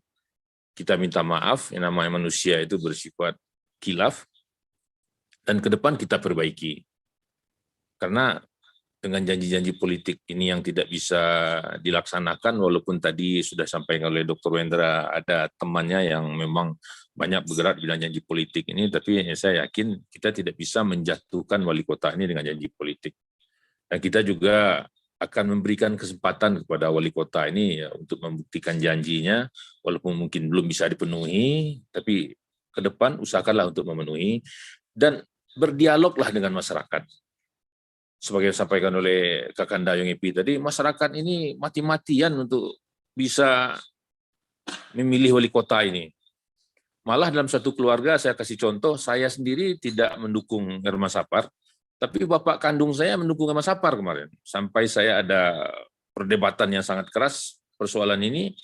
kita minta maaf, yang namanya manusia itu bersifat khilaf, dan ke depan kita perbaiki. Karena dengan janji-janji politik ini yang tidak bisa dilaksanakan, walaupun tadi sudah sampaikan oleh Dr. Wendra, ada temannya yang memang banyak bergerak di bidang janji politik ini, tapi saya yakin kita tidak bisa menjatuhkan wali kota ini dengan janji politik. Dan kita juga akan memberikan kesempatan kepada wali kota ini ya, untuk membuktikan janjinya, walaupun mungkin belum bisa dipenuhi, tapi ke depan usahakanlah untuk memenuhi, dan berdialoglah dengan masyarakat. Sebagai disampaikan oleh Kakanda Yong Epi tadi, masyarakat ini mati-matian untuk bisa memilih wali kota ini. Malah dalam satu keluarga, saya kasih contoh, saya sendiri tidak mendukung Herman Sapar, tapi bapak kandung saya mendukung Herman Sapar kemarin. Sampai saya ada perdebatan yang sangat keras persoalan ini,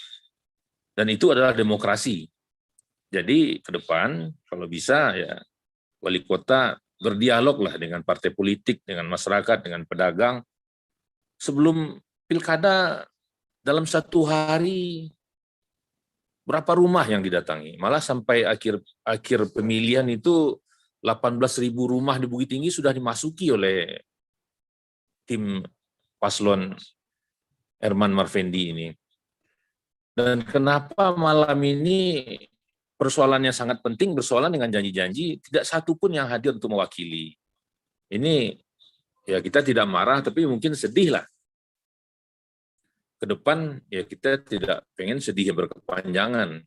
dan itu adalah demokrasi. Jadi ke depan kalau bisa ya wali kota berdialog lah dengan partai politik, dengan masyarakat, dengan pedagang sebelum pilkada. Dalam satu hari berapa rumah yang didatangi? Malah sampai akhir pemilihan itu 18.000 rumah di Bukit Tinggi sudah dimasuki oleh tim paslon Herman Marvendi ini. Dan kenapa malam ini persoalannya sangat penting, bersoalan dengan janji-janji, tidak satu pun yang hadir untuk mewakili. Ini ya kita tidak marah, tapi mungkin sedih lah. Ke depan ya kita tidak pengen sedih berkepanjangan.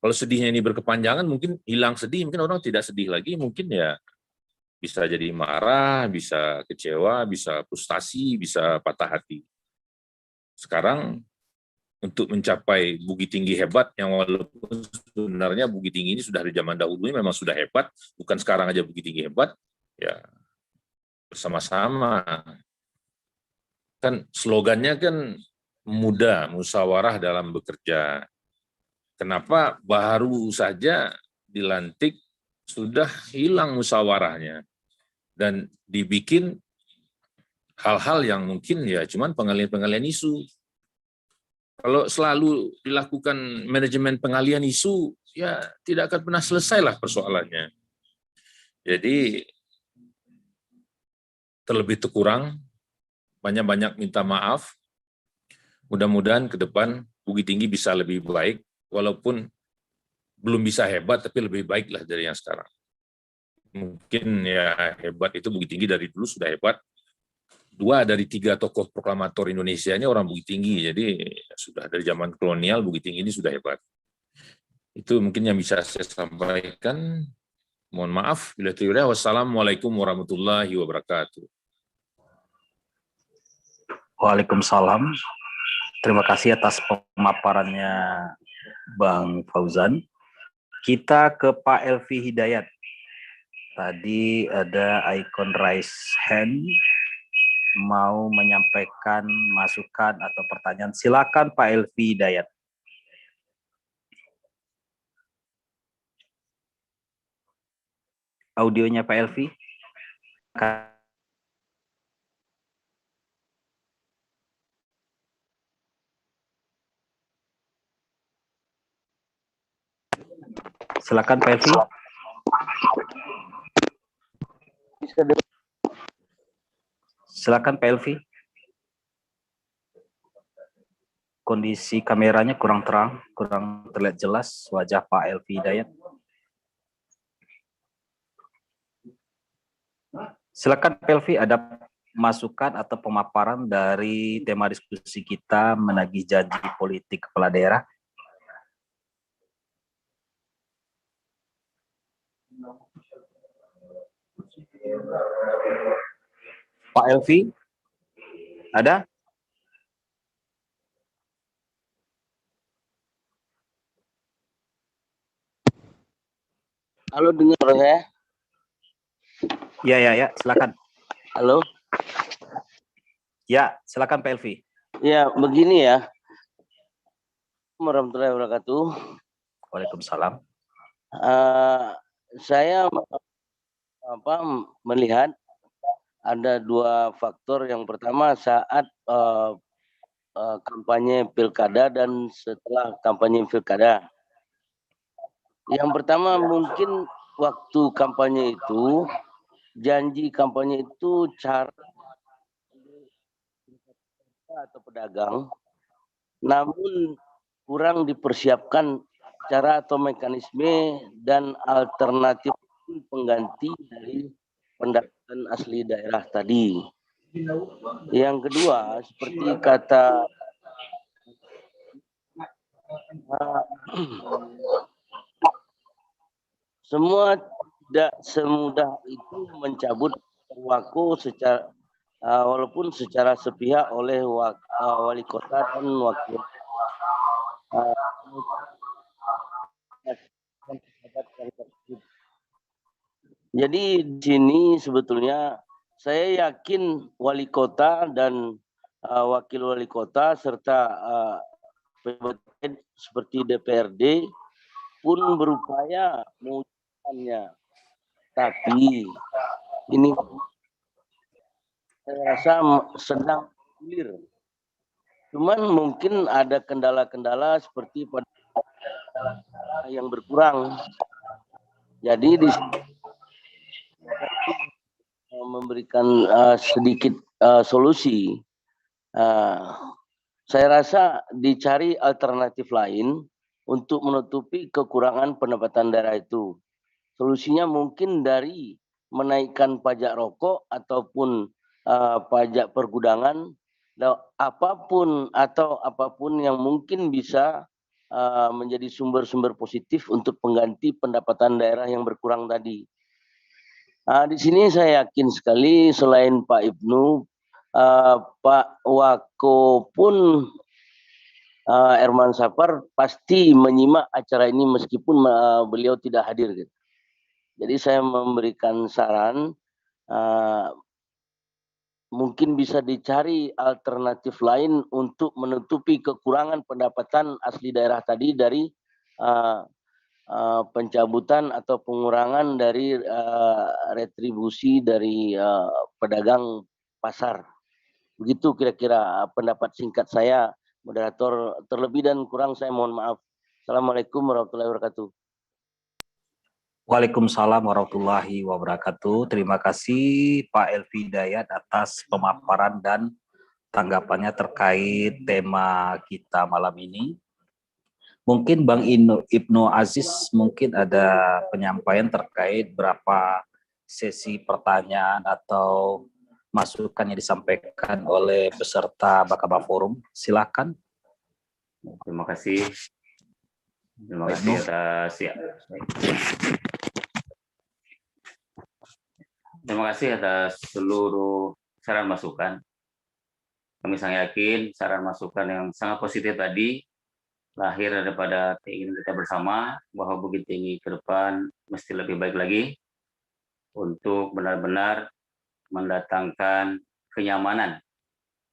Kalau sedihnya ini berkepanjangan mungkin hilang sedih, mungkin orang tidak sedih lagi, mungkin ya bisa jadi marah, bisa kecewa, bisa frustasi, bisa patah hati. Sekarang untuk mencapai Bukit Tinggi hebat, yang walaupun sebenarnya Bukit Tinggi ini sudah dari zaman dahulu ini memang sudah hebat, bukan sekarang aja Bukit Tinggi hebat, ya bersama-sama. Kan slogannya kan muda, musyawarah dalam bekerja. Kenapa baru saja dilantik sudah hilang musyawarahnya dan dibikin hal-hal yang mungkin ya cuman pengalian-pengalian isu. Kalau selalu dilakukan manajemen pengalian isu, ya tidak akan pernah selesai lah persoalannya. Jadi terlebih terkurang, banyak-banyak minta maaf. Mudah-mudahan ke depan Bukit Tinggi bisa lebih baik, walaupun belum bisa hebat, tapi lebih baik lah dari yang sekarang. Mungkin ya hebat itu Bukit Tinggi dari dulu sudah hebat. 2 dari 3 tokoh proklamator Indonesia ini orang Bukit Tinggi, jadi sudah dari zaman kolonial Bukit Tinggi ini sudah hebat. Itu mungkin yang bisa saya sampaikan. Mohon maaf bila terlalu. Wassalamualaikum warahmatullahi wabarakatuh. Waalaikumsalam. Terima kasih atas pemaparannya Bang Fauzan. Kita ke Pak Elvi Hidayat. Tadi ada icon raise hand, mau menyampaikan masukan atau pertanyaan. Silakan Pak Elvi Hidayat. Audionya Pak Elvi. Silakan Pak Elvi. Silakan Pak Elvi. Kondisi kameranya kurang terang, kurang terlihat jelas wajah Pak Elvi Hidayat. Silakan Pak Elvi, ada masukan atau pemaparan dari tema diskusi kita menagih janji politik kepala daerah. Pak Elvi, ada? Halo, dengar saya? Ya, silakan. Halo? Ya, silakan Pak Elvi. Ya, begini ya. Warahmatullahi wabarakatuh. Waalaikumsalam. Saya melihat ada 2 faktor. Yang pertama saat kampanye pilkada dan setelah kampanye pilkada. Yang pertama mungkin waktu kampanye itu, janji kampanye itu cara atau pedagang, namun kurang dipersiapkan cara atau mekanisme dan alternatif pengganti dari pendapatan asli daerah tadi. Yang kedua, seperti kata semua tidak semudah itu mencabut perwaku secara walaupun secara sepihak oleh wali kota dan wakil. Jadi di sini sebetulnya saya yakin wali kota dan wakil wali kota serta pejabat seperti DPRD pun berupaya mewujudkannya. Tapi ini saya rasa sedang clear. Cuman mungkin ada kendala-kendala seperti pada yang berkurang. Jadi di memberikan sedikit solusi. Saya rasa dicari alternatif lain untuk menutupi kekurangan pendapatan daerah itu. Solusinya mungkin dari menaikkan pajak rokok ataupun pajak pergudangan, apapun yang mungkin bisa menjadi sumber-sumber positif untuk pengganti pendapatan daerah yang berkurang tadi. Di sini saya yakin sekali selain Pak Ibnu, Pak Wako pun Herman Sapar pasti menyimak acara ini meskipun beliau tidak hadir. Gitu. Jadi saya memberikan saran, mungkin bisa dicari alternatif lain untuk menutupi kekurangan pendapatan asli daerah tadi dari pencabutan atau pengurangan dari retribusi dari pedagang pasar. Begitu kira-kira pendapat singkat saya, moderator. Terlebih dan kurang saya mohon maaf. Assalamualaikum warahmatullahi wabarakatuh. Waalaikumsalam warahmatullahi wabarakatuh. Terima kasih Pak Elvi Hidayat atas pemaparan dan tanggapannya terkait tema kita malam ini. Mungkin Bang Ibnu Aziz mungkin ada penyampaian terkait berapa sesi pertanyaan atau masukan yang disampaikan oleh peserta Bakaba Forum. Silakan. Terima kasih. Terima kasih atas ya. Terima kasih atas seluruh saran masukan. Kami sangat yakin saran masukan yang sangat positif tadi lahir daripada keinginan kita bersama bahwa Bukit Tinggi ke depan mesti lebih baik lagi untuk benar-benar mendatangkan kenyamanan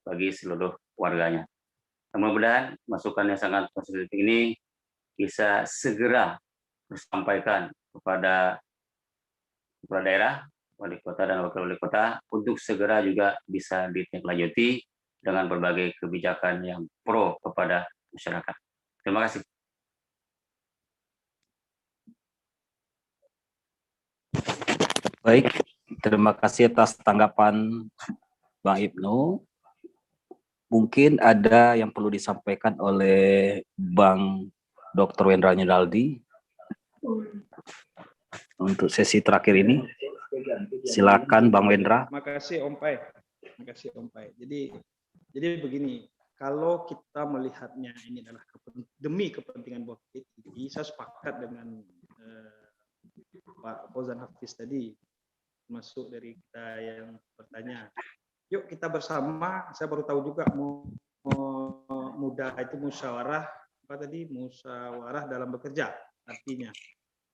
bagi seluruh warganya. Mudah-mudahan masukan yang sangat positif ini bisa segera disampaikan kepada kepala daerah, wali kota dan wakil wali kota untuk segera juga bisa ditindaklanjuti dengan berbagai kebijakan yang pro kepada masyarakat. Terima kasih. Baik, terima kasih atas tanggapan Bang Ibnu. Mungkin ada yang perlu disampaikan oleh Bang Dr. Wendra Yunaldi untuk sesi terakhir ini. Silakan Bang Wendra. Terima kasih Om Pai. Terima kasih Om Pai. Jadi begini, kalau kita melihatnya ini adalah demi kepentingan Bukit Tinggi, saya sepakat dengan Pak Fauzan Hafiz tadi, masuk dari kita yang bertanya. Yuk kita bersama, saya baru tahu juga mudah itu musyawarah, apa tadi, musyawarah dalam bekerja,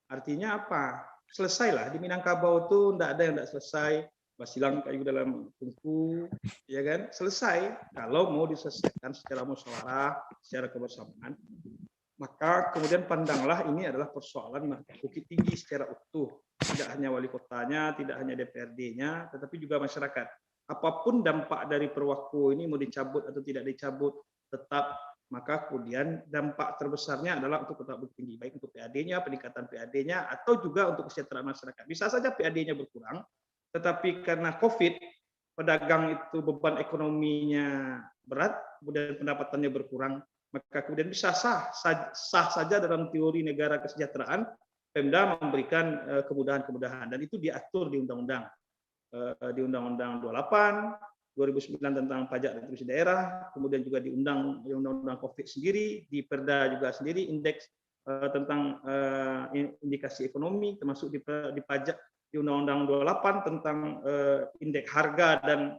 artinya apa? Selesailah di Minangkabau itu tidak ada yang tidak selesai, basilang kayu dalam tungku, ya kan? Selesai kalau mau diselesaikan secara musyawarah, secara kebersamaan. Maka kemudian pandanglah ini adalah persoalan Bukit Tinggi secara utuh, tidak hanya wali kotanya, tidak hanya DPRD-nya, tetapi juga masyarakat. Apapun dampak dari Perwako ini mau dicabut atau tidak dicabut, tetap maka kemudian dampak terbesarnya adalah untuk kota Bukit Tinggi, baik untuk PAD-nya, peningkatan PAD-nya, atau juga untuk kesejahteraan masyarakat. Bisa saja PAD-nya berkurang, tetapi karena COVID, pedagang itu beban ekonominya berat, kemudian pendapatannya berkurang, maka kemudian bisa sah saja dalam teori negara kesejahteraan, Pemda memberikan kemudahan-kemudahan, dan itu diatur di Undang-Undang 28, 2009 tentang pajak retribusi daerah, kemudian juga di Undang-Undang COVID sendiri, di Perda juga sendiri, indeks tentang indikasi ekonomi, termasuk di pajak di Undang-Undang 28 tentang indeks harga dan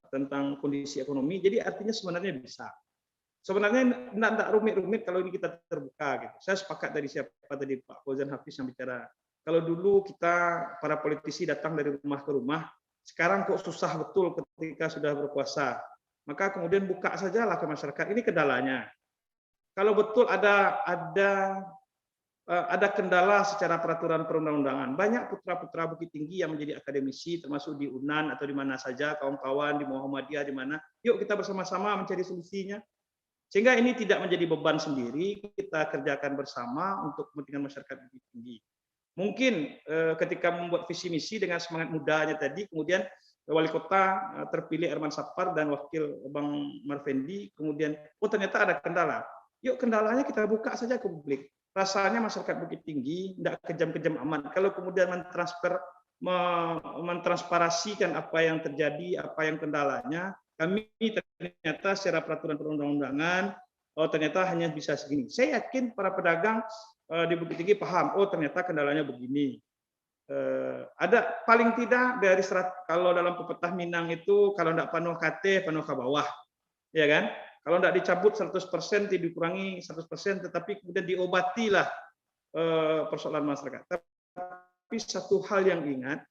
tentang kondisi ekonomi. Jadi artinya sebenarnya bisa. Sebenarnya tidak rumit-rumit kalau ini kita terbuka. Gitu. Saya sepakat dari siapa tadi Pak Fauzan Hafiz yang bicara. Kalau dulu kita para politisi datang dari rumah ke rumah, sekarang kok susah betul ketika sudah berkuasa. maka kemudian buka sajalah ke masyarakat. Ini kendalanya. Kalau betul ada kendala secara peraturan perundang-undangan. Banyak putra-putra Bukit Tinggi yang menjadi akademisi, termasuk di UNAN atau di mana saja, kawan-kawan di Muhammadiyah, di mana. Yuk kita bersama-sama mencari solusinya. Sehingga ini tidak menjadi beban sendiri, kita kerjakan bersama untuk kepentingan masyarakat Bukit Tinggi. Mungkin ketika membuat visi misi dengan semangat mudanya tadi, kemudian wali kota terpilih Herman Sapar dan wakil Bang Marvendi, kemudian ternyata ada kendala. Yuk kendalanya kita buka saja ke publik. Rasanya masyarakat Bukit Tinggi tidak kejam-kejam aman. Kalau kemudian mentransparasikan apa yang terjadi, apa yang kendalanya, kami ternyata secara peraturan perundang-undangan, ternyata hanya bisa segini. Saya yakin para pedagang di Bukit Tinggi paham, ternyata kendalanya begini. Ada paling tidak dari kalau dalam pepetah Minang itu, kalau tidak panuh KT, panuh ke bawah. Ya kan? Kalau tidak dicabut 100%, dikurangi 100%, tetapi kemudian diobatilah persoalan masyarakat. Tapi satu hal yang ingat,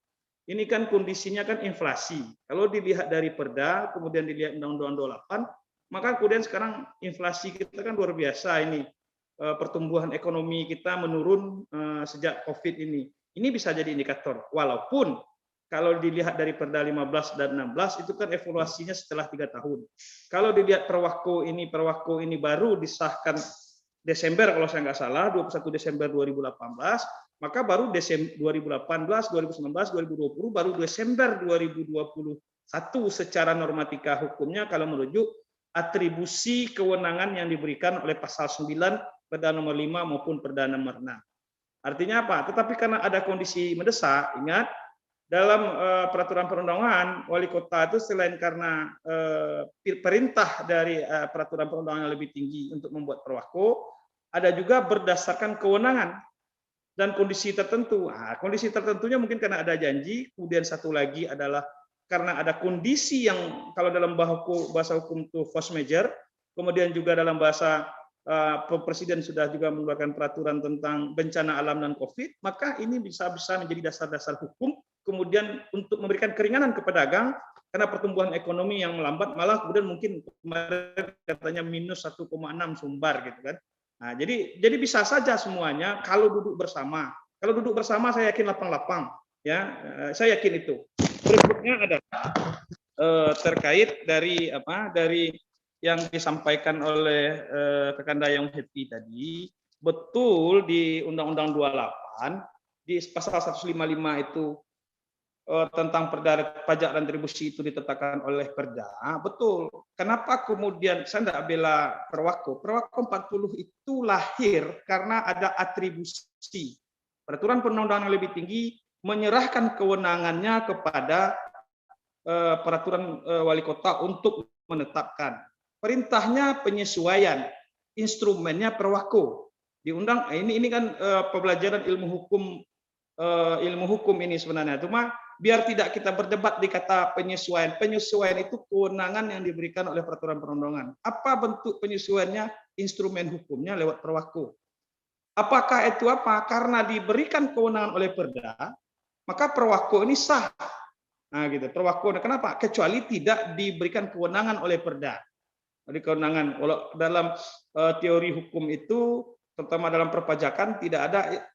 ini kan kondisinya kan inflasi. Kalau dilihat dari Perda, kemudian dilihat Undang-Undang 28, maka kemudian sekarang inflasi kita kan luar biasa ini. Pertumbuhan ekonomi kita menurun sejak COVID ini. Ini bisa jadi indikator. Walaupun kalau dilihat dari Perda 15 dan 16, itu kan evaluasinya setelah 3 tahun. Kalau dilihat Perwako ini baru disahkan Desember, kalau saya nggak salah, 21 Desember 2018, maka baru Desember 2018, 2019, 2020, baru Desember 2021 secara normatika hukumnya kalau merujuk atribusi kewenangan yang diberikan oleh pasal 9 Perda nomor 5 maupun Perda nomor 6. Artinya apa? Tetapi karena ada kondisi mendesak, ingat, dalam peraturan perundangan, wali kota itu selain karena perintah dari peraturan perundangan yang lebih tinggi untuk membuat perwako, ada juga berdasarkan kewenangan dan kondisi tertentu. Kondisi tertentunya mungkin karena ada janji, kemudian satu lagi adalah karena ada kondisi yang kalau dalam bahasa hukum itu force majeure, kemudian juga dalam bahasa Presiden sudah juga mengeluarkan peraturan tentang bencana alam dan COVID, maka ini bisa menjadi dasar-dasar hukum, kemudian untuk memberikan keringanan ke pedagang, karena pertumbuhan ekonomi yang melambat, malah kemudian mungkin kemarin katanya minus 1,6 sumbar gitu kan. Nah, jadi bisa saja semuanya kalau duduk bersama. Kalau duduk bersama saya yakin lapang-lapang, ya, saya yakin itu. Berikutnya adalah terkait dari yang disampaikan oleh rekan Dayang Happy tadi, betul di Undang-Undang 28 di pasal 155 itu tentang Perda pajak dan retribusi itu ditetapkan oleh Perda, betul. Kenapa kemudian saya tidak bela Perwako? Perwako 40 itu lahir karena ada atribusi. Peraturan perundang-undangan lebih tinggi menyerahkan kewenangannya kepada peraturan wali kota untuk menetapkan. Perintahnya penyesuaian, instrumennya Perwako. Diundang ini kan pembelajaran ilmu hukum ini sebenarnya. Cuma biar tidak kita berdebat di kata penyesuaian. Penyesuaian itu kewenangan yang diberikan oleh peraturan perundangan. Apa bentuk penyesuaiannya? Instrumen hukumnya lewat Perwako. Apakah itu apa? Karena diberikan kewenangan oleh Perda, maka Perwako ini sah. Nah, gitu. Perwako kenapa? Kecuali tidak diberikan kewenangan oleh Perda. Jadi kewenangan dalam teori hukum itu, terutama dalam perpajakan, tidak ada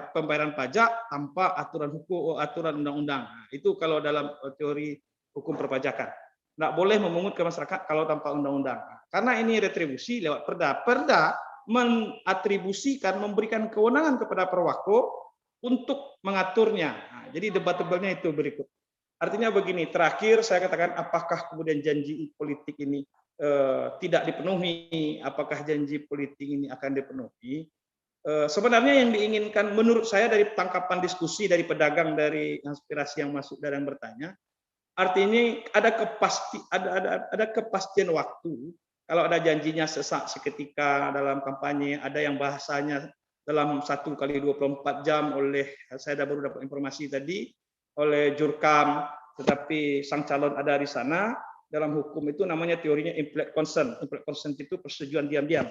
pembayaran pajak tanpa aturan hukum, aturan undang-undang. Nah, itu kalau dalam teori hukum perpajakan. Tidak boleh memungut ke masyarakat kalau tanpa undang-undang. Karena ini retribusi lewat Perda. Perda mengatribusikan, memberikan kewenangan kepada Perwako untuk mengaturnya. Nah, jadi debatable-nya itu berikut. Artinya begini, terakhir saya katakan apakah kemudian janji politik ini tidak dipenuhi, apakah janji politik ini akan dipenuhi? Sebenarnya yang diinginkan menurut saya dari tangkapan diskusi dari pedagang, dari aspirasi yang masuk dan yang bertanya, artinya ada kepastian waktu. Kalau ada janjinya sesak seketika dalam kampanye, ada yang bahasanya dalam 1x24 jam oleh, saya baru dapat informasi tadi, oleh Jurkam, tetapi sang calon ada di sana. Dalam hukum itu namanya teorinya implied consent. Implied consent itu persetujuan diam-diam.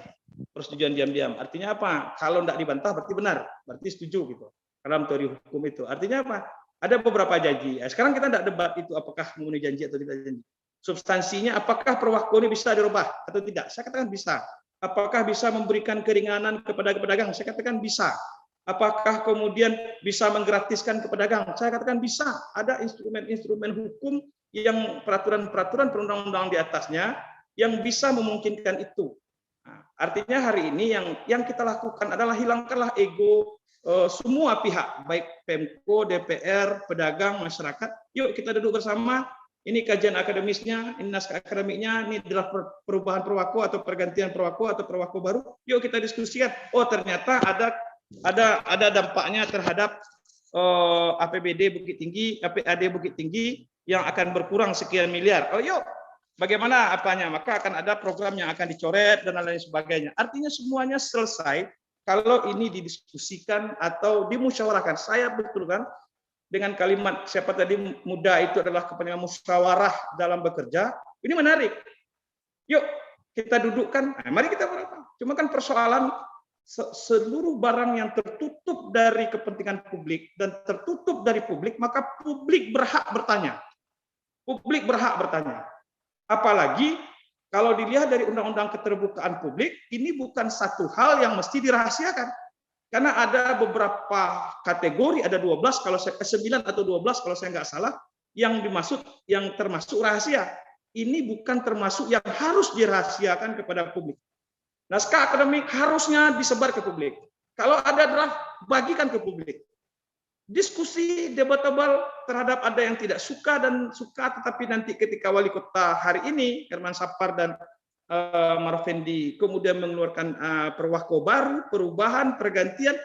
Persetujuan diam-diam. Artinya apa? Kalau tidak dibantah berarti benar, berarti setuju gitu. Dalam teori hukum itu. Artinya apa? Ada beberapa janji. Sekarang kita tidak debat itu apakah memenuhi janji atau tidak janji. Substansinya, apakah Perwako ini bisa dirubah atau tidak? Saya katakan bisa. Apakah bisa memberikan keringanan kepada pedagang? Saya katakan bisa. Apakah kemudian bisa menggratiskan ke pedagang? Saya katakan bisa. Ada instrumen-instrumen hukum yang peraturan-peraturan perundang-undangan di atasnya yang bisa memungkinkan itu. Nah, artinya hari ini yang kita lakukan adalah hilangkanlah ego semua pihak, baik Pemko, DPR, pedagang, masyarakat. Yuk kita duduk bersama. Ini kajian akademisnya, ini naskah akademiknya, ini adalah perubahan Perwako atau pergantian Perwako atau Perwako baru. Yuk kita diskusikan. Oh ternyata ada dampaknya terhadap APBD Bukit Tinggi, APAD Bukit Tinggi yang akan berkurang sekian miliar. Oh yuk, bagaimana apanya? Maka akan ada program yang akan dicoret dan lain sebagainya. Artinya semuanya selesai kalau ini didiskusikan atau dimusyawarahkan. Saya betulkan dengan kalimat siapa tadi muda itu adalah kepentingan musyawarah dalam bekerja. Ini menarik. Yuk kita dudukkan. Nah, mari kita berapa? Cuma kan persoalan seluruh barang yang tertutup dari kepentingan publik dan tertutup dari publik, maka publik berhak bertanya. Publik berhak bertanya. Apalagi kalau dilihat dari Undang-Undang Keterbukaan Publik, ini bukan satu hal yang mesti dirahasiakan. Karena ada beberapa kategori, ada 12 kalau saya 9 atau 12 kalau saya nggak salah, yang termasuk rahasia. Ini bukan termasuk yang harus dirahasiakan kepada publik. Naskah akademik harusnya disebar ke publik. Kalau ada draft, bagikan ke publik. Diskusi debatable terhadap ada yang tidak suka dan suka, tetapi nanti ketika wali kota hari ini, Herman Sapar dan Marvendi kemudian mengeluarkan Perwako baru, perubahan, pergantian,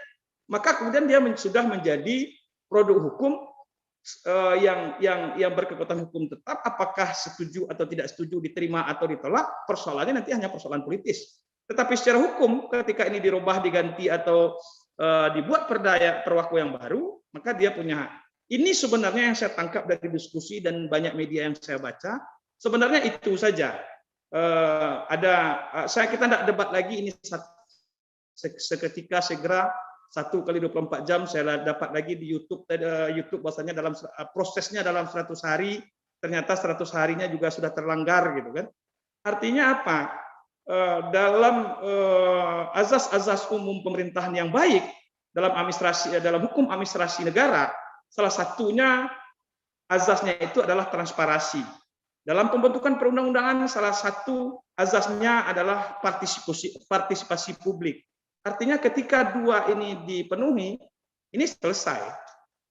maka kemudian dia sudah menjadi produk hukum yang berkekuatan hukum tetap. Apakah setuju atau tidak setuju, diterima atau ditolak, persoalannya nanti hanya persoalan politis. Tetapi secara hukum ketika ini dirubah, diganti atau dibuat Perwako yang baru, maka dia punya hak. Ini sebenarnya yang saya tangkap dari diskusi dan banyak media yang saya baca, sebenarnya itu saja. Kita tidak debat lagi, ini seketika segera 1x24 jam saya dapat lagi di YouTube bahwasanya dalam prosesnya dalam 100 hari ternyata 100 harinya juga sudah terlanggar gitu kan. Artinya apa? Dalam azas-azas umum pemerintahan yang baik dalam hukum administrasi negara, salah satunya azasnya itu adalah transparansi. Dalam pembentukan perundang-undangan salah satu azasnya adalah partisipasi publik. Artinya ketika dua ini dipenuhi, ini selesai.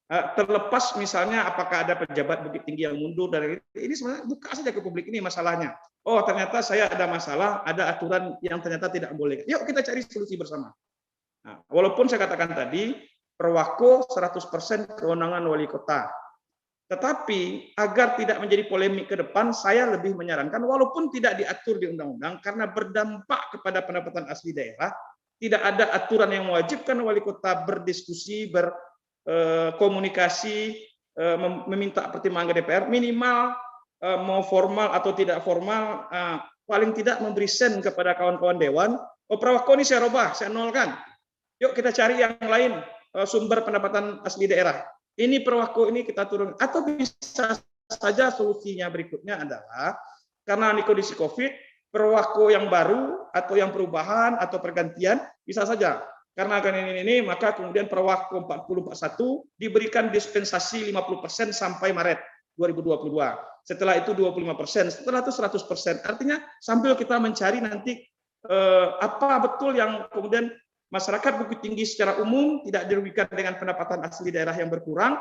Terlepas misalnya apakah ada pejabat Bukit Tinggi yang mundur dari ini, sebenarnya buka saja ke publik ini masalahnya. Oh ternyata saya ada masalah, ada aturan yang ternyata tidak boleh. Yuk kita cari solusi bersama. Nah, walaupun saya katakan tadi Perwako 100% kewenangan wali kota. Tetapi agar tidak menjadi polemik ke depan, saya lebih menyarankan walaupun tidak diatur di undang-undang karena berdampak kepada pendapatan asli daerah, tidak ada aturan yang mewajibkan wali kota berdiskusi, berkomunikasi, meminta pertimbangan DPR, minimal mau formal atau tidak formal, paling tidak memberi sen kepada kawan-kawan dewan, oh Perwako ini saya robah, saya nolkan. Yuk kita cari yang lain, sumber pendapatan asli daerah. Ini Perwako ini kita turun. Atau bisa saja solusinya berikutnya adalah karena ini kondisi COVID, Perwako yang baru atau yang perubahan atau pergantian bisa saja. Karena akan ini maka kemudian Perwako 4041 diberikan dispensasi 50% sampai Maret 2022. Setelah itu 25%, setelah itu 100%. Artinya sambil kita mencari nanti apa betul yang kemudian masyarakat Bukit Tinggi secara umum tidak dirugikan dengan pendapatan asli daerah yang berkurang,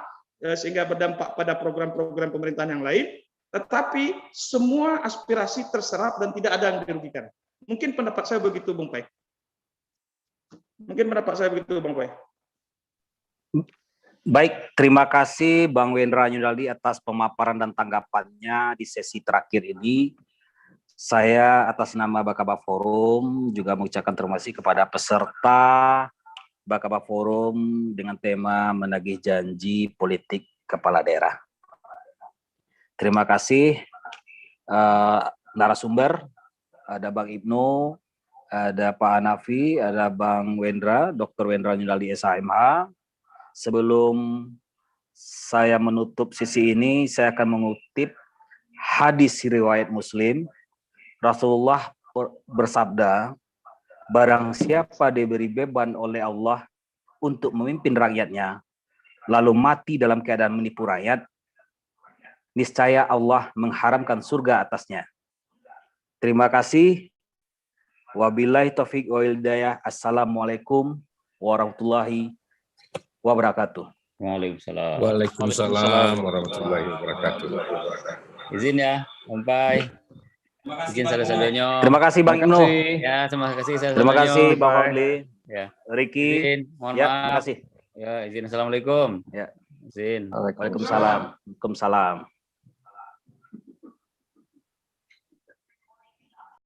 sehingga berdampak pada program-program pemerintahan yang lain, tetapi semua aspirasi terserap dan tidak ada yang dirugikan. Mungkin pendapat saya begitu, Bung Pai. Baik, terima kasih Bang Wendra Yunaldi atas pemaparan dan tanggapannya di sesi terakhir ini. Saya atas nama Bakaba Forum juga mengucapkan terima kasih kepada peserta Bakaba Forum dengan tema menagih janji politik kepala daerah. Terima kasih narasumber, ada Bang Ibnu, ada Pak Hanafi, ada Bang Wendra, Dr. Wendra Yunaldi SHMH. Sebelum saya menutup sesi ini, saya akan mengutip hadis riwayat Muslim, Rasulullah bersabda, barang siapa diberi beban oleh Allah untuk memimpin rakyatnya, lalu mati dalam keadaan menipu rakyat, niscaya Allah mengharamkan surga atasnya. Terima kasih. Wabillahi taufiq wal hidayah. Assalamualaikum warahmatullahi wabarakatuh. Waalaikumsalam. Waalaikumsalam warahmatullahi wabarakatuh. Izin ya, Ompai. Izin saudara-saudaranya. Terima kasih Bang Ibnu. Ya, terima kasih saudara-saudaranya. Terima kasih Bang Fadli. Ya. Ricky. Izin, mohon Ya, maaf. terima kasih. Ya, izin. Assalamualaikum. Ya. Izin. Waalaikumsalam. Waalaikumsalam.